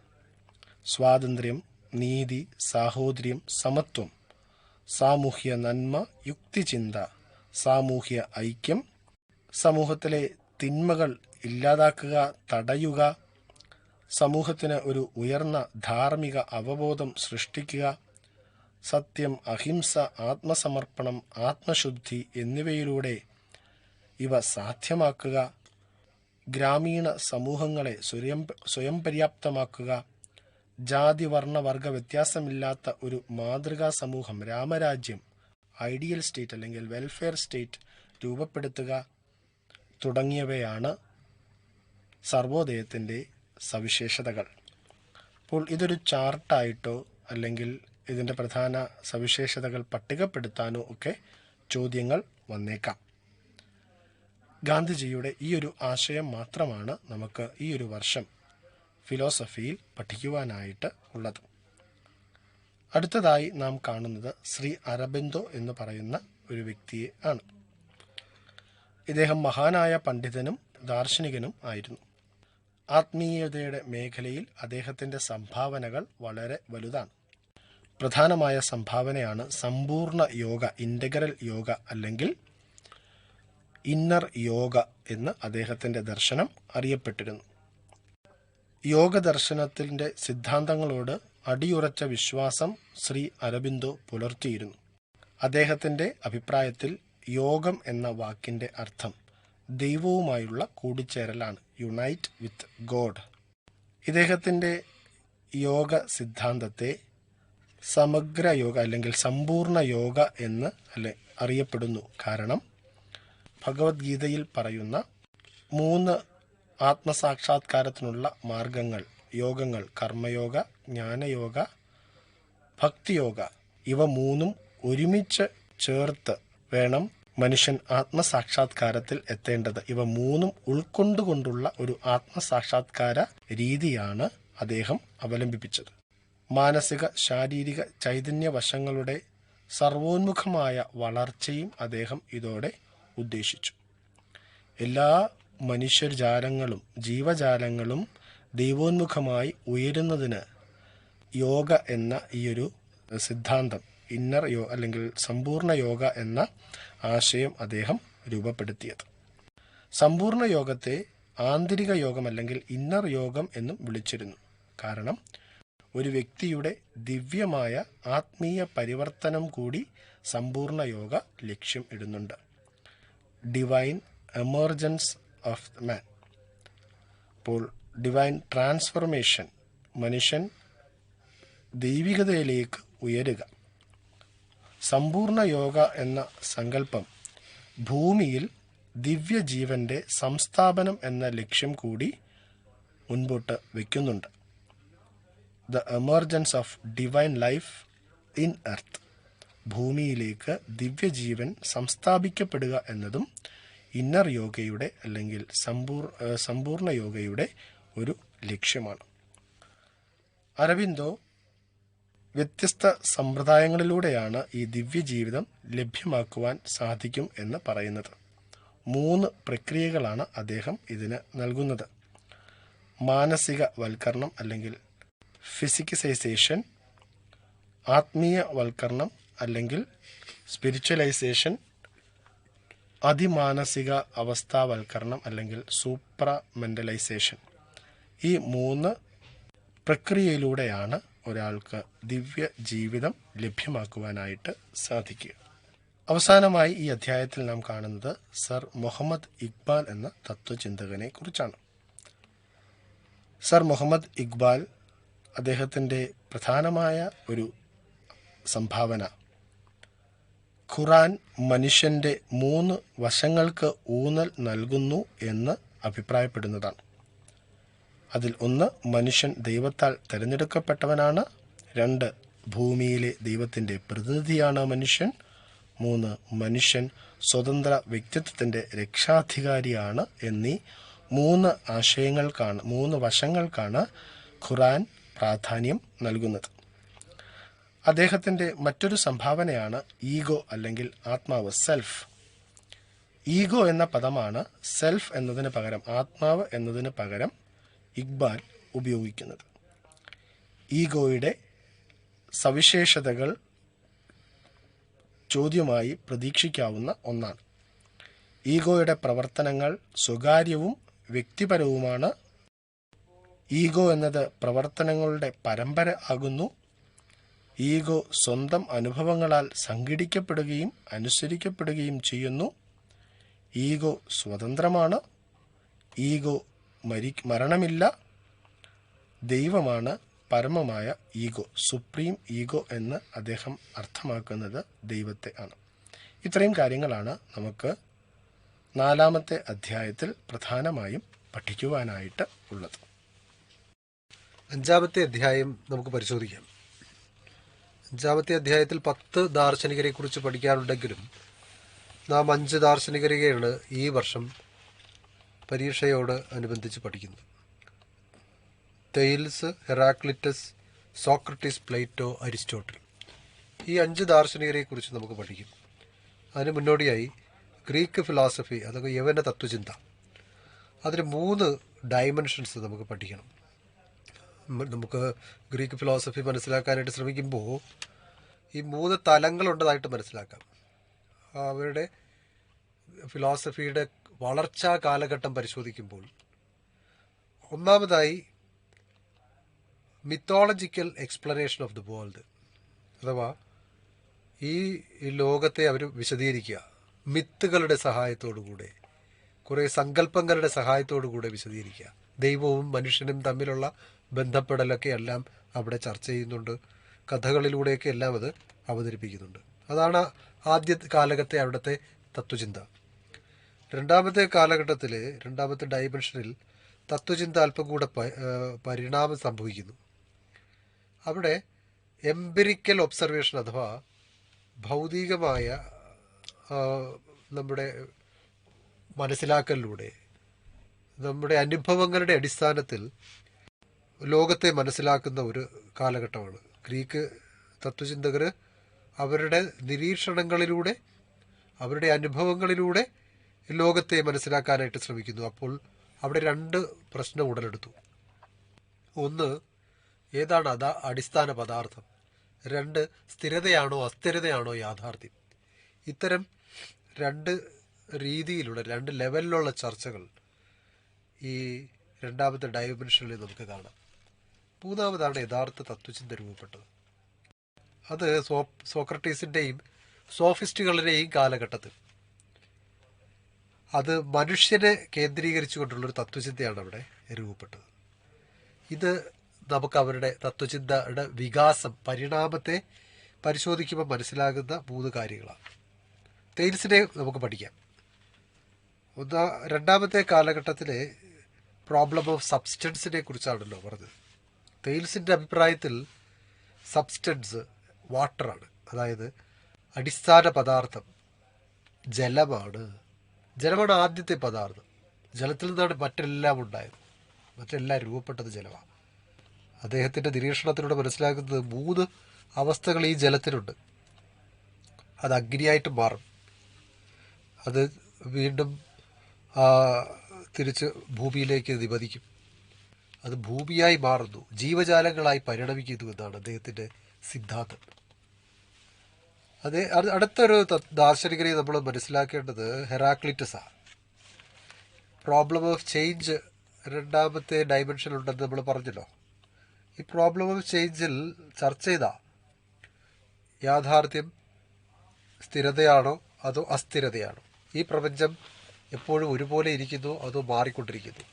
സ്വാതന്ത്ര്യം, നീതി, സാഹോദര്യം, സമത്വം, സാമൂഹ്യ നന്മ, യുക്തിചിന്ത, സാമൂഹ്യ ഐക്യം, സമൂഹത്തിലെ തിന്മകൾ ഇല്ലാതാക്കുക, തടയുക, സമൂഹത്തിന് ഒരു ഉയർന്ന ധാർമ്മിക അവബോധം സൃഷ്ടിക്കുക, സത്യം, അഹിംസ, ആത്മസമർപ്പണം, ആത്മശുദ്ധി എന്നിവയിലൂടെ ഇവ സാധ്യമാക്കുക, ഗ്രാമീണ സമൂഹങ്ങളെ സ്വയം പര്യാപ്തമാക്കുക, ജാതി വർണ്ണ വർഗ വ്യത്യാസമില്ലാത്ത ഒരു മാതൃകാ സമൂഹം, രാമരാജ്യം, ഐഡിയൽ സ്റ്റേറ്റ് അല്ലെങ്കിൽ വെൽഫെയർ സ്റ്റേറ്റ് രൂപപ്പെടുത്തുക തുടങ്ങിയവയാണ് സർവോദയത്തിൻ്റെ സവിശേഷതകൾ. അപ്പോൾ ഇതൊരു ചാർട്ടായിട്ടോ അല്ലെങ്കിൽ ഇതിൻ്റെ പ്രധാന സവിശേഷതകൾ പട്ടികപ്പെടുത്താനോ ഒക്കെ ചോദ്യങ്ങൾ വന്നേക്കാം. ഗാന്ധിജിയുടെ ഈ ഒരു ആശയം മാത്രമാണ് നമുക്ക് ഈ ഒരു വർഷം ഫിലോസഫിയിൽ പഠിക്കുവാനായിട്ട് ഉള്ളത്. അടുത്തതായി നാം കാണുന്നത് ശ്രീ അരബിന്ദോ എന്ന് പറയുന്ന ഒരു വ്യക്തിയെ ആണ്. ഇദ്ദേഹം മഹാനായ പണ്ഡിതനും ദാർശനികനും ആയിരുന്നു. ആത്മീയതയുടെ മേഖലയിൽ അദ്ദേഹത്തിൻ്റെ സംഭാവനകൾ വളരെ വലുതാണ്. പ്രധാനമായ സംഭാവനയാണ് സമ്പൂർണ്ണ യോഗ, ഇൻ്റഗ്രൽ യോഗ അല്ലെങ്കിൽ ഇന്നർ യോഗ എന്ന് അദ്ദേഹത്തിൻ്റെ ദർശനം അറിയപ്പെട്ടിരുന്നു. യോഗ ദർശനത്തിൻ്റെ സിദ്ധാന്തങ്ങളോട് അടിയുറച്ച വിശ്വാസം ശ്രീ അരബിന്ദോ പുലർത്തിയിരുന്നു. അദ്ദേഹത്തിൻ്റെ അഭിപ്രായത്തിൽ യോഗം എന്ന വാക്കിൻ്റെ അർത്ഥം ദൈവവുമായുള്ള കൂടിച്ചേരലാണ്, യുണൈറ്റ് വിത്ത് ഗോഡ്. ഇദ്ദേഹത്തിൻ്റെ യോഗ സിദ്ധാന്തത്തെ സമഗ്ര യോഗ അല്ലെങ്കിൽ സമ്പൂർണ്ണ യോഗ എന്ന് അറിയപ്പെടുന്നു. കാരണം ഭഗവത്ഗീതയിൽ പറയുന്ന 3 ആത്മസാക്ഷാത്കാരത്തിനുള്ള മാർഗങ്ങൾ, യോഗങ്ങൾ, കർമ്മയോഗ, ജ്ഞാനയോഗ, ഭക്തിയോഗ, ഇവ 3 ഒരുമിച്ച് ചേർത്ത് വേണം മനുഷ്യൻ ആത്മസാക്ഷാത്കാരത്തിൽ എത്തേണ്ടത്. ഇവ 3 ഉൾക്കൊണ്ടുകൊണ്ടുള്ള ഒരു ആത്മസാക്ഷാത്കാര രീതിയാണ് അദ്ദേഹം അവലംബിപ്പിച്ചത്. മാനസിക, ശാരീരിക, ചൈതന്യ വശങ്ങളുടെ സർവോന്മുഖമായ വളർച്ചയും അദ്ദേഹം ഇതോടെ ഉദ്ദേശിച്ചു. എല്ലാ മനുഷ്യജാലങ്ങളും ജീവജാലങ്ങളും ദൈവോന്മുഖമായി ഉയരുന്നതിന് യോഗ എന്ന ഈയൊരു സിദ്ധാന്തം, ഇന്നർ യോഗ അല്ലെങ്കിൽ സമ്പൂർണ്ണ യോഗ എന്ന ആശയം അദ്ദേഹം രൂപപ്പെടുത്തിയത്. സമ്പൂർണ്ണ യോഗത്തെ ആന്തരിക യോഗം അല്ലെങ്കിൽ ഇന്നർ യോഗം എന്നും വിളിച്ചിരുന്നു. കാരണം ഒരു വ്യക്തിയുടെ ദിവ്യമായ ആത്മീയ പരിവർത്തനം കൂടി സമ്പൂർണ്ണ യോഗ ലക്ഷ്യം ഇടുന്നുണ്ട്. Divine emergence of the man. അപ്പോൾ ഡിവൈൻ ട്രാൻസ്ഫർമേഷൻ, മനുഷ്യൻ ദൈവികതയിലേക്ക് ഉയരുക. സമ്പൂർണ്ണ യോഗ എന്ന സങ്കല്പം ഭൂമിയിൽ ദിവ്യജീവന്റെ സംസ്ഥാപനം എന്ന ലക്ഷ്യം കൂടി മുൻപോട്ട് വയ്ക്കുന്നുണ്ട്. The emergence of divine life in earth. ഭൂമിയിലേക്ക് ദിവ്യജീവൻ സംസ്ഥാപിക്കപ്പെടുക എന്നതും ഇന്നർ യോഗയുടെ അല്ലെങ്കിൽ സമ്പൂർണ്ണ യോഗയുടെ ഒരു ലക്ഷ്യമാണ്. അരബിന്ദോ വ്യത്യസ്ത സമ്പ്രദായങ്ങളിലൂടെയാണ് ഈ ദിവ്യജീവിതം ലഭ്യമാക്കുവാൻ സാധിക്കും എന്ന് പറയുന്നത്. 3 പ്രക്രിയകളാണ് അദ്ദേഹം ഇതിന് നൽകുന്നത്. മാനസിക വൽക്കരണം അല്ലെങ്കിൽ ഫിസിക്കസൈസേഷൻ, ആത്മീയ വൽക്കരണം അല്ലെങ്കിൽ സ്പിരിച്വലൈസേഷൻ, അതിമാനസിക അവസ്ഥാവൽക്കരണം അല്ലെങ്കിൽ സൂപ്ര മെൻ്റലൈസേഷൻ. ഈ 3 പ്രക്രിയയിലൂടെയാണ് ഒരാൾക്ക് ദിവ്യ ജീവിതം ലഭ്യമാക്കുവാനായിട്ട് സാധിക്കുക. അവസാനമായി ഈ അധ്യായത്തിൽ നാം കാണുന്നത് സർ മുഹമ്മദ് ഇക്ബാൽ എന്ന തത്വചിന്തകനെ കുറിച്ചാണ്. സർ മുഹമ്മദ് ഇക്ബാൽ അദ്ദേഹത്തിൻ്റെ പ്രധാനമായ ഒരു സംഭാവന ഖുറാൻ മനുഷ്യൻ്റെ 3 വശങ്ങൾക്ക് ഊന്നൽ നൽകുന്നു എന്ന് അഭിപ്രായപ്പെടുന്നതാണ്. അതിൽ 1, മനുഷ്യൻ ദൈവത്താൽ തിരഞ്ഞെടുക്കപ്പെട്ടവനാണ്. 2, ഭൂമിയിലെ ദൈവത്തിൻ്റെ പ്രതിനിധിയാണ് മനുഷ്യൻ. 3, മനുഷ്യൻ സ്വതന്ത്ര വ്യക്തിത്വത്തിൻ്റെ രക്ഷാധികാരിയാണ് എന്നീ 3 വശങ്ങൾക്കാണ് ഖുറാൻ പ്രാധാന്യം നൽകുന്നത്. അദ്ദേഹത്തിൻ്റെ മറ്റൊരു സംഭാവനയാണ് ഈഗോ അല്ലെങ്കിൽ ആത്മാവ്, സെൽഫ്. ഈഗോ എന്ന പദമാണ് സെൽഫ് എന്നതിന് പകരം, ആത്മാവ് എന്നതിന് പകരം ഇക്ബാൽ ഉപയോഗിക്കുന്നത്. ഈഗോയുടെ സവിശേഷതകൾ ചോദ്യമായി പ്രതീക്ഷിക്കാവുന്ന ഒന്നാണ്. ഈഗോയുടെ പ്രവർത്തനങ്ങൾ സ്വകാര്യവും വ്യക്തിപരവുമാണ്. ഈഗോ എന്നത് പ്രവർത്തനങ്ങളുടെ പരമ്പര ആകുന്നു. ഈഗോ സ്വന്തം അനുഭവങ്ങളാൽ സംഘടിക്കപ്പെടുകയും അനുസരിക്കപ്പെടുകയും ചെയ്യുന്നു. ഈഗോ സ്വതന്ത്രമാണ്. ഈഗോ മരണമില്ല. ദൈവമാണ് പരമമായ ഈഗോ. സുപ്രീം ഈഗോ എന്ന് അദ്ദേഹം അർത്ഥമാക്കുന്നത് ദൈവത്തെ ആണ്. ഇത്രയും കാര്യങ്ങളാണ് നമുക്ക് 4-ാമത്തെ അധ്യായത്തിൽ പ്രധാനമായും പഠിക്കുവാനായിട്ട് ഉള്ളത്. 5-ാമത്തെ അധ്യായം നമുക്ക് പരിശോധിക്കാം. 5-ാമത്തെ അധ്യായത്തിൽ 10 ദാർശനികരെ കുറിച്ച് പഠിക്കാറുണ്ടെങ്കിലും നാം 5 ദാർശനികരെയാണ് ഈ വർഷം പരീക്ഷയോട് അനുബന്ധിച്ച് പഠിക്കുന്നത്. Thales, Heraclitus, Socrates, Plato, Aristotle. ഈ 5 ദാർശനികരെ കുറിച്ച് നമുക്ക് പഠിക്കും. അതിന് മുന്നോടിയായി ഗ്രീക്ക് ഫിലോസഫി അഥവാ യവന തത്വചിന്ത, അതിന് 3 ഡയമെൻഷൻസ് നമുക്ക് പഠിക്കണം. നമുക്ക് ഗ്രീക്ക് ഫിലോസഫി മനസ്സിലാക്കാനായിട്ട് ശ്രമിക്കുമ്പോൾ ഈ 3 തലങ്ങളുണ്ടതായിട്ട് മനസ്സിലാക്കാം. അവരുടെ ഫിലോസഫിയുടെ വളർച്ചാ കാലഘട്ടം പരിശോധിക്കുമ്പോൾ ഒന്നാമതായി mythological explanation of the world, അഥവാ ഈ ലോകത്തെ അവർ വിശദീകരിക്കുക മിത്തുകളുടെ സഹായത്തോടുകൂടെ, കുറേ സങ്കല്പങ്ങളുടെ സഹായത്തോടുകൂടെ വിശദീകരിക്കുക. ദൈവവും മനുഷ്യനും തമ്മിലുള്ള ബന്ധപ്പെടലൊക്കെ എല്ലാം അവിടെ ചർച്ച ചെയ്യുന്നുണ്ട്. കഥകളിലൂടെയൊക്കെ എല്ലാം അത് അവതരിപ്പിക്കുന്നുണ്ട്. അതാണ് ആദ്യ കാലഘട്ടത്തെ അവിടുത്തെ തത്വചിന്ത. 2-ാമത്തെ കാലഘട്ടത്തിൽ 2-ാമത്തെ ഡയമെൻഷനിൽ തത്വചിന്ത അല്പം കൂടെ പരിണാമം സംഭവിക്കുന്നു. അവിടെ എംപിരിക്കൽ ഒബ്സർവേഷൻ അഥവാ ഭൗതികമായ നമ്മുടെ മനസ്സിലാക്കലിലൂടെ, നമ്മുടെ അനുഭവങ്ങളുടെ അടിസ്ഥാനത്തിൽ ലോകത്തെ മനസ്സിലാക്കുന്ന ഒരു കാലഘട്ടമാണ്. ഗ്രീക്ക് തത്വചിന്തകർ അവരുടെ നിരീക്ഷണങ്ങളിലൂടെ, അവരുടെ അനുഭവങ്ങളിലൂടെ ലോകത്തെ മനസ്സിലാക്കാനായിട്ട് ശ്രമിക്കുന്നു. അപ്പോൾ അവിടെ 2 പ്രശ്നം ഉടലെടുത്തു. ഒന്ന്, ഏതാണ് അടിസ്ഥാന പദാർത്ഥം? 2, സ്ഥിരതയാണോ അസ്ഥിരതയാണോ യാഥാർത്ഥ്യം? ഇത്തരം 2 രീതിയിലുള്ള 2 ലെവലിലുള്ള ചർച്ചകൾ ഈ 2-ാമത്തെ ഡയമെൻഷനിൽ നമുക്ക് കാണാം. 3-ാമതാണ് യഥാർത്ഥ തത്വചിന്ത രൂപപ്പെട്ടത്. അത് സോക്രട്ടീസിൻ്റെയും സോഫിസ്റ്റുകളുടെയും കാലഘട്ടത്തിൽ അത് മനുഷ്യനെ കേന്ദ്രീകരിച്ചുകൊണ്ടുള്ളൊരു തത്വചിന്തയാണ് അവിടെ രൂപപ്പെട്ടത്. ഇത് നമുക്ക് അവരുടെ തത്വചിന്തയുടെ വികാസം, പരിണാമത്തെ പരിശോധിക്കുമ്പോൾ മനസ്സിലാകുന്ന 3 കാര്യങ്ങളാണ്. തെയിൽസിനെ നമുക്ക് പഠിക്കാം. 2-ാമത്തെ കാലഘട്ടത്തിലെ പ്രോബ്ലം ഓഫ് സബ്സ്റ്റൻസിനെ കുറിച്ചാണല്ലോ പറഞ്ഞത്. തെയിൽസിൻ്റെ അഭിപ്രായത്തിൽ സബ്സ്റ്റൻസ് വാട്ടറാണ്, അതായത് അടിസ്ഥാന പദാർത്ഥം ജലമാണ്. ജലമാണ് ആദ്യത്തെ പദാർത്ഥം. ജലത്തിൽ നിന്നാണ് മറ്റെല്ലാം ഉണ്ടായത്, മറ്റെല്ലാം രൂപപ്പെട്ടത് ജലമാണ്. അദ്ദേഹത്തിൻ്റെ നിരീക്ഷണത്തിലൂടെ മനസ്സിലാക്കുന്നത് 3 അവസ്ഥകൾ ഈ ജലത്തിനുണ്ട്. അത് അഗ്നിയായിട്ട് മാറും. അത് വീണ്ടും തിരിച്ച് ഭൂമിയിലേക്ക് നിപതിക്കും. അത് ഭൂമിയായി മാറുന്നു, ജീവജാലങ്ങളായി പരിണമിക്കുന്നു എന്നാണ് അദ്ദേഹത്തിൻ്റെ സിദ്ധാന്തം. അടുത്തൊരു ദാർശനികനെ നമ്മൾ മനസ്സിലാക്കേണ്ടത് ഹെറാക്ലിറ്റസാണ്. പ്രോബ്ലം ഓഫ് ചേഞ്ച് രണ്ടാമത്തെ ഡയമെൻഷൻ ഉണ്ടെന്ന് നമ്മൾ പറഞ്ഞല്ലോ. ഈ പ്രോബ്ലം ഓഫ് ചേഞ്ചിൽ ചർച്ച ചെയ്ത യാഥാർത്ഥ്യം സ്ഥിരതയാണോ അതോ അസ്ഥിരതയാണോ, ഈ പ്രപഞ്ചം എപ്പോഴും ഒരുപോലെ ഇരിക്കുന്നു അതോ മാറിക്കൊണ്ടിരിക്കുന്നു?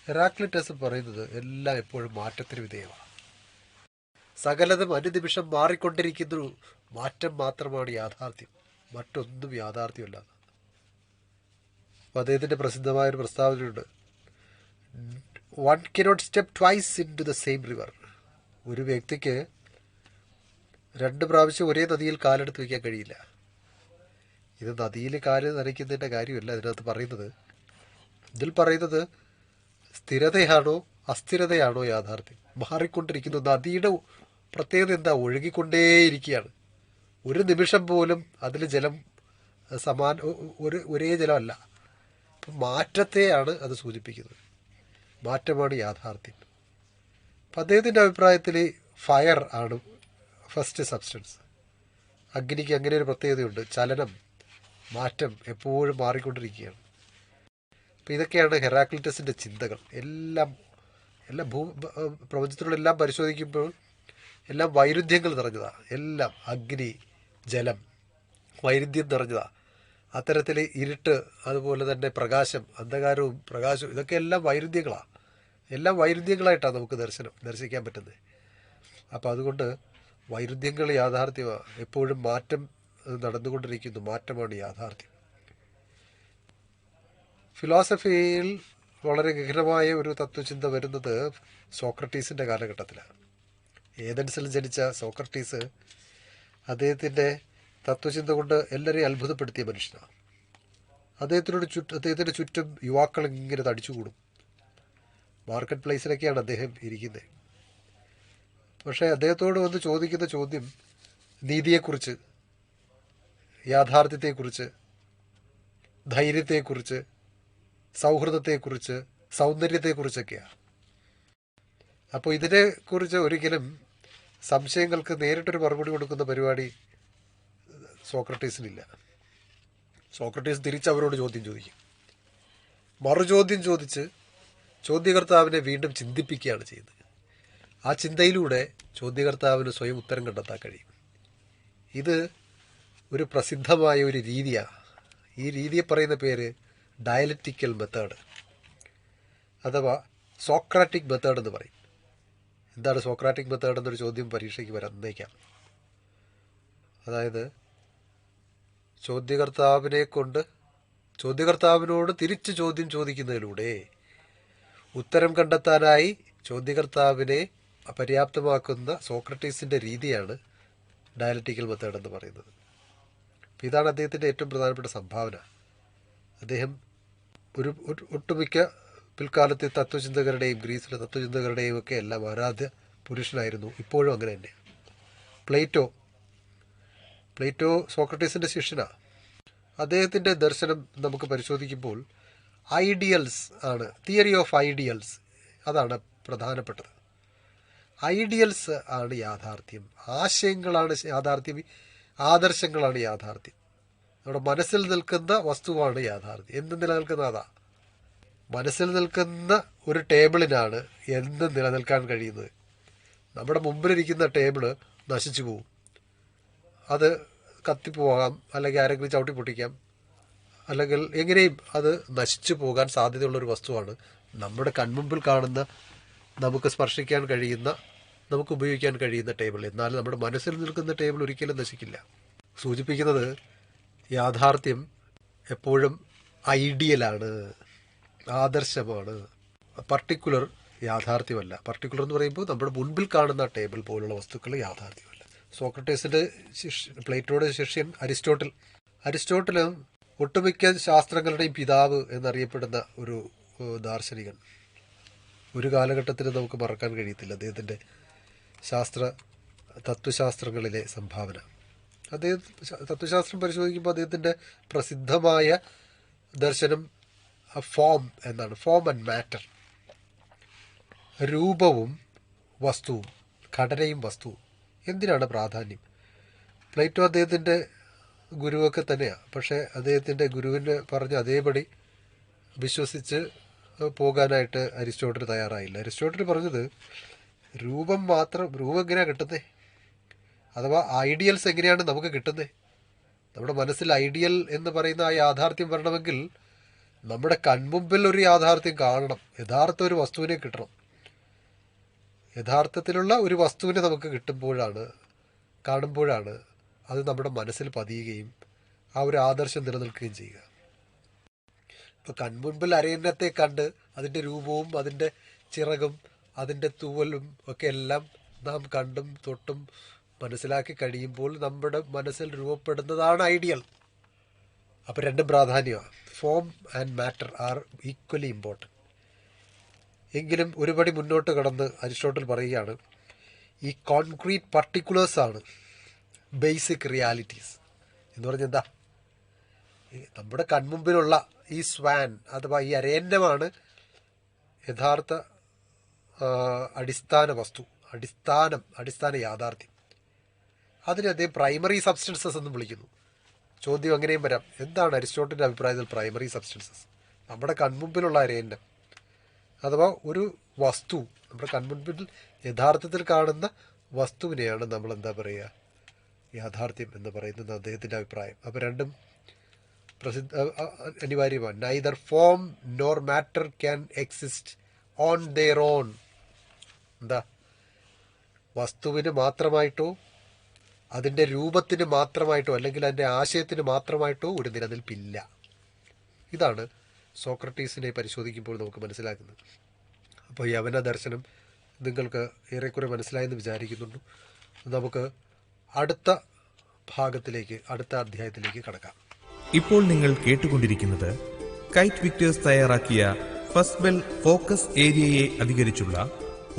ഹെറാക്ലിറ്റസ് പറയുന്നത് എല്ലാം എപ്പോഴും മാറ്റത്തിന് വിധേയമാണ്. സകലതും അനുനിമിഷം മാറിക്കൊണ്ടിരിക്കുന്നു, മാറ്റം മാത്രമാണ് യാഥാർത്ഥ്യം, മറ്റൊന്നും യാഥാർത്ഥ്യമല്ല. അദ്ദേഹത്തിൻ്റെ പ്രസിദ്ധമായൊരു പ്രസ്താവനയുണ്ട്, one cannot step twice into the same river. ഒരു വ്യക്തിക്ക് 2 പ്രാവശ്യം ഒരേ നദിയിൽ കാലെടുത്ത് വയ്ക്കാൻ കഴിയില്ല. ഇത് നദിയിൽ കാല് നനയ്ക്കുന്നതിൻ്റെ കാര്യമല്ല ഇതിനകത്ത് പറയുന്നത്. ഇതിൽ പറയുന്നത് സ്ഥിരതയാണോ അസ്ഥിരതയാണോ യാഥാർത്ഥ്യം. മാറിക്കൊണ്ടിരിക്കുന്നു. നദിയുടെ പ്രത്യേകത എന്താ? ഒഴുകിക്കൊണ്ടേയിരിക്കുകയാണ്. ഒരു നിമിഷം പോലും അതിൽ ജലം ഒരേ ജലമല്ല. അപ്പം മാറ്റത്തെയാണ് അത് സൂചിപ്പിക്കുന്നത്. മാറ്റമാണ് യാഥാർത്ഥ്യം. അപ്പം അദ്ദേഹത്തിൻ്റെ അഭിപ്രായത്തിൽ ഫയർ ആണ് ഫസ്റ്റ് സബ്സ്റ്റൻസ്. അഗ്നിക്ക് അങ്ങനെ ഒരു പ്രത്യേകതയുണ്ട്, ചലനം, മാറ്റം, എപ്പോഴും മാറിക്കൊണ്ടിരിക്കുകയാണ്. അപ്പം ഇതൊക്കെയാണ് ഹെറാക്ലിറ്റസിൻ്റെ ചിന്തകൾ. എല്ലാം പ്രപഞ്ചത്തിലുള്ള എല്ലാം പരിശോധിക്കുമ്പോൾ എല്ലാം വൈരുദ്ധ്യങ്ങൾ നിറഞ്ഞതാണ്. എല്ലാം അഗ്നി, ജലം, വൈരുദ്ധ്യം നിറഞ്ഞതാണ്. അത്തരത്തിൽ ഇരുട്ട്, അതുപോലെ തന്നെ പ്രകാശം, അന്ധകാരവും പ്രകാശവും, ഇതൊക്കെ എല്ലാം വൈരുദ്ധ്യങ്ങളാണ്. എല്ലാം വൈരുദ്ധ്യങ്ങളായിട്ടാണ് നമുക്ക് ദർശിക്കാൻ പറ്റുന്നത്. അപ്പം അതുകൊണ്ട് വൈരുദ്ധ്യങ്ങൾ യാഥാർത്ഥ്യമാണ്. എപ്പോഴും മാറ്റം നടന്നുകൊണ്ടിരിക്കുന്നു, മാറ്റമാണ് യാഥാർത്ഥ്യം. ഫിലോസഫിയിൽ വളരെ ഗഹനമായ ഒരു തത്വചിന്ത വരുന്നത് സോക്രട്ടീസിൻ്റെ കാലഘട്ടത്തിലാണ്. ഏതൻസിൽ ജനിച്ച സോക്രട്ടീസ് അദ്ദേഹത്തിൻ്റെ തത്വചിന്ത കൊണ്ട് എല്ലാവരെയും അത്ഭുതപ്പെടുത്തിയ മനുഷ്യനാണ്. അദ്ദേഹത്തിൻ്റെ ചുറ്റും യുവാക്കൾ ഇങ്ങനെ തടിച്ചുകൂടും. മാർക്കറ്റ് പ്ലേസിലൊക്കെയാണ് അദ്ദേഹം ഇരിക്കുന്നത്. പക്ഷേ അദ്ദേഹത്തോട് വന്ന് ചോദിക്കുന്ന ചോദ്യം നീതിയെക്കുറിച്ച്, യാഥാർത്ഥ്യത്തെക്കുറിച്ച്, ധൈര്യത്തെക്കുറിച്ച്, സൗഹൃദത്തെക്കുറിച്ച്, സൗന്ദര്യത്തെക്കുറിച്ചൊക്കെയാണ്. അപ്പോൾ ഇതിനെക്കുറിച്ച് ഒരിക്കലും സംശയങ്ങൾക്ക് നേരിട്ടൊരു മറുപടി കൊടുക്കുന്ന പരിപാടി സോക്രട്ടീസിനില്ല. സോക്രട്ടീസ് തിരിച്ചവരോട് ചോദ്യം ചോദിക്കും. മറുചോദ്യം ചോദിച്ച് ചോദ്യകർത്താവിനെ വീണ്ടും ചിന്തിപ്പിക്കുകയാണ് ചെയ്യുന്നത്. ആ ചിന്തയിലൂടെ ചോദ്യകർത്താവിന് സ്വയം ഉത്തരം കണ്ടെത്താൻ കഴിയും. ഇത് ഒരു പ്രസിദ്ധമായ ഒരു രീതിയാണ്. ഈ രീതിയെ പറയുന്ന പേര് ഡയലക്റ്റിക്കൽ മെത്തേഡ് അഥവാ സോക്രാറ്റിക് മെത്തേഡ് എന്ന് പറയും. എന്താണ് സോക്രാറ്റിക് മെത്തേഡ് എന്നൊരു ചോദ്യം പരീക്ഷയ്ക്ക് വന്നേക്കാം. അതായത് ചോദ്യകർത്താവിനോട് തിരിച്ച് ചോദ്യം ചോദിക്കുന്നതിലൂടെ ഉത്തരം കണ്ടെത്താനായി ചോദ്യകർത്താവിനെ പര്യാപ്തമാക്കുന്ന സോക്രട്ടീസിൻ്റെ രീതിയാണ് ഡയലക്റ്റിക്കൽ മെത്തേഡ് എന്ന് പറയുന്നത്. ഇതാണ് അദ്ദേഹത്തിൻ്റെ ഏറ്റവും പ്രധാനപ്പെട്ട സംഭാവന. അദ്ദേഹം ഒട്ടുമിക്ക പിൽക്കാലത്തെ തത്വചിന്തകരുടെയും ഗ്രീസിലെ തത്വചിന്തകരുടെയും ഒക്കെ എല്ലാം ആരാധ്യ പുരുഷനായിരുന്നു. ഇപ്പോഴും അങ്ങനെ തന്നെ. പ്ലേറ്റോ സോക്രട്ടീസിൻ്റെ ശിഷ്യനാണ്. അദ്ദേഹത്തിൻ്റെ ദർശനം നമുക്ക് പരിശോധിക്കുമ്പോൾ ഐഡിയൽസ് ആണ്, തിയറി ഓഫ് ഐഡിയൽസ്, അതാണ് പ്രധാനപ്പെട്ടത്. ഐഡിയൽസ് ആണ് യാഥാർത്ഥ്യം, ആശയങ്ങളാണ് യാഥാർത്ഥ്യം, ആദർശങ്ങളാണ് യാഥാർത്ഥ്യം. നമ്മുടെ മനസ്സിൽ നിൽക്കുന്ന വസ്തുവാണ് യാഥാർത്ഥ്യം. എന്ത് നിലനിൽക്കുന്ന അതാ. മനസ്സിൽ നിൽക്കുന്ന ഒരു ടേബിളിനാണ് എന്ത് നിലനിൽക്കാൻ കഴിയുന്നത്. നമ്മുടെ മുമ്പിലിരിക്കുന്ന ടേബിള് നശിച്ചു പോകും, അത് കത്തിപ്പോകാം, അല്ലെങ്കിൽ ആരെങ്കിലും ചവിട്ടി പൊട്ടിക്കാം, അല്ലെങ്കിൽ എങ്ങനെയും അത് നശിച്ചു പോകാൻ സാധ്യതയുള്ളൊരു വസ്തുവാണ് നമ്മുടെ കൺമുമ്പിൽ കാണുന്ന, നമുക്ക് സ്പർശിക്കാൻ കഴിയുന്ന, നമുക്ക് ഉപയോഗിക്കാൻ കഴിയുന്ന ടേബിൾ. എന്നാൽ നമ്മുടെ മനസ്സിൽ നിൽക്കുന്ന ടേബിൾ ഒരിക്കലും നശിക്കില്ല. സൂചിപ്പിക്കുന്നത് യാഥാർത്ഥ്യം എപ്പോഴും ഐഡിയലാണ്, ആദർശമാണ്, പർട്ടിക്കുലർ യാഥാർത്ഥ്യമല്ല. പർട്ടിക്കുലർ എന്ന് പറയുമ്പോൾ നമ്മുടെ മുൻപിൽ കാണുന്ന ടേബിൾ പോലുള്ള വസ്തുക്കൾ യാഥാർത്ഥ്യമല്ല. സോക്രട്ടീസിൻ്റെ പ്ലേറ്റോയുടെ ശിഷ്യൻ അരിസ്റ്റോട്ടിലും ഒട്ടുമിക്ക ശാസ്ത്രങ്ങളുടെയും പിതാവ് എന്നറിയപ്പെടുന്ന ഒരു ദാർശനികൻ. ഒരു കാലഘട്ടത്തിൽ നമുക്ക് മറക്കാൻ കഴിയത്തില്ല അദ്ദേഹത്തിൻ്റെ ശാസ്ത്ര തത്വശാസ്ത്രങ്ങളിലെ സംഭാവന. അദ്ദേഹം തത്വശാസ്ത്രം പരിശോധിക്കുമ്പോൾ അദ്ദേഹത്തിൻ്റെ പ്രസിദ്ധമായ ദർശനം ഫോം എന്നാണ്, ഫോം ആൻഡ് മാറ്റർ. രൂപവും വസ്തുവും, ഘടനയും വസ്തുവും എന്തിനാണ് പ്രാധാന്യം? പ്ലേറ്റോ അദ്ദേഹത്തിൻ്റെ ഗുരുവൊക്കെ തന്നെയാണ്. പക്ഷേ അദ്ദേഹത്തിൻ്റെ ഗുരുവിന് പറഞ്ഞ അതേപടി വിശ്വസിച്ച് പോകാനായിട്ട് അരിസ്റ്റോട്ടിൽ തയ്യാറായില്ല. അരിസ്റ്റോട്ടിൽ പറഞ്ഞത് രൂപം എങ്ങനെയാണ് കിട്ടുന്നത്, അഥവാ ഐഡിയൽസ് എങ്ങനെയാണ് നമുക്ക് കിട്ടുന്നത്. നമ്മുടെ മനസ്സിൽ ഐഡിയൽ എന്ന് പറയുന്ന ആ യാഥാർത്ഥ്യം വരണമെങ്കിൽ നമ്മുടെ കൺമുമ്പിൽ ഒരു യാഥാർത്ഥ്യം കാണണം, യഥാർത്ഥ ഒരു വസ്തുവിനെ കിട്ടണം. യഥാർത്ഥത്തിലുള്ള ഒരു വസ്തുവിനെ നമുക്ക് കാണുമ്പോഴാണ് അത് നമ്മുടെ മനസ്സിൽ പതിയുകയും ആ ഒരു ആദർശം നിലനിൽക്കുകയും ചെയ്യുക. ഇപ്പോൾ കൺമുൻപിൽ അരയന്നത്തെ കണ്ട് അതിൻ്റെ രൂപവും അതിൻ്റെ ചിറകും അതിൻ്റെ തൂവലും ഒക്കെ എല്ലാം നാം കണ്ടും തൊട്ടും മനസ്സിലാക്കി കഴിയുമ്പോൾ നമ്മുടെ മനസ്സിൽ രൂപപ്പെടുന്നതാണ് ഐഡിയൽ. അപ്പോൾ രണ്ടും പ്രാധാന്യമാണ്. Form and matter are equally important. എങ്കിലും ഒരുപടി മുന്നോട്ട് കടന്ന് അരിസ്റ്റോട്ടിൽ പറയുകയാണ്, ഈ കോൺക്രീറ്റ് പർട്ടിക്കുലേഴ്സാണ് ബേസിക് റിയാലിറ്റീസ് എന്ന് പറഞ്ഞാൽ എന്താ? നമ്മുടെ കൺമുമ്പിലുള്ള ഈ സ്വാൻ അഥവാ ഈ അരയന്നമാണ് യഥാർത്ഥ അടിസ്ഥാന വസ്തു, അടിസ്ഥാന യാഥാർത്ഥ്യം. അതിനെ അദ്ദേഹം പ്രൈമറി സബ്സ്റ്റൻസസ് എന്ന് വിളിക്കുന്നു. ചോദ്യം അങ്ങനെയും വരാം, എന്താണ് അരിസ്റ്റോട്ടിൻ്റെ അഭിപ്രായത്തിൽ പ്രൈമറി സബ്സ്റ്റൻസസ്? നമ്മുടെ കൺമുമ്പിലുള്ള അരയന്നം അഥവാ ഒരു വസ്തു, നമ്മുടെ കൺമുൻപിൽ യഥാർത്ഥത്തിൽ കാണുന്ന വസ്തുവിനെയാണ് നമ്മൾ എന്താ പറയുക, യാഥാർത്ഥ്യം എന്ന് പറയുന്നത് അദ്ദേഹത്തിൻ്റെ അഭിപ്രായം. അപ്പോൾ രണ്ടും അനിവാര്യമാണ്. Neither form nor matter can exist on their own. എന്താ, വസ്തുവിന് മാത്രമായിട്ടോ അതിൻ്റെ രൂപത്തിന് മാത്രമായിട്ടോ അല്ലെങ്കിൽ അതിൻ്റെ ആശയത്തിന് മാത്രമായിട്ടോ ഒരു നിലനിൽപ്പില്ല. ഇതാണ് സോക്രട്ടീസിനെ പരിശോധിക്കുമ്പോൾ നമുക്ക് മനസ്സിലാക്കുന്നത്. അപ്പോൾ യവന ദർശനം നിങ്ങൾക്ക് ഏറെക്കുറെ മനസ്സിലായെന്ന് വിചാരിക്കുന്നുണ്ട്. നമുക്ക് അടുത്ത അധ്യായത്തിലേക്ക് കടക്കാം. ഇപ്പോൾ നിങ്ങൾ കേട്ടുകൊണ്ടിരിക്കുന്നത് കൈറ്റ് വിക്ടേഴ്സ് തയ്യാറാക്കിയ ഫസ്റ്റ് ബെൽ ഫോക്കസ് ഏരിയയെ അധികരിച്ചുള്ള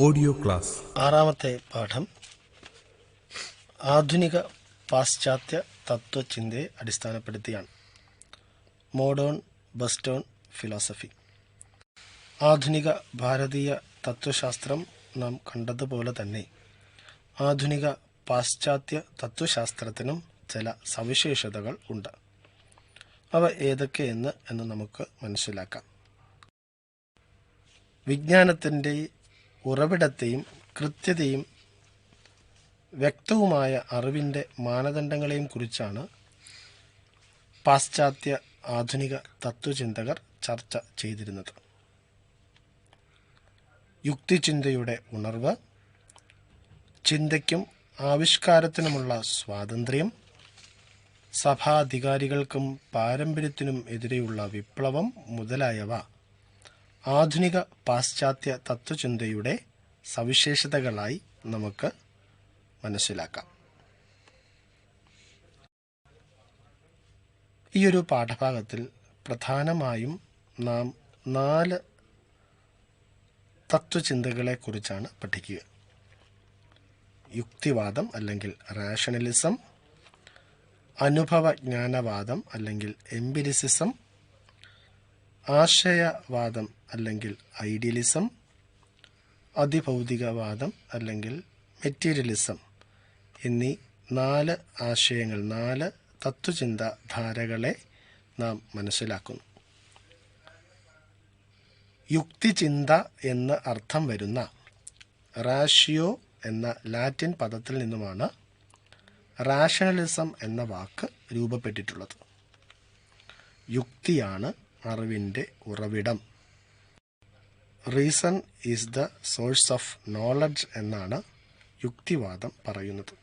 ഓഡിയോ ക്ലാസ്. 6ാമത്തെ പാഠം ആധുനിക പാശ്ചാത്യ തത്വചിന്തയെ അടിസ്ഥാനപ്പെടുത്തിയാണ്. Modern western philosophy. ആധുനിക ഭാരതീയ തത്വശാസ്ത്രം നാം കണ്ടതുപോലെ തന്നെ ആധുനിക പാശ്ചാത്യ തത്വശാസ്ത്രത്തിനും ചില സവിശേഷതകൾ ഉണ്ട്. അവ ഏതൊക്കെയെന്ന് നമുക്ക് മനസ്സിലാക്കാം. വിജ്ഞാനത്തിൻ്റെ ഉറവിടത്തെയും കൃത്യതയും വ്യക്തവുമായ അറിവിൻ്റെ മാനദണ്ഡങ്ങളെയും കുറിച്ചാണ് പാശ്ചാത്യ ആധുനിക തത്വചിന്തകർ ചർച്ച ചെയ്തിരുന്നത്. യുക്തിചിന്തയുടെ ഉണർവ്, ചിന്തയ്ക്കും ആവിഷ്കാരത്തിനുമുള്ള സ്വാതന്ത്ര്യം, സഭാധികാരികൾക്കും പാരമ്പര്യത്തിനും എതിരെയുള്ള വിപ്ലവം മുതലായവ ആധുനിക പാശ്ചാത്യ തത്വചിന്തയുടെ സവിശേഷതകളായി നമുക്ക് മനസ്സിലാക്കാം. ഈയൊരു പാഠഭാഗത്തിൽ പ്രധാനമായും നാം 4 തത്വചിന്തകളെക്കുറിച്ചാണ് പഠിക്കുക. യുക്തിവാദം അല്ലെങ്കിൽ റാഷണലിസം, അനുഭവജ്ഞാനവാദം അല്ലെങ്കിൽ എംപിരിസിസം, ആശയവാദം അല്ലെങ്കിൽ ഐഡിയലിസം, അതിഭൗതികവാദം അല്ലെങ്കിൽ മെറ്റീരിയലിസം എന്നീ 4 ആശയങ്ങൾ, 4 തത്വചിന്താധാരകളെ നാം മനസ്സിലാക്കുന്നു. യുക്തിചിന്ത എന്ന് അർത്ഥം വരുന്ന റാഷ്യോ എന്ന ലാറ്റിൻ പദത്തിൽ നിന്നുമാണ് റാഷണലിസം എന്ന വാക്ക് രൂപപ്പെട്ടിട്ടുള്ളത്. യുക്തിയാണ് അറിവിൻ്റെ ഉറവിടം. Reason is the source of knowledge എന്നാണ് യുക്തിവാദം പറയുന്നത്.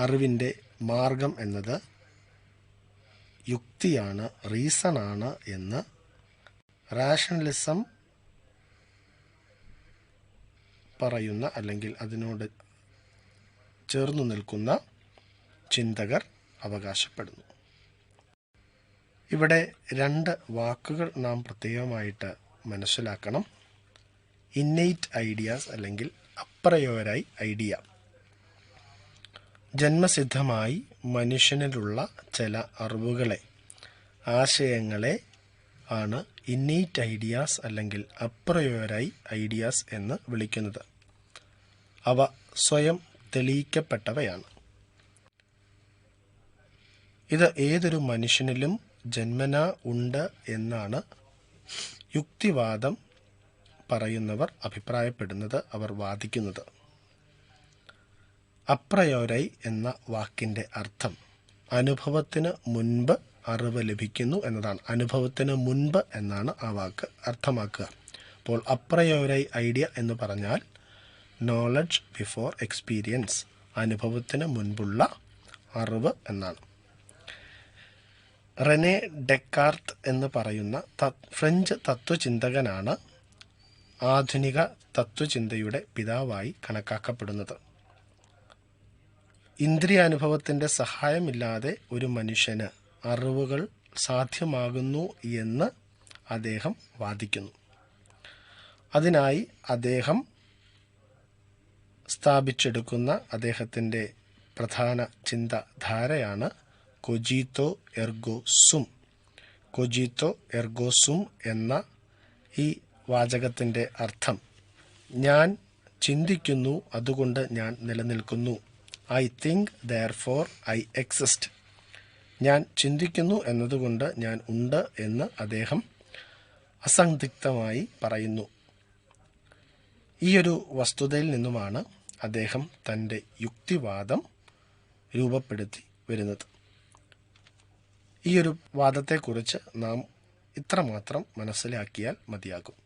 അറിവിൻ്റെ മാർഗം എന്നത് യുക്തിയാണ്, റീസണാണ് എന്ന് റാഷണലിസം പറയുന്ന അല്ലെങ്കിൽ അതിനോട് ചേർന്നു നിൽക്കുന്ന ചിന്തകർ അവകാശപ്പെടുന്നു. ഇവിടെ 2 വാക്കുകൾ നാം പ്രത്യേകമായിട്ട് മനസ്സിലാക്കണം. ഇന്നേറ്റ് ഐഡിയാസ് അല്ലെങ്കിൽ അപ്രയോരായി ഐഡിയ. ജന്മസിദ്ധമായി മനുഷ്യനിലുള്ള ചില അറിവുകളെ, ആശയങ്ങളെ ആണ് ഇന്നേറ്റ് ഐഡിയാസ് അല്ലെങ്കിൽ അപ്രയോറി ഐഡിയാസ് എന്ന് വിളിക്കുന്നത്. അവ സ്വയം തെളിയിക്കപ്പെട്ടവയാണ്. ഇത് ഏതൊരു മനുഷ്യനിലും ജന്മനാ ഉണ്ട് എന്നാണ് യുക്തിവാദം പറയുന്നവർ അഭിപ്രായപ്പെടുന്നത്, അവർ വാദിക്കുന്നത്. അപ്രയോറി എന്ന വാക്കിൻ്റെ അർത്ഥം അനുഭവത്തിന് മുൻപ് അറിവ് ലഭിക്കുന്നു എന്നതാണ്. അനുഭവത്തിന് മുൻപ് എന്നാണ് ആ വാക്ക് അർത്ഥമാക്കുക. അപ്പോൾ അപ്രയോറി ഐഡിയ എന്ന് പറഞ്ഞാൽ നോളജ് ബിഫോർ എക്സ്പീരിയൻസ്, അനുഭവത്തിന് മുൻപുള്ള അറിവ് എന്നാണ്. റെനെ ഡെക്കാർത്ത് എന്ന് പറയുന്ന ഫ്രഞ്ച് തത്വചിന്തകനാണ് ആധുനിക തത്വചിന്തയുടെ പിതാവായി കണക്കാക്കപ്പെടുന്നത്. ഇന്ദ്രിയാനുഭവത്തിൻ്റെ സഹായമില്ലാതെ ഒരു മനുഷ്യന് അറിവുകൾ സാധ്യമാകുന്നു എന്ന് അദ്ദേഹം വാദിക്കുന്നു. അതിനായി അദ്ദേഹം സ്ഥാപിച്ചെടുക്കുന്ന അദ്ദേഹത്തിൻ്റെ പ്രധാന ചിന്താധാരയാണ് കൊജീത്തോ എർഗോ സും. കൊജീത്തോ എർഗോ സും എന്ന ഈ വാചകത്തിൻ്റെ അർത്ഥം ഞാൻ ചിന്തിക്കുന്നു, അതുകൊണ്ട് ഞാൻ നിലനിൽക്കുന്നു. I think therefore I exist. ഞാൻ ചിന്തിക്കുന്നു എന്നതുകൊണ്ട് ഞാൻ ഉണ്ട് എന്ന് അദ്ദേഹം അസന്ദിഗ്ധമായി പറയുന്നു. ഈയൊരു വസ്തുതയിൽ നിന്നുമാണ് അദ്ദേഹം തൻ്റെ യുക്തിവാദം രൂപപ്പെടുത്തി വരുന്നത്. ഈയൊരു വാദത്തെക്കുറിച്ച് നാം ഇത്രമാത്രം മനസ്സിലാക്കിയാൽ മതിയാകും.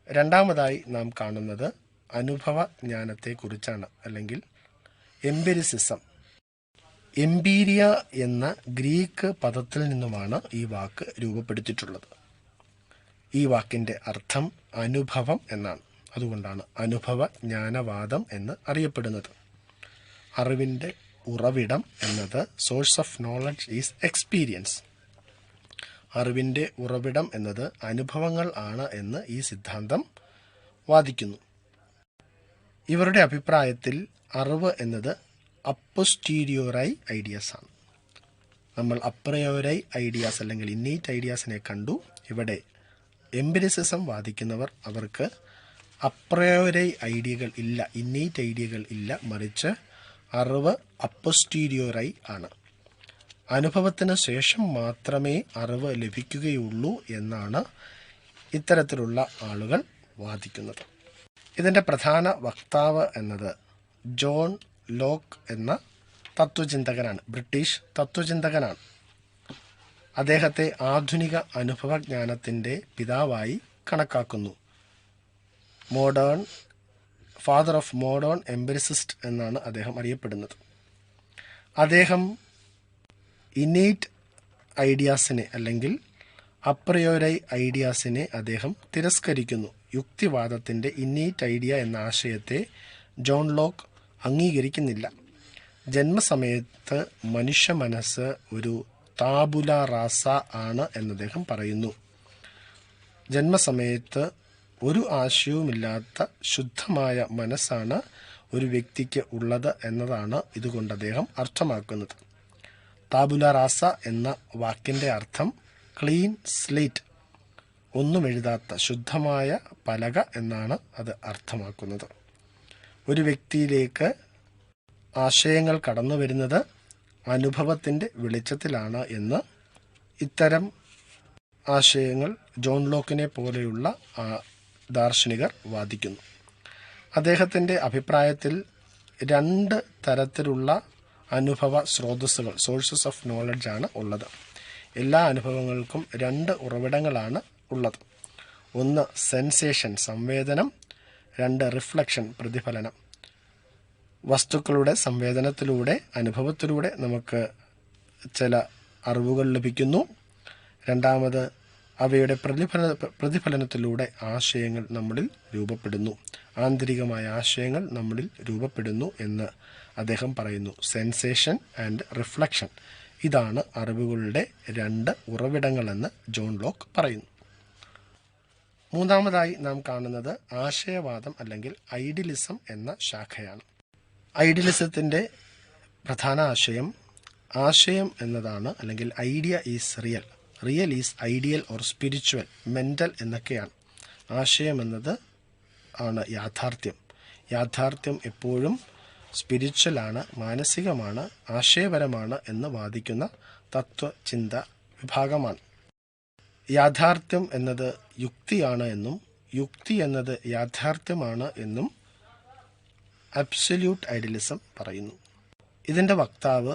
രണ്ടാമതായി നാം കാണുന്നത് അനുഭവ ജ്ഞാനത്തെക്കുറിച്ചാണ്, അല്ലെങ്കിൽ എംപിരിസിസം. എംപീരിയ എന്ന ഗ്രീക്ക് പദത്തിൽ നിന്നുമാണ് ഈ വാക്ക് രൂപപ്പെടുത്തിയിട്ടുള്ളത്. ഈ വാക്കിൻ്റെ അർത്ഥം അനുഭവം എന്നാണ്. അതുകൊണ്ടാണ് അനുഭവ ജ്ഞാനവാദം എന്ന് അറിയപ്പെടുന്നത്. അറിവിൻ്റെ ഉറവിടം എന്നത് source of knowledge is experience. അറിവിൻ്റെ ഉറവിടം എന്നത് അനുഭവങ്ങൾ ആണ് എന്ന് ഈ സിദ്ധാന്തം വാദിക്കുന്നു. ഇവരുടെ അഭിപ്രായത്തിൽ അറിവ് എന്നത് അപ്പോസ്റ്റീരിയോറി ഐഡിയാസ് ആണ്. നമ്മൾ അപ്രയോറി ഐഡിയാസ് അല്ലെങ്കിൽ ഇന്നേറ്റ് ഐഡിയാസിനെ കണ്ടു. ഇവിടെ എംപിരിസിസം വാദിക്കുന്നവർ അവർക്ക് അപ്രയോറി ഐഡിയകൾ ഇല്ല, ഇന്നേറ്റ് ഐഡിയകൾ ഇല്ല, മറിച്ച് അറിവ് അപ്പോസ്റ്റീരിയോറി ആണ്. അനുഭവത്തിന് ശേഷം മാത്രമേ അറിവ് ലഭിക്കുകയുള്ളൂ എന്നാണ് ഇത്തരത്തിലുള്ള ആളുകൾ വാദിക്കുന്നത്. ഇതിൻ്റെ പ്രധാന വക്താവ് എന്നത് ജോൺ ലോക്ക് എന്ന തത്വചിന്തകനാണ്, ബ്രിട്ടീഷ് തത്വചിന്തകനാണ്. അദ്ദേഹത്തെ ആധുനിക അനുഭവജ്ഞാനത്തിൻ്റെ പിതാവായി കണക്കാക്കുന്നു. ഫാദർ ഓഫ് മോഡേൺ എംപിരിസിസ്റ്റ് എന്നാണ് അദ്ദേഹം അറിയപ്പെടുന്നത്. അദ്ദേഹം ഇന്നേറ്റ് ഐഡിയാസിനെ അല്ലെങ്കിൽ അപ്രയോറി ഐഡിയാസിനെ അദ്ദേഹം തിരസ്കരിക്കുന്നു. യുക്തിവാദത്തിൻ്റെ ഇന്നേറ്റ് ഐഡിയ എന്ന ആശയത്തെ ജോൺ ലോക്ക് അംഗീകരിക്കുന്നില്ല. ജന്മസമയത്ത് മനുഷ്യ മനസ്സ് ഒരു താബുല റാസ ആണ് എന്ന് അദ്ദേഹം പറയുന്നു. ജന്മസമയത്ത് ഒരു ആശയവുമില്ലാത്ത ശുദ്ധമായ മനസ്സാണ് ഒരു വ്യക്തിക്ക് ഉള്ളത് എന്നതാണ് ഇതുകൊണ്ട് അദ്ദേഹം അർത്ഥമാക്കുന്നത്. താബുല റാസ എന്ന വാക്കിൻ്റെ അർത്ഥം ക്ലീൻ സ്ലേറ്റ്, ഒന്നും എഴുതാത്ത ശുദ്ധമായ പലക എന്നാണ് അത് അർത്ഥമാക്കുന്നത്. ഒരു വ്യക്തിയിലേക്ക് ആശയങ്ങൾ കടന്നു വരുന്നത് അനുഭവത്തിൻ്റെ വെളിച്ചത്തിലാണ് എന്ന് ഇത്തരം ആശയങ്ങൾ ജോൺ ലോക്കിനെ പോലെയുള്ള ദാർശനികർ വാദിക്കുന്നു. അദ്ദേഹത്തിൻ്റെ അഭിപ്രായത്തിൽ 2 തരത്തിലുള്ള അനുഭവ സ്രോതസ്സുകൾ, സോഴ്സസ് ഓഫ് നോളജ് ആണ് ഉള്ളത്. എല്ലാ അനുഭവങ്ങൾക്കും 2 ഉറവിടങ്ങളാണ് ഉള്ളത്. ഒന്ന് സെൻസേഷൻ, സംവേദനം. 2 റിഫ്ലക്ഷൻ, പ്രതിഫലനം. വസ്തുക്കളുടെ സംവേദനത്തിലൂടെ, അനുഭവത്തിലൂടെ നമുക്ക് ചില അറിവുകൾ ലഭിക്കുന്നു. രണ്ടാമത് അവയുടെ പ്രതിഫലനത്തിലൂടെ ആശയങ്ങൾ നമ്മളിൽ രൂപപ്പെടുന്നു, ആന്തരികമായ ആശയങ്ങൾ നമ്മളിൽ രൂപപ്പെടുന്നു എന്ന് അദ്ദേഹം പറയുന്നു. സെൻസേഷൻ ആൻഡ് റിഫ്ലക്ഷൻ, ഇതാണ് അറിവുകളുടെ 2 ഉറവിടങ്ങളെന്ന് ജോൺ ലോക്ക് പറയുന്നു. മൂന്നാമതായി നാം കാണുന്നത് ആശയവാദം അല്ലെങ്കിൽ ഐഡിയലിസം എന്ന ശാഖയാണ്. ഐഡിയലിസത്തിൻ്റെ പ്രധാന ആശയം എന്നതാണ്, അല്ലെങ്കിൽ idea is real, real is ideal or spiritual, mental എന്നൊക്കെയാണ്. ആശയം എന്നത് ആണ് യാഥാർത്ഥ്യം എപ്പോഴും സ്പിരിച്വലാണ്, മാനസികമാണ്, ആശയപരമാണ് എന്ന് വാദിക്കുന്ന തത്വചിന്ത വിഭാഗമാണ്. യാഥാർത്ഥ്യം എന്നത് യുക്തിയാണ് എന്നും യുക്തി എന്നത് യാഥാർത്ഥ്യമാണ് എന്നും അബ്സല്യൂട്ട് ഐഡിയലിസം പറയുന്നു. ഇതിൻ്റെ വക്താവ്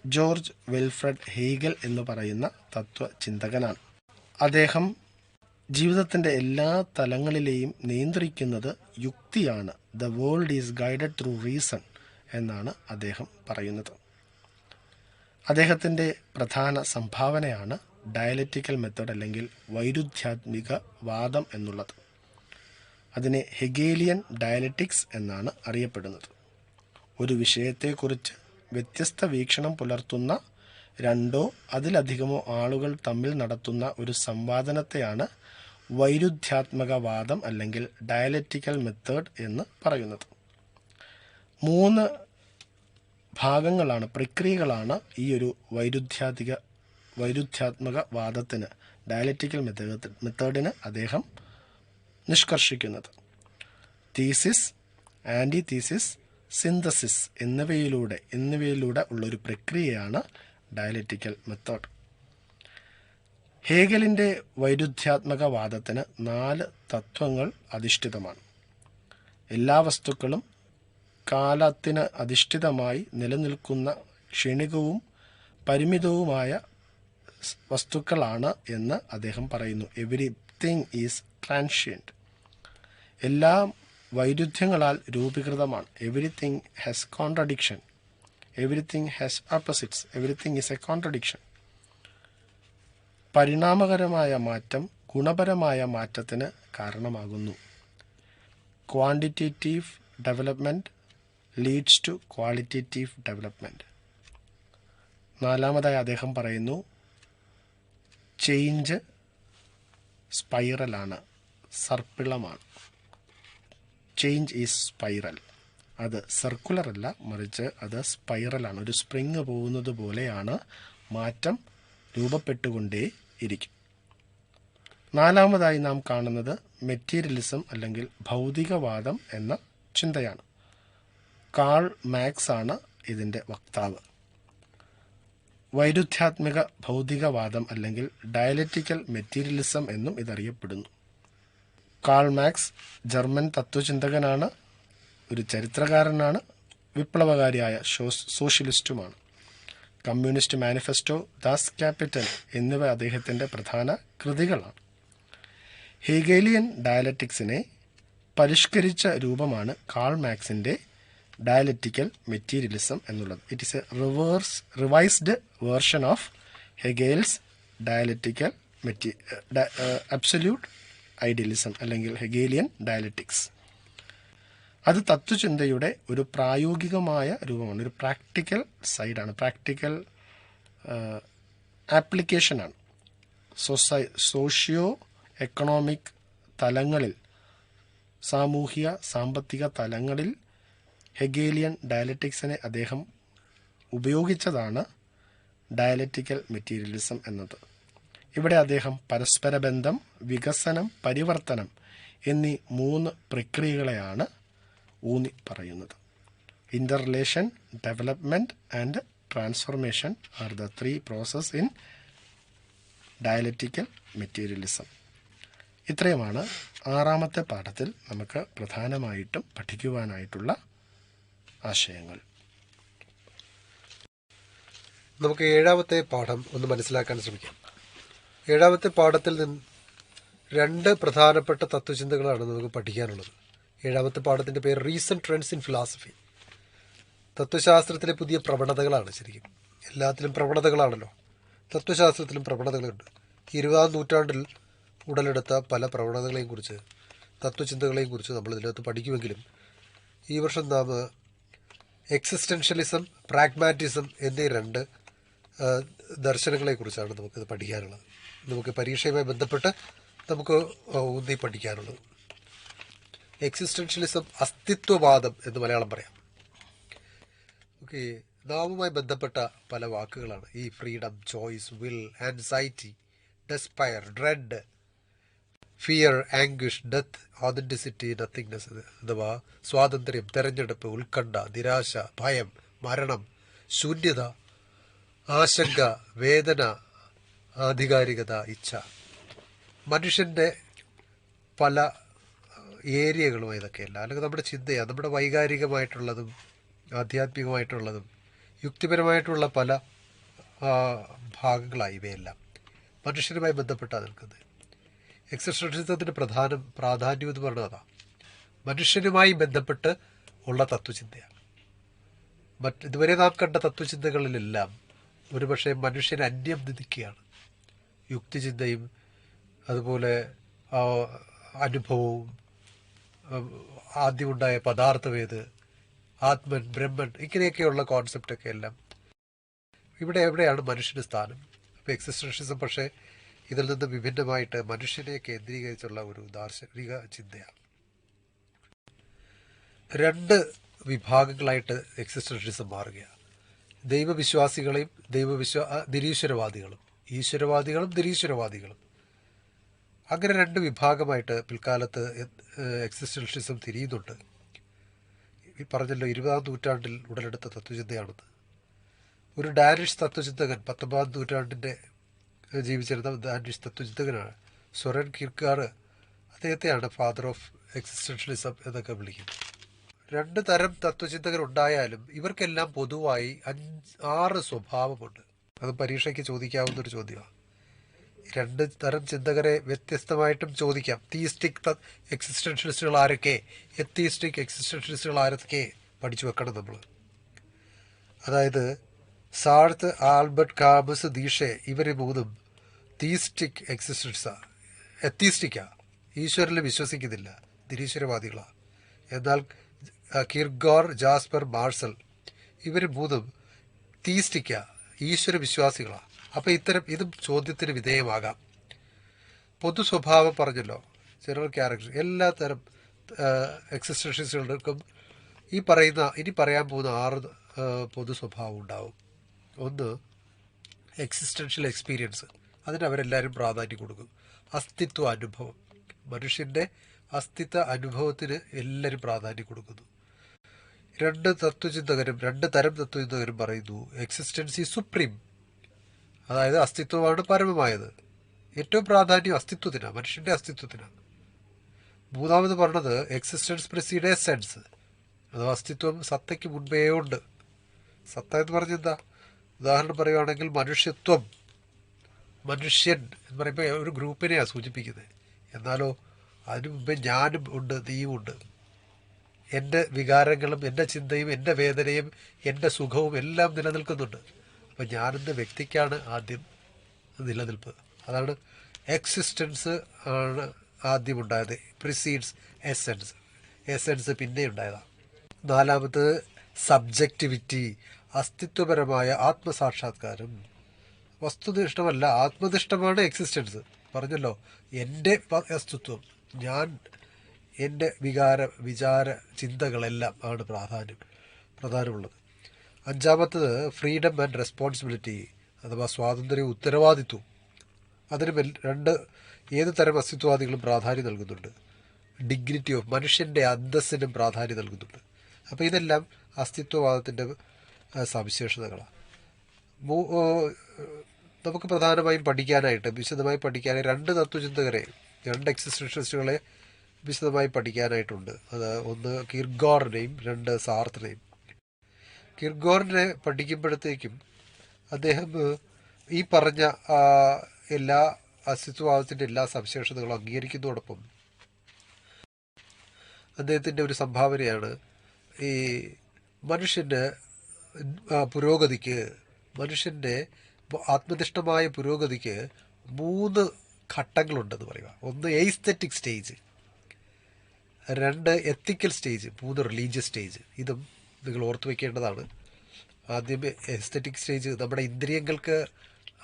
ജോർജ് വിൽഫ്രഡ് ഹെയ്ഗൽ എന്ന് പറയുന്ന തത്വചിന്തകനാണ്. അദ്ദേഹം ജീവിതത്തിൻ്റെ എല്ലാ തലങ്ങളിലെയും നിയന്ത്രിക്കുന്നത് യുക്തിയാണ്. The world is guided through reason എന്നാണ് അദ്ദേഹം പറയുന്നത്. അദ്ദേഹത്തിൻ്റെ പ്രധാന സംഭാവനയാണ് ഡയലറ്റിക്കൽ മെത്തേഡ് അല്ലെങ്കിൽ വൈരുദ്ധ്യാത്മിക വാദം എന്നുള്ളത്. അതിനെ ഹെഗേലിയൻ ഡയലറ്റിക്സ് എന്നാണ് അറിയപ്പെടുന്നത്. ഒരു വിഷയത്തെക്കുറിച്ച് വ്യത്യസ്ത വീക്ഷണം പുലർത്തുന്ന രണ്ടോ അതിലധികമോ ആളുകൾ തമ്മിൽ നടത്തുന്ന ഒരു സംവാദനത്തെയാണ് വൈരുദ്ധ്യാത്മക വാദം അല്ലെങ്കിൽ ഡയലറ്റിക്കൽ മെത്തേഡ് എന്ന് പറയുന്നത്. 3 ഭാഗങ്ങളാണ്, പ്രക്രിയകളാണ് ഈ ഒരു വൈരുദ്ധ്യാത്മക വാദത്തിന്, ഡയലറ്റിക്കൽ മെത്തേഡിന് അദ്ദേഹം നിഷ്കർഷിക്കുന്നത്. തീസിസ്, ആൻറ്റി തീസിസ്, സിന്തസിസ് എന്നിവയിലൂടെ ഉള്ളൊരു പ്രക്രിയയാണ് ഡയലറ്റിക്കൽ മെത്തേഡ്. ഹേഗലിൻ്റെ വൈരുദ്ധ്യാത്മക വാദത്തിന് 4 തത്വങ്ങൾ അധിഷ്ഠിതമാണ്. എല്ലാ വസ്തുക്കളും കാലത്തിന് അധിഷ്ഠിതമായി നിലനിൽക്കുന്ന ക്ഷണികവും പരിമിതവുമായ വസ്തുക്കളാണ് എന്ന് അദ്ദേഹം പറയുന്നു. Everything is transient. എല്ലാം വൈരുദ്ധ്യങ്ങളാൽ രൂപീകൃതമാണ്. Everything has contradiction, everything has opposites, everything is a contradiction. പരിണാമകരമായ മാറ്റം ഗുണപരമായ മാറ്റത്തിന് കാരണമാകുന്നു. Quantitative development leads to qualitative development. 4-മതായി അദ്ദേഹം പറയുന്നു, ചേഞ്ച് സ്പൈറലാണ്, സർപ്പിളമാണ്. Change is spiral. അത് സർക്കുലർ അല്ല, മറിച്ച് അത് സ്പൈറലാണ്. ഒരു സ്പ്രിങ് പോകുന്നത് പോലെയാണ് മാറ്റം രൂപപ്പെട്ടുകൊണ്ടേ ഇരിക്കും. 4-മതായി നാം കാണുന്നത് മെറ്റീരിയലിസം അല്ലെങ്കിൽ ഭൗതികവാദം എന്ന ചിന്തയാണ്. കാൾ മാക്സ് ആണ് ഇതിൻ്റെ വക്താവ്. വൈരുദ്ധ്യാത്മിക ഭൗതികവാദം അല്ലെങ്കിൽ ഡയലറ്റിക്കൽ മെറ്റീരിയലിസം എന്നും ഇതറിയപ്പെടുന്നു. കാൾ മാക്സ് ജർമ്മൻ തത്വചിന്തകനാണ്, ഒരു ചരിത്രകാരനാണ്, വിപ്ലവകാരിയായ സോഷ്യലിസ്റ്റുമാണ്. കമ്മ്യൂണിസ്റ്റ് മാനിഫെസ്റ്റോ, ദാസ് ക്യാപിറ്റൽ എന്നിവ അദ്ദേഹത്തിൻ്റെ പ്രധാന കൃതികളാണ്. ഹെഗേലിയൻ ഡയലറ്റിക്സിനെ പരിഷ്കരിച്ച രൂപമാണ് കാൾ മാക്സിൻ്റെ ഡയലറ്റിക്കൽ മെറ്റീരിയലിസം എന്നുള്ളത്. It is a revised version of Hegel's dialectical absolute idealism അല്ലെങ്കിൽ ഹെഗേലിയൻ ഡയലറ്റിക്സ്. അത് തത്വചിന്തയുടെ ഒരു പ്രായോഗികമായ രൂപമാണ്, ഒരു പ്രാക്ടിക്കൽ സൈഡാണ്, പ്രാക്ടിക്കൽ ആപ്ലിക്കേഷനാണ്. സോഷ്യോ എക്കണോമിക് തലങ്ങളിൽ, സാമൂഹിക സാമ്പത്തിക തലങ്ങളിൽ ഹെഗേലിയൻ ഡയലറ്റിക്സിനെ അദ്ദേഹം ഉപയോഗിച്ചതാണ് ഡയലറ്റിക്കൽ മെറ്റീരിയലിസം എന്നത്. ഇവിടെ അദ്ദേഹം പരസ്പര ബന്ധം, വികസനം, പരിവർത്തനം എന്നീ 3 പ്രക്രിയകളെയാണ് ഊന്നി പറയുന്നത്. Inter relation, development and transformation are the 3 process in dialectical materialism. ഇത്രയുമാണ് 6-മത്തെ പാഠത്തിൽ നമുക്ക് പ്രധാനമായിട്ടും പഠിക്കുവാനായിട്ടുള്ള ആശയങ്ങൾ. നമുക്ക് 7-മത്തെ പാഠം ഒന്ന് മനസ്സിലാക്കാൻ ശ്രമിക്കാം. 7-മത്തെ പാഠത്തിൽ നിന്ന് 2 പ്രധാനപ്പെട്ട തത്വചിന്തകളാണ് നമുക്ക് പഠിക്കാനുള്ളത്. 7-മത്തെ പാഠത്തിൻ്റെ പേര് റീസെൻറ്റ് ട്രെൻഡ്സ് ഇൻ ഫിലോസഫി. തത്വശാസ്ത്രത്തിലെ പുതിയ പ്രവണതകളാണ്. ശരിക്കും എല്ലാത്തിലും പ്രവണതകളാണല്ലോ. തത്വശാസ്ത്രത്തിലും പ്രവണതകളുണ്ട്. 20-ാം നൂറ്റാണ്ടിൽ ഉടലെടുത്ത പല പ്രവണതകളെയും കുറിച്ച്, തത്വചിന്തകളെയും കുറിച്ച് നമ്മൾ ഇതിനകത്ത് പഠിക്കുമെങ്കിലും ഈ വർഷം നാം എക്സിസ്റ്റൻഷ്യലിസം, പ്രാഗ്മാറ്റിസം എന്നീ 2 ദർശനങ്ങളെക്കുറിച്ചാണ് നമുക്കിത് പഠിക്കാനുള്ളത്. നമുക്ക് പരീക്ഷയുമായി ബന്ധപ്പെട്ട് നമുക്ക് ഊന്നി പഠിക്കാനുള്ളത്. എക്സിസ്റ്റൻഷ്യലിസം, അസ്തിത്വവാദം എന്ന് മലയാളം പറയാം. ഓക്കെ, നാമുമായി ബന്ധപ്പെട്ട പല വാക്കുകളാണ് ഈ freedom, choice, will, anxiety, despair, dread, fear, anguish, death, authenticity, nothingness അഥവാ സ്വാതന്ത്ര്യം, തെരഞ്ഞെടുപ്പ്, ഉത്കണ്ഠ, നിരാശ, ഭയം, മരണം, ശൂന്യത, ആശങ്ക, വേദന, ആധികാരികത, ഇച്ഛ. മനുഷ്യൻ്റെ പല ഏരിയകളും ഇതൊക്കെയല്ല, അല്ലെങ്കിൽ നമ്മുടെ ചിന്തയാണ്, നമ്മുടെ വൈകാരികമായിട്ടുള്ളതും ആധ്യാത്മികമായിട്ടുള്ളതും യുക്തിപരമായിട്ടുള്ള പല ഭാഗങ്ങളായി ഇവയെല്ലാം മനുഷ്യനുമായി ബന്ധപ്പെട്ടാണ് നിൽക്കുന്നത്. എക്സിസ്റ്റൻഷ്യലിസത്തിൻ്റെ പ്രാധാന്യം എന്ന് പറഞ്ഞത് അതാണ്. മനുഷ്യനുമായി ബന്ധപ്പെട്ട് ഉള്ള തത്വചിന്തയാണ്. ഇതുവരെ നാം കണ്ട തത്വചിന്തകളിലെല്ലാം ഒരുപക്ഷെ മനുഷ്യനെ അന്യം നിധിക്കുകയാണ്. യുക്തിചിന്തയും അതുപോലെ അനുഭവവും ആദ്യമുണ്ടായ പദാർത്ഥവേദ്, ആത്മൻ, ബ്രഹ്മൻ, ഇങ്ങനെയൊക്കെയുള്ള കോൺസെപ്റ്റൊക്കെ എല്ലാം എവിടെയാണ് മനുഷ്യന് സ്ഥാനം? അപ്പോൾ എക്സിസ്റ്റൻഷ്യലിസം പക്ഷേ ഇതിൽ നിന്ന് വിഭിന്നമായിട്ട് മനുഷ്യനെ കേന്ദ്രീകരിച്ചുള്ള ഒരു ദാർശനിക ചിന്തയാണ്. രണ്ട് വിഭാഗങ്ങളായിട്ട് എക്സിസ്റ്റൻഷ്യലിസം മാറുകയാണ്. ദൈവവിശ്വാസികളെയും നിരീശ്വരവാദികളും, ഈശ്വരവാദികളും നിരീശ്വരവാദികളും, അങ്ങനെ രണ്ട് വിഭാഗമായിട്ട് പിൽക്കാലത്ത് എക്സിസ്റ്റൻഷ്യലിസം തിരിയുന്നുണ്ട്. ഈ പറഞ്ഞല്ലോ 20-ാം നൂറ്റാണ്ടിൽ ഉടലെടുത്ത തത്വചിന്തയാണെന്ന്. ഒരു ഡാനിഷ് തത്വചിന്തകൻ, 19-ാം നൂറ്റാണ്ടിൻ്റെ ജീവിച്ചിരുന്ന ഡാനിഷ് തത്വചിന്തകനാണ് സൊറൻ കിർക്കാറ്. അദ്ദേഹത്തെയാണ് ഫാദർ ഓഫ് എക്സിസ്റ്റൻഷ്യലിസം എന്നൊക്കെ വിളിക്കുന്നത്. രണ്ട് തരം തത്വചിന്തകരുണ്ടായാലും ഇവർക്കെല്ലാം പൊതുവായി 6 സ്വഭാവമുണ്ട്. അത് പരീക്ഷയ്ക്ക് ചോദിക്കാവുന്നൊരു ചോദ്യമാണ്. രണ്ട് തരം ചിന്തകരെ വ്യത്യസ്തമായിട്ടും ചോദിക്കാം. തീയിസ്റ്റിക് എക്സിസ്റ്റൻഷ്യലിസ്റ്റുകൾ ആരൊക്കെ, എത്തീസ്റ്റിക് എക്സിസ്റ്റൻഷ്യലിസ്റ്റുകൾ ആരൊക്കെ പഠിച്ചു വെക്കണം നമ്മൾ. അതായത് സാർത്ത്, ആൽബർട്ട് കാമസ്, ദീഷെ, ഇവർ മൂന്നും തീയിസ്റ്റിക് എത്തീസ്റ്റിക്കാ, ഈശ്വരനിൽ വിശ്വസിക്കുന്നില്ല, നിരീശ്വരവാദികളാണ്. എന്നാൽ കിർഗോർ, ജാസ്പർ, മാർസൽ ഇവർ മൂന്നും തീയിസ്റ്റിക്കാ, ഈശ്വര വിശ്വാസികളാണ്. അപ്പോൾ ഇതും ചോദ്യത്തിന് വിധേയമാകാം. പൊതു സ്വഭാവം പറഞ്ഞല്ലോ, ജനറൽ ക്യാരക്ടർ. എല്ലാ തരം എക്സിസ്റ്റൻഷ്യലിസ്റ്റുകൾക്കും ഇനി പറയാൻ പോകുന്ന 6 പൊതു സ്വഭാവം ഉണ്ടാവും. ഒന്ന്, എക്സിസ്റ്റൻഷ്യൽ എക്സ്പീരിയൻസ്. അതിന് അവരെല്ലാവരും പ്രാധാന്യം കൊടുക്കും. അസ്തിത്വ അനുഭവം, മനുഷ്യൻ്റെ അസ്തിത്വ അനുഭവത്തിന് എല്ലാവരും പ്രാധാന്യം കൊടുക്കുന്നു. രണ്ട് തരം തത്വചിന്തകരും പറയുന്നു എക്സിസ്റ്റൻസ് ഈസ് സുപ്രീം, അതായത് അസ്തിത്വമാണ് പരമമായത്. ഏറ്റവും പ്രാധാന്യം അസ്തിത്വത്തിനാണ്, മനുഷ്യൻ്റെ അസ്തിത്വത്തിനാണ്. മൂന്നാമത് പറഞ്ഞത് എക്സിസ്റ്റൻസ് പ്രിസീഡ് എസെൻസ്, അഥവാ അസ്തിത്വം സത്തയ്ക്ക് മുൻപേ ഉണ്ട്. സത്ത എന്ന് പറഞ്ഞെന്താ? ഉദാഹരണം പറയുകയാണെങ്കിൽ മനുഷ്യൻ എന്ന് പറയുമ്പോൾ ഒരു ഗ്രൂപ്പിനെയാണ് സൂചിപ്പിക്കുന്നത്. എന്നാലോ അതിനു മുമ്പേ ഞാനും ഉണ്ട്, നീയും ഉണ്ട്. എൻ്റെ വികാരങ്ങളും എൻ്റെ ചിന്തയും എൻ്റെ വേദനയും എൻ്റെ സുഖവും എല്ലാം നിലനിൽക്കുന്നുണ്ട്. അപ്പം ഞാനെന്ന വ്യക്തിക്കാണ് ആദ്യം നിലനിൽപ്പ്. അതാണ് എക്സിസ്റ്റൻസ് ആണ് ആദ്യം ഉണ്ടായത്. പ്രിസീഡ്സ് എസെൻസ് പിന്നെ ഉണ്ടായതാണ്. നാലാമത് സബ്ജക്റ്റിവിറ്റി, അസ്തിത്വപരമായ ആത്മസാക്ഷാത്കാരം. വസ്തുനിഷ്ഠമല്ല, ആത്മനിഷ്ഠമാണ് എക്സിസ്റ്റൻസ്. പറഞ്ഞല്ലോ, എൻ്റെ അസ്തിത്വം, ഞാൻ, എൻ്റെ വിചാര ചിന്തകളെല്ലാം ആണ് പ്രധാനമുള്ളത്. അഞ്ചാമത്തത് ഫ്രീഡം ആൻഡ് റെസ്പോൺസിബിലിറ്റി, അഥവാ സ്വാതന്ത്ര്യവും ഉത്തരവാദിത്വവും. അതിന് ഏത് തരം അസ്തിത്വവാദികളും പ്രാധാന്യം നൽകുന്നുണ്ട്. ഡിഗ്നിറ്റി ഓഫ്, മനുഷ്യൻ്റെ അന്തസ്സിനും പ്രാധാന്യം നൽകുന്നുണ്ട്. അപ്പോൾ ഇതെല്ലാം അസ്തിത്വവാദത്തിൻ്റെ സവിശേഷതകളാണ്. നമുക്ക് പ്രധാനമായും വിശദമായി പഠിക്കാനായി രണ്ട് എക്സിസ്റ്റൻഷ്യലിസ്റ്റുകളെ വിശദമായി പഠിക്കാനായിട്ടുണ്ട്. അത് ഒന്ന് കിർഗോറിനെയും രണ്ട് സാർത്തിനെയും. കിർഗോറിനെ പഠിക്കുമ്പോഴത്തേക്കും അദ്ദേഹം ഈ പറഞ്ഞ എല്ലാ അസ്തിത്വവാദത്തിൻ്റെ എല്ലാ സവിശേഷതകളും അംഗീകരിക്കുന്നതോടൊപ്പം അദ്ദേഹത്തിൻ്റെ ഒരു സംഭാവനയാണ് ഈ മനുഷ്യൻ്റെ പുരോഗതിക്ക്, മനുഷ്യൻ്റെ ആത്മനിഷ്ഠമായ പുരോഗതിക്ക് 3 ഘട്ടങ്ങളുണ്ടെന്ന് പറയുക. ഒന്ന് എയ്സ്തെറ്റിക് സ്റ്റേജ്, 2 എത്തിക്കൽ സ്റ്റേജ്, 3 റിലീജിയസ് സ്റ്റേജ്. ഇതും നിങ്ങൾ ഓർത്തു വയ്ക്കേണ്ടതാണ്. ആദ്യം എസ്തെറ്റിക് സ്റ്റേജ്, നമ്മുടെ ഇന്ദ്രിയങ്ങൾക്ക്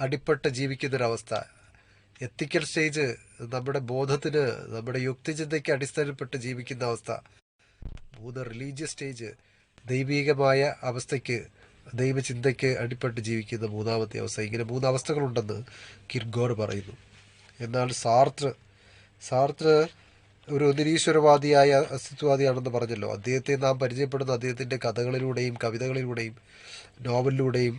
അടിപ്പെട്ട് ജീവിക്കുന്നൊരവസ്ഥ. എത്തിക്കൽ സ്റ്റേജ് നമ്മുടെ ബോധത്തിന്, നമ്മുടെ യുക്തിചിന്തയ്ക്ക് അടിസ്ഥാനപ്പെട്ട് ജീവിക്കുന്ന അവസ്ഥ. 3 റിലീജിയസ് സ്റ്റേജ്, ദൈവീകമായ അവസ്ഥയ്ക്ക്, ദൈവചിന്തയ്ക്ക് അടിപ്പെട്ട് ജീവിക്കുന്ന മൂന്നാമത്തെ അവസ്ഥ. ഇങ്ങനെ 3 അവസ്ഥകളുണ്ടെന്ന് കിർഗോർ പറയുന്നു. എന്നാൽ സാർത്ര ഒരു നിരീശ്വരവാദിയായ അസ്തിത്വവാദിയാണെന്ന് പറഞ്ഞല്ലോ. അദ്ദേഹത്തെ നാം പരിചയപ്പെടുന്ന അദ്ദേഹത്തിൻ്റെ കഥകളിലൂടെയും കവിതകളിലൂടെയും നോവലിലൂടെയും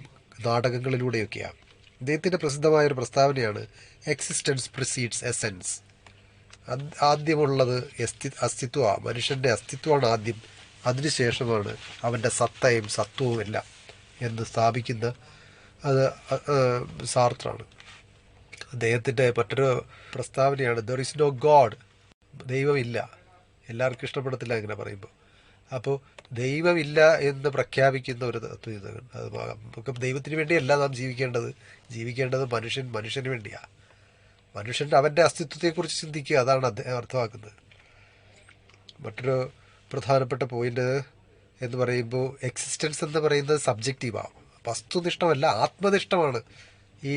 നാടകങ്ങളിലൂടെയൊക്കെയാണ്. അദ്ദേഹത്തിൻ്റെ പ്രസിദ്ധമായൊരു പ്രസ്താവനയാണ് എക്സിസ്റ്റൻസ് പ്രിസീഡ്സ് എസെൻസ്. ആദ്യമുള്ളത് അസ്തിത്വമാണ്. മനുഷ്യൻ്റെ അസ്തിത്വമാണ് ആദ്യം, അതിനുശേഷമാണ് അവൻ്റെ സത്തയും സത്വവും എല്ലാം എന്ന് സ്ഥാപിക്കുന്ന അത് സാർത്രാണ്. അദ്ദേഹത്തിൻ്റെ മറ്റൊരു പ്രസ്താവനയാണ് ദർ ഇസ് നോ ഗോഡ്. ദൈവമില്ല. എല്ലാവർക്കും ഇഷ്ടപ്പെടത്തില്ല ഇങ്ങനെ പറയുമ്പോൾ. അപ്പോൾ ദൈവമില്ല എന്ന് പ്രഖ്യാപിക്കുന്ന ഒരു തത്വചിന്തകൻ. അത് നമുക്ക് ദൈവത്തിന് വേണ്ടിയല്ല നാം ജീവിക്കേണ്ടത് മനുഷ്യന് വേണ്ടിയാണ്. മനുഷ്യൻ്റെ അവൻ്റെ അസ്തിത്വത്തെക്കുറിച്ച് ചിന്തിക്കുക, അതാണ് അദ്ദേഹം അർത്ഥമാക്കുന്നത്. മറ്റൊരു പ്രധാനപ്പെട്ട പോയിന്റ് എന്ന് പറയുമ്പോൾ എക്സിസ്റ്റൻസ് എന്ന് പറയുന്നത് സബ്ജക്റ്റീവാണ്, വസ്തുനിഷ്ഠമല്ല, ആത്മനിഷ്ഠമാണ്. ഈ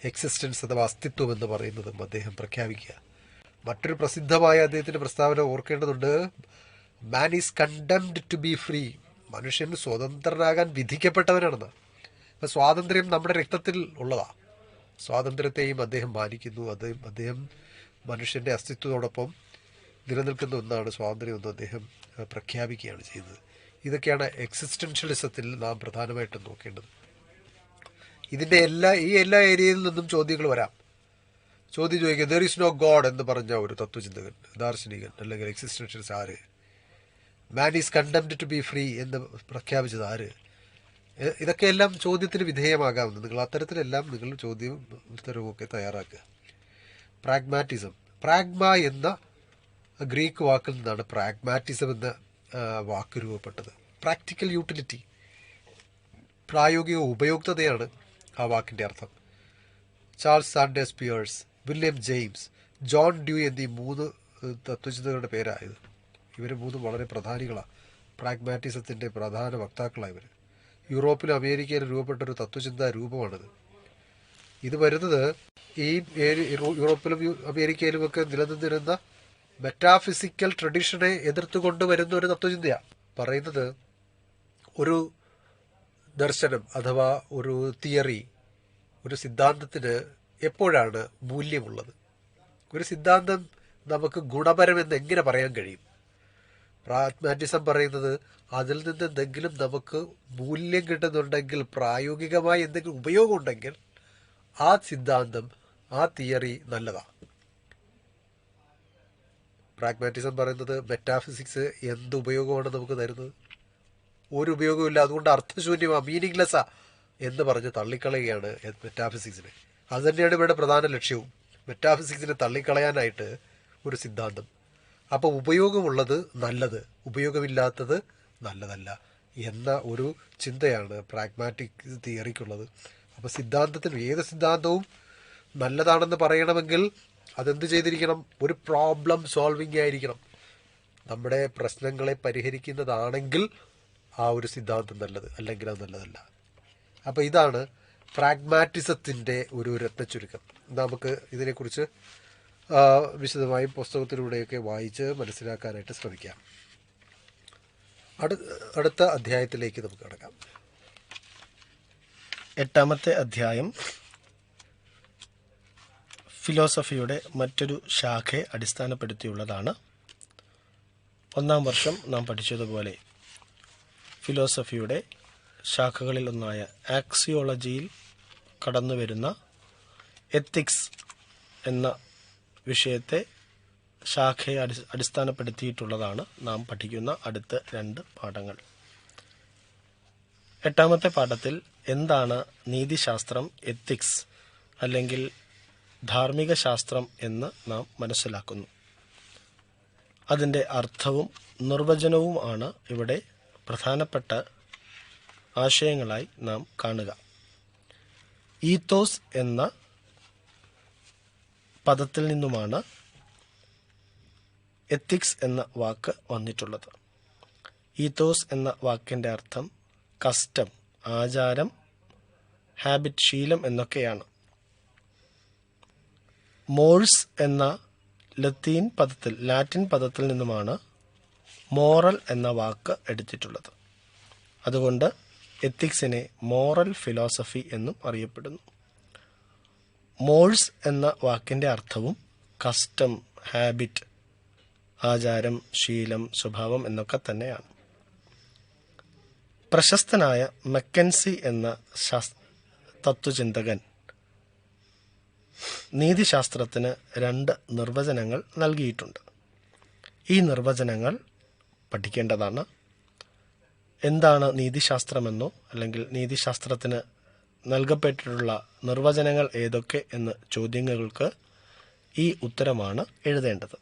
എക്സിസ്റ്റൻസ് അഥവാ അസ്തിത്വം എന്ന് പറയുന്നതും അദ്ദേഹം പ്രഖ്യാപിക്കുക. മറ്റൊരു പ്രസിദ്ധമായ അദ്ദേഹത്തിൻ്റെ പ്രസ്താവന ഓർക്കേണ്ടതുണ്ട്. Man is condemned to be free. മനുഷ്യൻ സ്വതന്ത്രനാകാൻ വിധിക്കപ്പെട്ടവനാണെന്ന്. അപ്പം സ്വാതന്ത്ര്യം നമ്മുടെ രക്തത്തിൽ ഉള്ളതാണ്. സ്വാതന്ത്ര്യത്തെയും അദ്ദേഹം മാനിക്കുന്നു. അദ്ദേഹം മനുഷ്യൻ്റെ അസ്തിത്വത്തോടൊപ്പം നിലനിൽക്കുന്ന ഒന്നാണ് സ്വാതന്ത്ര്യം എന്ന് അദ്ദേഹം പ്രഖ്യാപിക്കുകയാണ് ചെയ്തത്. ഇതൊക്കെയാണ് എക്സിസ്റ്റൻഷ്യലിസത്തിൽ നാം പ്രധാനമായിട്ടും നോക്കേണ്ടത്. ഇതിൻ്റെ എല്ലാ ഏരിയയിൽ നിന്നും ചോദ്യങ്ങൾ വരാം. ചോദ്യം ചോദിക്കുക, ദർ ഈസ് നോ ഗോഡ് എന്ന് പറഞ്ഞ ഒരു തത്വചിന്തകൻ, ദാർശനികൻ അല്ലെങ്കിൽ എക്സിസ്റ്റൻഷ്യലിസ്റ്റ് ആര്? Man is condemned to be free എന്ന് പ്രഖ്യാപിച്ചത് ആര്? ഇതൊക്കെയെല്ലാം ചോദ്യത്തിന് വിധേയമാകാവുന്ന. നിങ്ങൾ അത്തരത്തിലെല്ലാം നിങ്ങൾ ചോദ്യവും ഉത്തരവുമൊക്കെ തയ്യാറാക്കുക. പ്രാഗ്മാറ്റിസം. പ്രാഗ്മ എന്ന ഗ്രീക്ക് വാക്കിൽ നിന്നാണ് പ്രാഗ്മാറ്റിസം എന്ന വാക്ക് രൂപപ്പെട്ടത്. പ്രാക്ടിക്കൽ യൂട്ടിലിറ്റി, പ്രായോഗിക ഉപയോക്തതയാണ് ആ വാക്കിൻ്റെ അർത്ഥം. Charles Sanders Peirce, William James, John Dewey എന്നീ 3 തത്വചിന്തകളുടെ പേരായത്. ഇവർ 3 വളരെ പ്രധാനികളാണ്. പ്രാഗ്മാറ്റിസത്തിൻ്റെ പ്രധാന വക്താക്കളാണ് ഇവർ. യൂറോപ്പിലും അമേരിക്കയിലും രൂപപ്പെട്ടൊരു തത്വചിന്താ രൂപമാണിത്. ഇത് വരുന്നത് ഈ യൂറോപ്പിലും അമേരിക്കയിലുമൊക്കെ നിലനിന്നിരുന്ന മെറ്റാഫിസിക്കൽ ട്രഡീഷനെ എതിർത്തുകൊണ്ട് വരുന്ന ഒരു തത്വചിന്തയാണ്. പറയുന്നത് ഒരു ദർശനം അഥവാ ഒരു തിയറി, ഒരു സിദ്ധാന്തത്തിന് എപ്പോഴാണ് മൂല്യമുള്ളത്? ഒരു സിദ്ധാന്തം നമുക്ക് ഗുണപരമെന്ന് എങ്ങനെ പറയാൻ കഴിയും? പ്രാഗ്മാറ്റിസം പറയുന്നത് അതിൽ നിന്ന് എന്തെങ്കിലും നമുക്ക് മൂല്യം കിട്ടുന്നുണ്ടെങ്കിൽ, പ്രായോഗികമായി എന്തെങ്കിലും ഉപയോഗം ഉണ്ടെങ്കിൽ ആ സിദ്ധാന്തം, ആ തിയറി നല്ലതാണ്. പ്രാഗ്മാറ്റിസം പറയുന്നത് മെറ്റാഫിസിക്സ് എന്ത് ഉപയോഗമാണ് നമുക്ക് തരുന്നത്? ഒരു ഉപയോഗമില്ല, അതുകൊണ്ട് അർത്ഥശൂന്യമാണ്, മീനിങ്ലെസ്സാ എന്ന് പറഞ്ഞ് തള്ളിക്കളയുകയാണ് മെറ്റാഫിസിക്സിനെ. അതുതന്നെയാണ് ഇവിടെ പ്രധാന ലക്ഷ്യവും, മെറ്റാഫിസിക്സിനെ തള്ളിക്കളയാനായിട്ട് ഒരു സിദ്ധാന്തം. അപ്പോൾ ഉപയോഗമുള്ളത് നല്ലത്, ഉപയോഗമില്ലാത്തത് നല്ലതല്ല എന്ന ഒരു ചിന്തയാണ് പ്രാഗ്മാറ്റിക് തിയറിക്കുള്ളത്. അപ്പോൾ സിദ്ധാന്തത്തിന്, ഏത് സിദ്ധാന്തവും നല്ലതാണെന്ന് പറയണമെങ്കിൽ അതെന്ത് ചെയ്തിരിക്കണം? ഒരു പ്രോബ്ലം സോൾവിങ് ആയിരിക്കണം. നമ്മുടെ പ്രശ്നങ്ങളെ പരിഹരിക്കുന്നതാണെങ്കിൽ ആ ഒരു സിദ്ധാന്തം നല്ലത്, അല്ലെങ്കിൽ അത് നല്ലതല്ല. അപ്പോൾ ഇതാണ് പ്രാഗ്മാറ്റിസത്തിൻ്റെ ഒരു രത്നച്ചുരുക്കം. നമുക്ക് ഇതിനെക്കുറിച്ച് വിശദമായും പുസ്തകത്തിലൂടെയൊക്കെ വായിച്ച് മനസ്സിലാക്കാനായിട്ട് ശ്രമിക്കാം. അടുത്ത അധ്യായത്തിലേക്ക് നമുക്ക് കടക്കാം. 8ാമത്തെ അധ്യായം ഫിലോസഫിയുടെ മറ്റൊരു ശാഖയെ അടിസ്ഥാനപ്പെടുത്തിയുള്ളതാണ്. 1ാം വർഷം നാം പഠിച്ചതുപോലെ ഫിലോസഫിയുടെ ശാഖകളിൽ ഒന്നായ ആക്സിയോളജിയിൽ കടന്നുവരുന്ന എത്തിക്സ് എന്ന വിഷയത്തെ ശാഖയെ അടിസ്ഥാനപ്പെടുത്തിയിട്ടുള്ളതാണ് നാം പഠിക്കുന്ന അടുത്ത 2 പാഠങ്ങൾ. 8ാമത്തെ പാഠത്തിൽ എന്താണ് നീതിശാസ്ത്രം, എത്തിക്സ് അല്ലെങ്കിൽ ധാർമ്മിക ശാസ്ത്രം എന്ന് നാം മനസ്സിലാക്കുന്നു. അതിൻ്റെ അർത്ഥവും നിർവചനവും ആണ് ഇവിടെ പ്രധാനപ്പെട്ട ആശയങ്ങളായി നാം കാണുക. ഈത്തോസ് എന്ന പദത്തിൽ നിന്നുമാണ് എത്തിക്സ് എന്ന വാക്ക് വന്നിട്ടുള്ളത്. ഈത്തോസ് എന്ന വാക്കിൻ്റെ അർത്ഥം കസ്റ്റം, ആചാരം, ഹാബിറ്റ്, ശീലം എന്നൊക്കെയാണ്. മോഴ്സ് എന്ന ലാറ്റിൻ പദത്തിൽ നിന്നുമാണ് മോറൽ എന്ന വാക്ക് എടുത്തിട്ടുള്ളത്. അതുകൊണ്ട് എത്തിക്സിനെ മോറൽ ഫിലോസഫി എന്നും അറിയപ്പെടുന്നു. മോഴ്സ് എന്ന വാക്കിൻ്റെ അർത്ഥവും കസ്റ്റം, ഹാബിറ്റ്, ആചാരം, ശീലം, സ്വഭാവം എന്നൊക്കെ തന്നെയാണ്. പ്രശസ്തനായ മക്കൻസി എന്ന തത്വചിന്തകൻ നീതിശാസ്ത്രത്തിന് 2 നിർവചനങ്ങൾ നൽകിയിട്ടുണ്ട്. ഈ നിർവചനങ്ങൾ പഠിക്കേണ്ടതാണ്. എന്താണ് നീതിശാസ്ത്രമെന്നോ അല്ലെങ്കിൽ നീതിശാസ്ത്രത്തിന് നൽകപ്പെട്ടിട്ടുള്ള നിർവചനങ്ങൾ ഏതൊക്കെ എന്ന ചോദ്യങ്ങൾക്ക് ഈ ഉത്തരമാണ് എഴുതേണ്ടത്.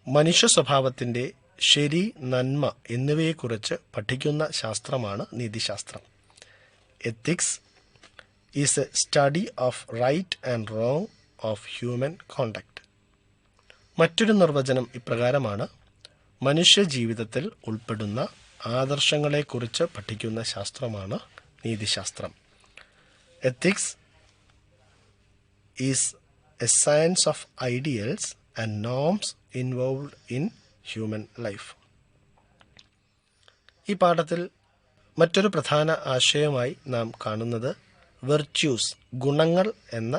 മനുഷ്യ സ്വഭാവത്തിൻ്റെ ശരി, നന്മ എന്നിവയെക്കുറിച്ച് പഠിക്കുന്ന ശാസ്ത്രമാണ് നീതിശാസ്ത്രം. Ethics is a study of right and wrong of human conduct. മറ്റൊരു നിർവചനം ഇപ്രകാരമാണ്: മനുഷ്യ ജീവിതത്തിൽ ഉൾപ്പെടുന്ന ആദർശങ്ങളെക്കുറിച്ച് പഠിക്കുന്ന ശാസ്ത്രമാണ് നീതിശാസ്ത്രം. Ethics is a science of ideals and norms involved in human life. ഈ പാഠത്തിൽ മറ്റൊരു പ്രധാന ആശയമായി നാം കാണുന്നത് വെർച്യൂസ്, ഗുണങ്ങൾ എന്ന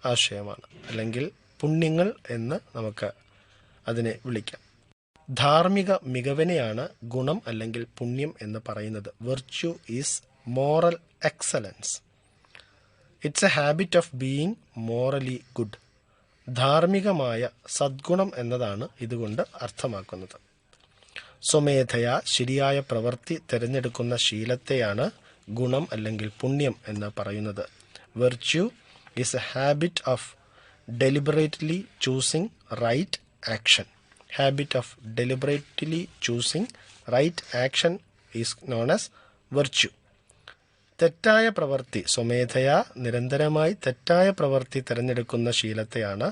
ആശയമാണ്, അല്ലെങ്കിൽ പുണ്യങ്ങൾ എന്ന് നമുക്ക് അതിനെ വിളിക്കാം. ധാർമ്മിക മികവിനെയാണ് ഗുണം അല്ലെങ്കിൽ പുണ്യം എന്ന് പറയുന്നത്. Virtue is moral excellence. It's A habit of being morally good. ധാർമ്മികമായ സദ്ഗുണം എന്നതാണ് ഇതുകൊണ്ട് അർത്ഥമാക്കുന്നത്. സ്വമേധയാ ശരിയായ പ്രവൃത്തി തിരഞ്ഞെടുക്കുന്ന ശീലത്തെയാണ് ഗുണം അല്ലെങ്കിൽ പുണ്യം എന്ന് പറയുന്നത്. Virtue is a habit of deliberately choosing right action. Habit of deliberately choosing right action is known as virtue. തെറ്റായ പ്രവൃത്തി, സ്വമേധയാ നിരന്തരമായി തെറ്റായ പ്രവൃത്തി തിരഞ്ഞെടുക്കുന്ന ശീലത്തെയാണ്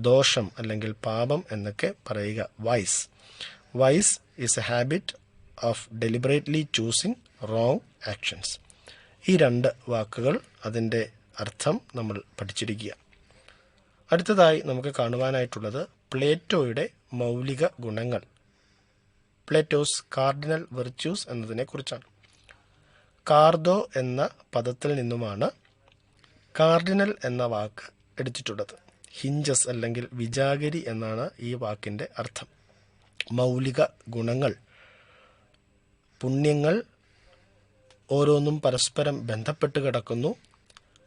ദോഷം അല്ലെങ്കിൽ പാപം എന്നൊക്കെ പറയുക. Vice. Vice is a habit of deliberately choosing wrong actions. ഈ 2 വാക്കുകൾ, അതിൻ്റെ അർത്ഥം നമ്മൾ പഠിച്ചിരിക്കുക. അടുത്തതായി നമുക്ക് കാണുവാനായിട്ടുള്ളത് പ്ലേറ്റോയുടെ മൗലിക ഗുണങ്ങൾ, പ്ലേറ്റോസ് കാർഡിനൽ വെർച്യൂസ് എന്നതിനെ കുറിച്ചാണ്. കാർദോ എന്ന പദത്തിൽ നിന്നുമാണ് കാർഡിനൽ എന്ന വാക്ക് എടുത്തിട്ടുള്ളത്. ഹിഞ്ചസ് അല്ലെങ്കിൽ വിജാഗരി എന്നാണ് ഈ വാക്കിൻ്റെ അർത്ഥം. മൗലിക ഗുണങ്ങൾ, പുണ്യങ്ങൾ ഓരോന്നും പരസ്പരം ബന്ധപ്പെട്ട് കിടക്കുന്നു.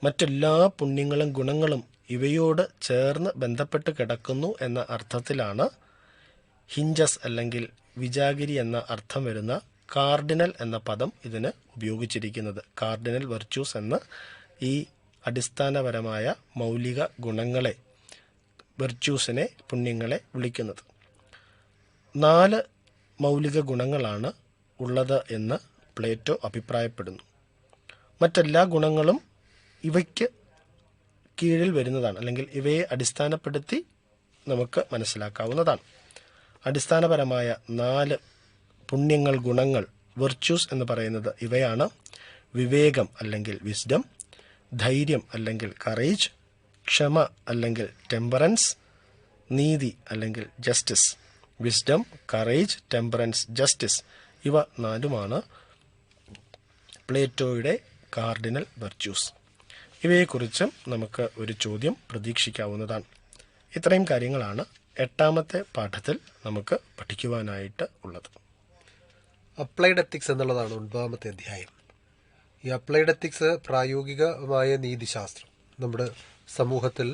മറ്റെല്ലാ പുണ്യങ്ങളും ഗുണങ്ങളും ഇവയോട് ചേർന്ന് ബന്ധപ്പെട്ട് കിടക്കുന്നു എന്ന അർത്ഥത്തിലാണ് ഹിഞ്ചസ് അല്ലെങ്കിൽ വിജാഗിരി എന്ന അർത്ഥം വരുന്ന കാർഡിനൽ എന്ന പദം ഇതിന് ഉപയോഗിച്ചിരിക്കുന്നത്. കാർഡിനൽ വെർച്യൂസ് എന്ന് ഈ അടിസ്ഥാനപരമായ മൗലിക ഗുണങ്ങളെ, വെർച്യൂസിനെ, പുണ്യങ്ങളെ വിളിക്കുന്നത്. 4 മൗലിക ഗുണങ്ങളാണ് ഉള്ളത് എന്ന് പ്ലേറ്റോ അഭിപ്രായപ്പെടുന്നു. മറ്റെല്ലാ ഗുണങ്ങളും ഇവയ്ക്ക് കീഴിൽ വരുന്നതാണ്, അല്ലെങ്കിൽ ഇവയെ അടിസ്ഥാനപ്പെടുത്തി നമുക്ക് മനസ്സിലാക്കാവുന്നതാണ്. അടിസ്ഥാനപരമായ 4 പുണ്യങ്ങൾ, ഗുണങ്ങൾ, വെർച്യൂസ് എന്ന് പറയുന്നത് ഇവയാണ്: വിവേകം അല്ലെങ്കിൽ വിസ്ഡം, ധൈര്യം അല്ലെങ്കിൽ കറേജ്, ക്ഷമ അല്ലെങ്കിൽ ടെമ്പറൻസ്, നീതി അല്ലെങ്കിൽ justice. Wisdom, courage, temperance, justice, ഇവ 4മാണ് പ്ലേറ്റോയുടെ കാർഡിനൽ വെർച്യൂസ്. ഇവയെക്കുറിച്ചും നമുക്ക് ഒരു ചോദ്യം പ്രതീക്ഷിക്കാവുന്നതാണ്. ഇത്രയും കാര്യങ്ങളാണ് 8ാമത്തെ പാഠത്തിൽ നമുക്ക് പഠിക്കുവാനായിട്ട് ഉള്ളത്. അപ്ലൈഡ് എത്തിക്സ് എന്നുള്ളതാണ് 9ാമത്തെ അധ്യായം. ഈ അപ്ലൈഡ് എത്തിക്സ് പ്രായോഗികമായ നീതിശാസ്ത്രം നമ്മുടെ സമൂഹത്തിൽ,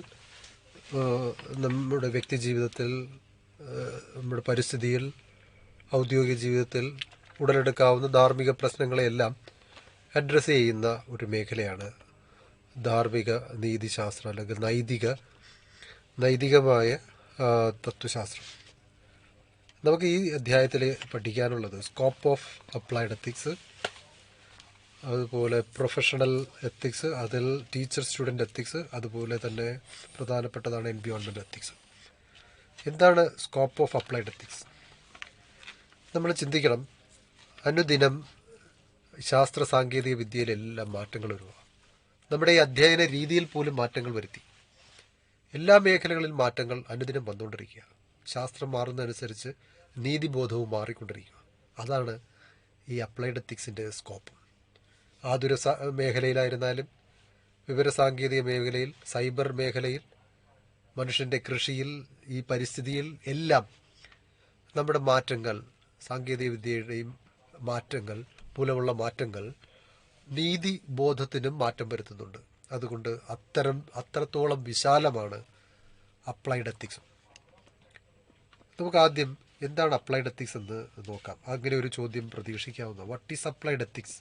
നമ്മുടെ വ്യക്തി ജീവിതത്തിൽ, നമ്മുടെ പരിസ്ഥിതിയിൽ, ഔദ്യോഗിക ജീവിതത്തിൽ ഉടലെടുക്കാവുന്ന ധാർമ്മിക പ്രശ്നങ്ങളെയെല്ലാം അഡ്രസ്സ് ചെയ്യുന്ന ഒരു മേഖലയാണ് ധാർമ്മിക നീതിശാസ്ത്രം അല്ലെങ്കിൽ നൈതികമായ തത്വശാസ്ത്രം. നമുക്ക് ഈ അധ്യായത്തിൽ പഠിക്കാനുള്ളത് സ്കോപ്പ് ഓഫ് അപ്ലൈഡ് എത്തിക്സ്, അതുപോലെ പ്രൊഫഷണൽ എത്തിക്സ്, അതിൽ ടീച്ചർ സ്റ്റുഡൻറ്റ് എത്തിക്സ്, അതുപോലെ തന്നെ പ്രധാനപ്പെട്ടതാണ് എൻവയോൺമെൻറ്റ് എത്തിക്സ്. എന്താണ് സ്കോപ്പ് ഓഫ് അപ്ലൈഡ് എത്തിക്സ്? നമ്മൾ ചിന്തിക്കണം, അനുദിനം ശാസ്ത്ര സാങ്കേതിക വിദ്യയിലെല്ലാം മാറ്റങ്ങൾ വരുക. നമ്മുടെ ഈ അധ്യയന രീതിയിൽ പോലും മാറ്റങ്ങൾ വരുത്തി. എല്ലാ മേഖലകളിലും മാറ്റങ്ങൾ അനുദിനം വന്നുകൊണ്ടിരിക്കുക. ശാസ്ത്രം മാറുന്നതനുസരിച്ച് നീതിബോധവും മാറിക്കൊണ്ടിരിക്കുക. അതാണ് ഈ അപ്ലൈഡ് എത്തിക്സിൻ്റെ സ്കോപ്പ്. ആതുര മേഖലയിലായിരുന്നാലും, വിവരസാങ്കേതിക മേഖലയിൽ, സൈബർ മേഖലയിൽ, മനുഷ്യൻ്റെ കൃഷിയിൽ, ഈ പരിസ്ഥിതിയിൽ എല്ലാം നമ്മുടെ മാറ്റങ്ങൾ, സാങ്കേതിക വിദ്യയുടെയും മാറ്റങ്ങൾ മൂലമുള്ള മാറ്റങ്ങൾ നീതിബോധത്തിനും മാറ്റം വരുത്തുന്നുണ്ട്. അതുകൊണ്ട് അത്രത്തോളം വിശാലമാണ് അപ്ലൈഡ് എത്തിക്സ്. നമുക്ക് ആദ്യം എന്താണ് അപ്ലൈഡ് എത്തിക്സ് എന്ന് നോക്കാം. അങ്ങനെ ഒരു ചോദ്യം പ്രതീക്ഷിക്കാവുന്ന, what is applied ethics?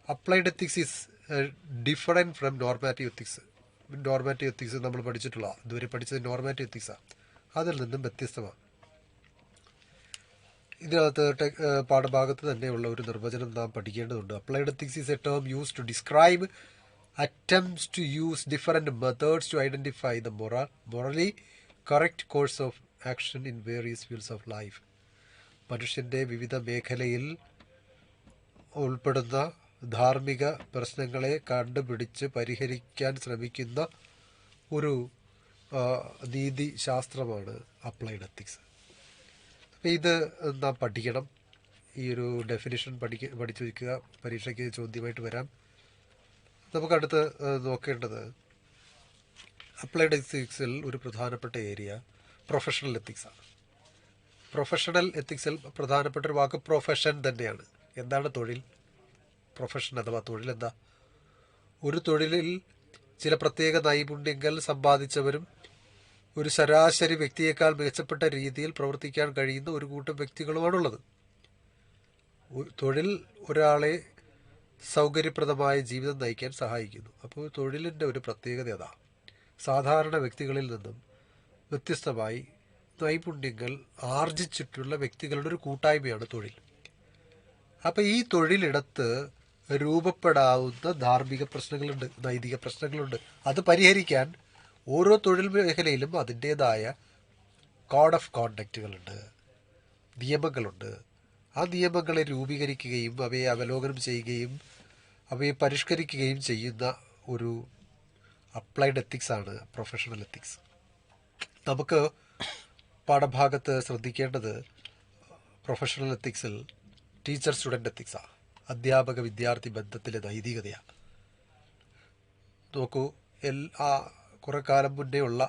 Applied ethics is different from normative ethics. Normative ethics നമ്മൾ പഠിച്ചിട്ടുള്ള, ഇതുവരെ പഠിച്ചത് നോർമാറ്റീവ് എത്തിക്സാണ്. അതിൽ നിന്നും വ്യത്യസ്തമാണ്. ഇതിനകത്ത് പാഠഭാഗത്ത് തന്നെയുള്ള ഒരു നിർവചനം നാം പഠിക്കേണ്ടതുണ്ട്. Applied ethics is a term use to describe attempts to use different methods to identify the morally correct course of action in various fields of life. മനുഷ്യൻ്റെ വിവിധ മേഖലയിൽ ഉൾപ്പെടുന്ന ധാർമ്മിക പ്രശ്നങ്ങളെ കണ്ടുപിടിച്ച് പരിഹരിക്കാൻ ശ്രമിക്കുന്ന ഒരു നീതിശാസ്ത്രമാണ് അപ്ലൈഡ് എത്തിക്സ്. അപ്പോൾ ഇത് നാം പഠിക്കണം. ഈ ഒരു ഡെഫിനിഷൻ പഠിച്ചു വയ്ക്കുക, പരീക്ഷയ്ക്ക് ചോദ്യമായിട്ട് വരാം. നമുക്കടുത്ത് നോക്കേണ്ടത് അപ്ലൈഡ് എത്തിക്സിൽ ഒരു പ്രധാനപ്പെട്ട ഏരിയ പ്രൊഫഷണൽ എത്തിക്സാണ്. പ്രൊഫഷണൽ എത്തിക്സിൽ പ്രധാനപ്പെട്ട ഒരു വാക്ക് പ്രൊഫഷൻ തന്നെയാണ്. എന്താണ് തൊഴിൽ? പ്രൊഫഷൻ അഥവാ തൊഴിൽ എന്താ? ഒരു തൊഴിലിൽ ചില പ്രത്യേക നൈപുണ്യങ്ങൾ സമ്പാദിച്ചവരും ഒരു ശരാശരി വ്യക്തിയേക്കാൾ മെച്ചപ്പെട്ട രീതിയിൽ പ്രവർത്തിക്കാൻ കഴിയുന്ന ഒരു കൂട്ടം വ്യക്തികളുമാണുള്ളത്. തൊഴിൽ ഒരാളെ സൗകര്യപ്രദമായ ജീവിതം നയിക്കാൻ സഹായിക്കുന്നു. അപ്പോൾ തൊഴിലിൻ്റെ ഒരു പ്രത്യേകത അതാണ്. സാധാരണ വ്യക്തികളിൽ നിന്നും വ്യത്യസ്തമായി നൈപുണ്യങ്ങൾ ആർജിച്ചിട്ടുള്ള വ്യക്തികളുടെ ഒരു കൂട്ടായ്മയാണ് തൊഴിൽ. അപ്പോൾ ഈ തൊഴിലിടത്ത് രൂപപ്പെടാവുന്ന ധാർമ്മിക പ്രശ്നങ്ങളുണ്ട്, നൈതിക പ്രശ്നങ്ങളുണ്ട്. അത് പരിഹരിക്കാൻ ഓരോ തൊഴിൽ മേഖലയിലും അതിൻ്റേതായ കോഡ് ഓഫ് കോണ്ടക്റ്റുകളുണ്ട്, നിയമങ്ങളുണ്ട്. ആ നിയമങ്ങളെ രൂപീകരിക്കുകയും അവയെ അവലോകനം ചെയ്യുകയും അവയെ പരിഷ്കരിക്കുകയും ചെയ്യുന്ന ഒരു അപ്ലൈഡ് എത്തിക്സാണ് പ്രൊഫഷണൽ എത്തിക്സ്. നമുക്ക് പാഠഭാഗത്ത് ശ്രദ്ധിക്കേണ്ടത് പ്രൊഫഷണൽ എത്തിക്സിൽ ടീച്ചർ സ്റ്റുഡൻ്റ് എത്തിക്സാണ്. അധ്യാപക വിദ്യാർത്ഥി ബന്ധത്തിലെ നൈതികതയാണ്. നോക്കൂ, കുറേ കാലം മുന്നേ ഉള്ള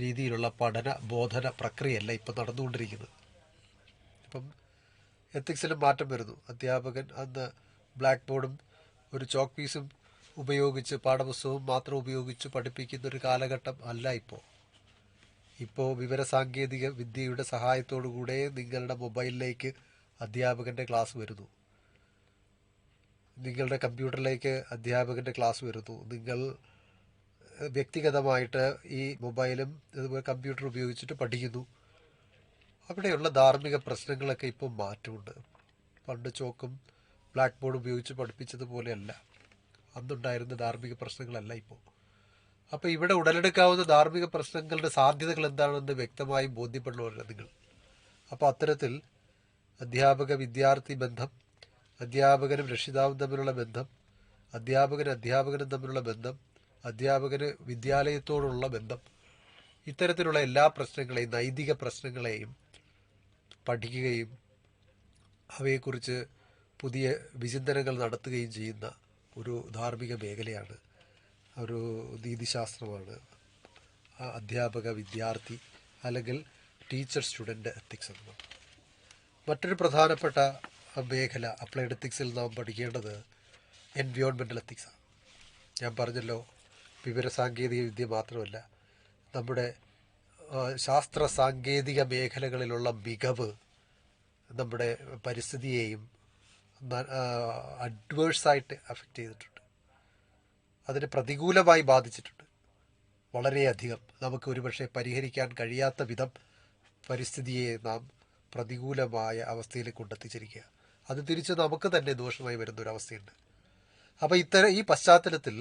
രീതിയിലുള്ള പഠന ബോധന പ്രക്രിയയല്ല ഇപ്പം നടന്നുകൊണ്ടിരിക്കുന്നത്. ഇപ്പം എത്തിക്സിലും മാറ്റം വരുന്നു. അധ്യാപകൻ അന്ന് ബ്ലാക്ക് ബോർഡും ഒരു ചോക്ക് പീസും ഉപയോഗിച്ച് പാഠപുസ്തകവും മാത്രം ഉപയോഗിച്ച് പഠിപ്പിക്കുന്ന ഒരു കാലഘട്ടം അല്ല ഇപ്പോൾ. വിവരസാങ്കേതിക വിദ്യയുടെ സഹായത്തോടു കൂടെ നിങ്ങളുടെ മൊബൈലിലേക്ക് അധ്യാപകൻ്റെ ക്ലാസ് വരുന്നു, നിങ്ങളുടെ കമ്പ്യൂട്ടറിലേക്ക് അധ്യാപകൻ്റെ ക്ലാസ് വരുന്നു. നിങ്ങൾ വ്യക്തിഗതമായിട്ട് ഈ മൊബൈലും അതുപോലെ കമ്പ്യൂട്ടർ ഉപയോഗിച്ചിട്ട് പഠിക്കുന്നു. അവിടെയുള്ള ധാർമ്മിക പ്രശ്നങ്ങളൊക്കെ ഇപ്പോൾ മാറ്റമുണ്ട്. പണ്ട് ചോക്കും ബ്ലാക്ക് ബോർഡ് ഉപയോഗിച്ച് പഠിപ്പിച്ചതുപോലെയല്ല, അന്നുണ്ടായിരുന്ന ധാർമ്മിക പ്രശ്നങ്ങളല്ല ഇപ്പോൾ. അപ്പോൾ ഇവിടെ ഉടലെടുക്കാവുന്ന ധാർമ്മിക പ്രശ്നങ്ങളുടെ സാധ്യതകൾ എന്താണെന്ന് വ്യക്തമായി ബോധ്യപ്പെടുന്നവരല്ല നിങ്ങൾ. അപ്പോൾ അത്തരത്തിൽ അധ്യാപക വിദ്യാർത്ഥി ബന്ധം, അധ്യാപകനും രക്ഷിതാവും തമ്മിലുള്ള ബന്ധം, അധ്യാപകനും തമ്മിലുള്ള ബന്ധം, അധ്യാപകന് വിദ്യാലയത്തോടുള്ള ബന്ധം, ഇത്തരത്തിലുള്ള എല്ലാ പ്രശ്നങ്ങളെയും, നൈതിക പ്രശ്നങ്ങളെയും പഠിക്കുകയും അവയെക്കുറിച്ച് പുതിയ വിചിന്തനങ്ങൾ നടത്തുകയും ചെയ്യുന്ന ഒരു ധാർമ്മിക മേഖലയാണ്, ഒരു നീതിശാസ്ത്രമാണ് അധ്യാപക വിദ്യാർത്ഥി അല്ലെങ്കിൽ ടീച്ചർ സ്റ്റുഡൻ്റ് എത്തിക്സ് എന്ന്. മറ്റൊരു പ്രധാനപ്പെട്ട മേഖല അപ്ലൈഡ് എത്തിക്സിൽ നാം പഠിക്കേണ്ടത് എൻവയോൺമെൻ്റൽ എത്തിക്സാണ്. ഞാൻ പറഞ്ഞല്ലോ, വിവരസാങ്കേതിക വിദ്യ മാത്രമല്ല, നമ്മുടെ ശാസ്ത്ര സാങ്കേതിക മേഖലകളിലുള്ള മികവ് നമ്മുടെ പരിസ്ഥിതിയെയും അഡ്വേഴ്സായിട്ട് അഫക്റ്റ് ചെയ്തിട്ടുണ്ട്, അതിനെ പ്രതികൂലമായി ബാധിച്ചിട്ടുണ്ട് വളരെയധികം. നമുക്ക് ഒരുപക്ഷെ പരിഹരിക്കാൻ കഴിയാത്ത വിധം പരിസ്ഥിതിയെ നാം പ്രതികൂലമായ അവസ്ഥയിൽ കൊണ്ടെത്തിച്ചിരിക്കുക. അത് തിരിച്ച് നമുക്ക് തന്നെ ദോഷമായി വരുന്നൊരവസ്ഥയുണ്ട്. അപ്പോൾ ഈ പശ്ചാത്തലത്തിൽ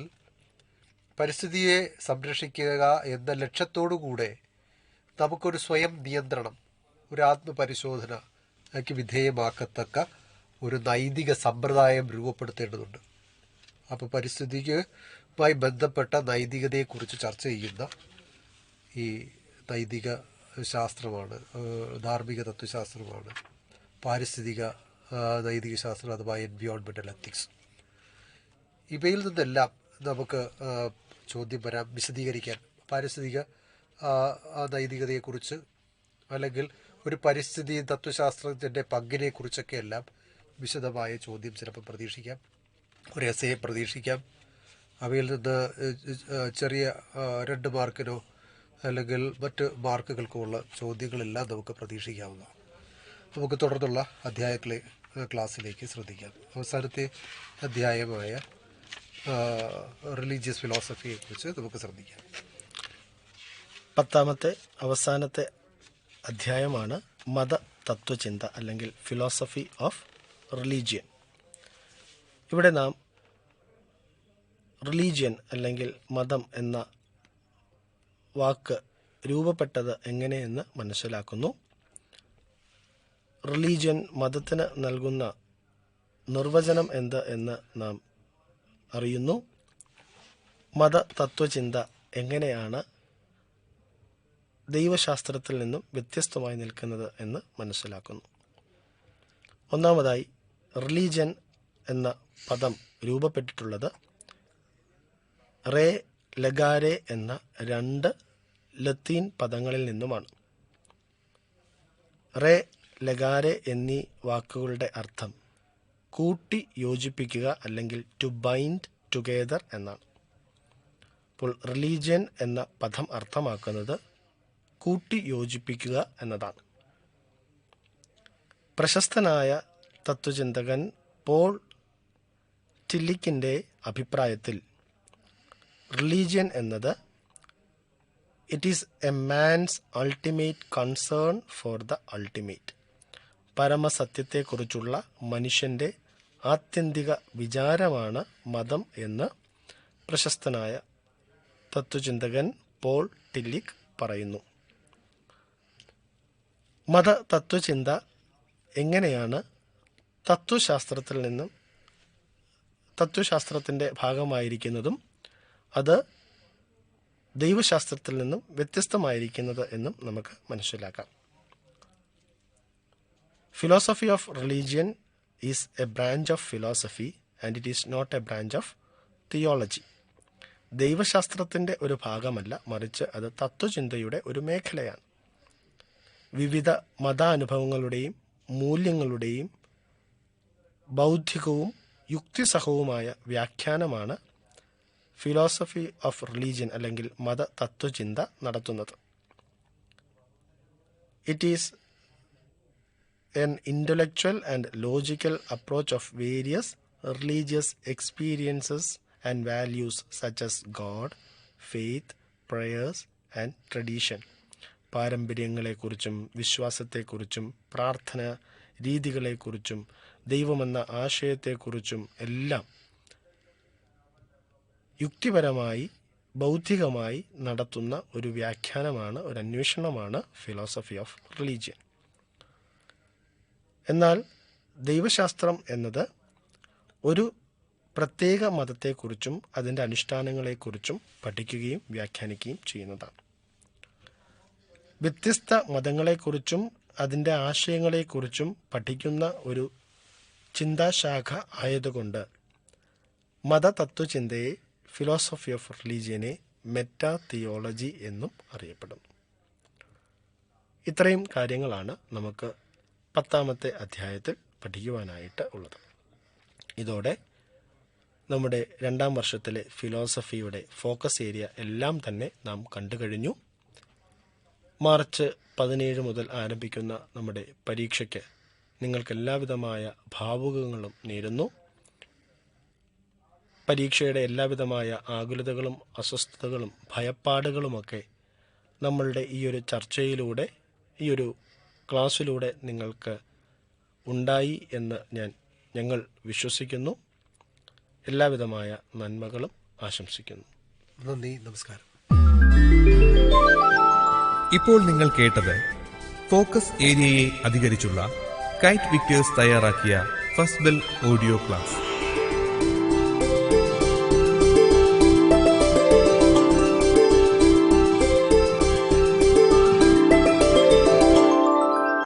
പരിസ്ഥിതിയെ സംരക്ഷിക്കുക എന്ന ലക്ഷ്യത്തോടു കൂടെ നമുക്കൊരു സ്വയം നിയന്ത്രണം, ഒരു ആത്മപരിശോധനയ്ക്ക് വിധേയമാക്കത്തക്ക ഒരു നൈതിക സമ്പ്രദായം രൂപപ്പെടുത്തേണ്ടതുണ്ട്. അപ്പോൾ പരിസ്ഥിതിയുമായി ബന്ധപ്പെട്ട നൈതികതയെക്കുറിച്ച് ചർച്ച ചെയ്യുന്ന ഈ നൈതിക ശാസ്ത്രമാണ്, ധാർമ്മിക തത്വശാസ്ത്രമാണ്, പാരിസ്ഥിതിക നൈതിക ശാസ്ത്രം അഥവാ എൻവിയോൺമെൻ്റൽ എത്തിക്സ്. ഇവയിൽ നിന്നെല്ലാം നമുക്ക് ചോദ്യം വരാം, വിശദീകരിക്കാൻ പാരിസ്ഥിതിക നൈതികതയെക്കുറിച്ച് അല്ലെങ്കിൽ ഒരു പരിസ്ഥിതി തത്വശാസ്ത്രത്തിൻ്റെ പങ്കിനെക്കുറിച്ചൊക്കെ എല്ലാം വിശദമായ ചോദ്യം ചിലപ്പോൾ പ്രതീക്ഷിക്കാം, ഒരു എസ്സേ പ്രതീക്ഷിക്കാം. അവയിൽ നിന്ന് ചെറിയ 2 മാർക്കിനോ അല്ലെങ്കിൽ മറ്റ് മാർക്കുകൾക്കോ ഉള്ള ചോദ്യങ്ങളെല്ലാം നമുക്ക് പ്രതീക്ഷിക്കാവുന്നതാണ്. നമുക്ക് തുടർന്നുള്ള ക്ലാസ്സിലേക്ക് ശ്രദ്ധിക്കാം. അവസാനത്തെ അധ്യായമായ റിലീജിയസ് ഫിലോസഫിയെക്കുറിച്ച് നമുക്ക് ശ്രദ്ധിക്കാം. 10ാമത്തെ അവസാനത്തെ അധ്യായമാണ് മത തത്വചിന്ത അല്ലെങ്കിൽ ഫിലോസഫി ഓഫ് റിലീജിയൻ. ഇവിടെ നാം റിലീജിയൻ അല്ലെങ്കിൽ മതം എന്ന വാക്ക് രൂപപ്പെട്ടത് എങ്ങനെയെന്ന് മനസ്സിലാക്കുന്നു. റിലീജിയൻ മതത്തിന് നൽകുന്ന നിർവചനം എന്ത് എന്ന് നാം അറിയുന്നു. മത തത്വചിന്ത എങ്ങനെയാണ് ദൈവശാസ്ത്രത്തിൽ നിന്നും വ്യത്യസ്തമായി നിൽക്കുന്നത് എന്ന് മനസ്സിലാക്കുന്നു. ഒന്നാമതായി, റിലീജിയൻ എന്ന പദം രൂപപ്പെട്ടിട്ടുള്ളത് റേ ലഗാരെ എന്ന 2 ലത്തീൻ പദങ്ങളിൽ നിന്നുമാണ്. റേ ലഗാരെ എന്നീ വാക്കുകളുടെ അർത്ഥം കൂട്ടി യോജിപ്പിക്കുക അല്ലെങ്കിൽ ടു ബൈൻഡ് ടുഗെദർ എന്നാണ്. അപ്പോൾ റിലീജിയൻ എന്ന പദം അർത്ഥമാക്കുന്നത് കൂട്ടി യോജിപ്പിക്കുക എന്നതാണ്. പ്രശസ്തനായ തത്വചിന്തകൻ പോൾ ടില്ലിക്കിൻ്റെ അഭിപ്രായത്തിൽ റിലീജിയൻ എന്നത് it is a man's ultimate concern for the ultimate, പരമസത്യത്തെക്കുറിച്ചുള്ള മനുഷ്യൻ്റെ ആത്യന്തിക വിചാരമാണ് മതം എന്ന് പ്രശസ്തനായ തത്വചിന്തകൻ പോൾ ടില്ലിക് പറയുന്നു. മത തത്വചിന്ത എങ്ങനെയാണ് തത്വശാസ്ത്രത്തിൻ്റെ ഭാഗമായിരിക്കുന്നതും അത് ദൈവശാസ്ത്രത്തിൽ നിന്നും വ്യത്യസ്തമായിരിക്കുന്നത് എന്നും നമുക്ക് മനസ്സിലാക്കാം. Philosophy of religion is a branch of philosophy and it is not a branch of theology. ദൈവശാസ്ത്രത്തിൻ്റെ ഒരു ഭാഗമല്ല, മറിച്ച് അത് തത്വചിന്തയുടെ ഒരു മേഖലയാണ്. വിവിധ മതാനുഭവങ്ങളുടെയും മൂല്യങ്ങളുടെയും ബൗദ്ധികവും യുക്തിസഹവുമായ വ്യാഖ്യാനമാണ് ഫിലോസഫി ഓഫ് റിലീജിയൻ അല്ലെങ്കിൽ മത തത്വചിന്ത നടത്തുന്നത്. It is an intellectual and logical approach of various religious experiences and values such as God, faith, prayers and tradition. പാരമ്പര്യങ്ങളെക്കുറിച്ചും വിശ്വാസത്തെക്കുറിച്ചും പ്രാർത്ഥന രീതികളെക്കുറിച്ചും ദൈവമെന്ന ആശയത്തെക്കുറിച്ചും എല്ലാം യുക്തിപരമായി ബൗദ്ധികമായി നടത്തുന്ന ഒരു വ്യാഖ്യാനമാണ്, ഒരു അന്വേഷണമാണ് ഫിലോസഫി ഓഫ് റിലീജിയൻ. എന്നാൽ ദൈവശാസ്ത്രം എന്നത് ഒരു പ്രത്യേക മതത്തെക്കുറിച്ചും അതിൻ്റെ അനുഷ്ഠാനങ്ങളെക്കുറിച്ചും പഠിക്കുകയും വ്യാഖ്യാനിക്കുകയും ചെയ്യുന്നതാണ്. വ്യത്യസ്ത മതങ്ങളെക്കുറിച്ചും അതിൻ്റെ ആശയങ്ങളെക്കുറിച്ചും പഠിക്കുന്ന ഒരു ചിന്താശാഖ ആയതുകൊണ്ട് മതതത്വചിന്തയെ ഫിലോസഫി ഓഫ് റിലീജിയനെ മെറ്റാ തിയോളജി എന്നും അറിയപ്പെടുന്നു. ഇത്രയും കാര്യങ്ങളാണ് നമുക്ക് 10ാമത്തെ അധ്യായത്തിൽ പഠിക്കുവാനായിട്ട് ഉള്ളത്. ഇതോടെ നമ്മുടെ 2ാം വർഷത്തിലെ ഫിലോസഫിയുടെ ഫോക്കസ് ഏരിയ എല്ലാം തന്നെ നാം കണ്ടു കഴിഞ്ഞു. മാർച്ച് 17 മുതൽ ആരംഭിക്കുന്ന നമ്മുടെ പരീക്ഷയ്ക്ക് നിങ്ങൾക്കെല്ലാവിധമായ ഭാവുകങ്ങളും നേരുന്നു. പരീക്ഷയുടെ എല്ലാവിധമായ ആകുലതകളും അസ്വസ്ഥതകളും ഭയപ്പാടുകളുമൊക്കെ നമ്മളുടെ ഈ ഒരു ചർച്ചയിലൂടെ, ഈ ഒരു ക്ലാസ്സിലൂടെ നിങ്ങൾക്ക് ഉണ്ടായി എന്ന് ഞങ്ങൾ വിശ്വസിക്കുന്നു. എല്ലാവിധമായ നന്മകളും ആശംസിക്കുന്നു. നന്ദി, നമസ്കാരം. ഇപ്പോൾ നിങ്ങൾ കേട്ടത് ഫോക്കസ് ഏരിയയെ അധികരിച്ചുള്ള കൈറ്റ് വിക്ടേഴ്സ് തയ്യാറാക്കിയ ഫസ്റ്റ് ബെൽ ഓഡിയോ ക്ലാസ്.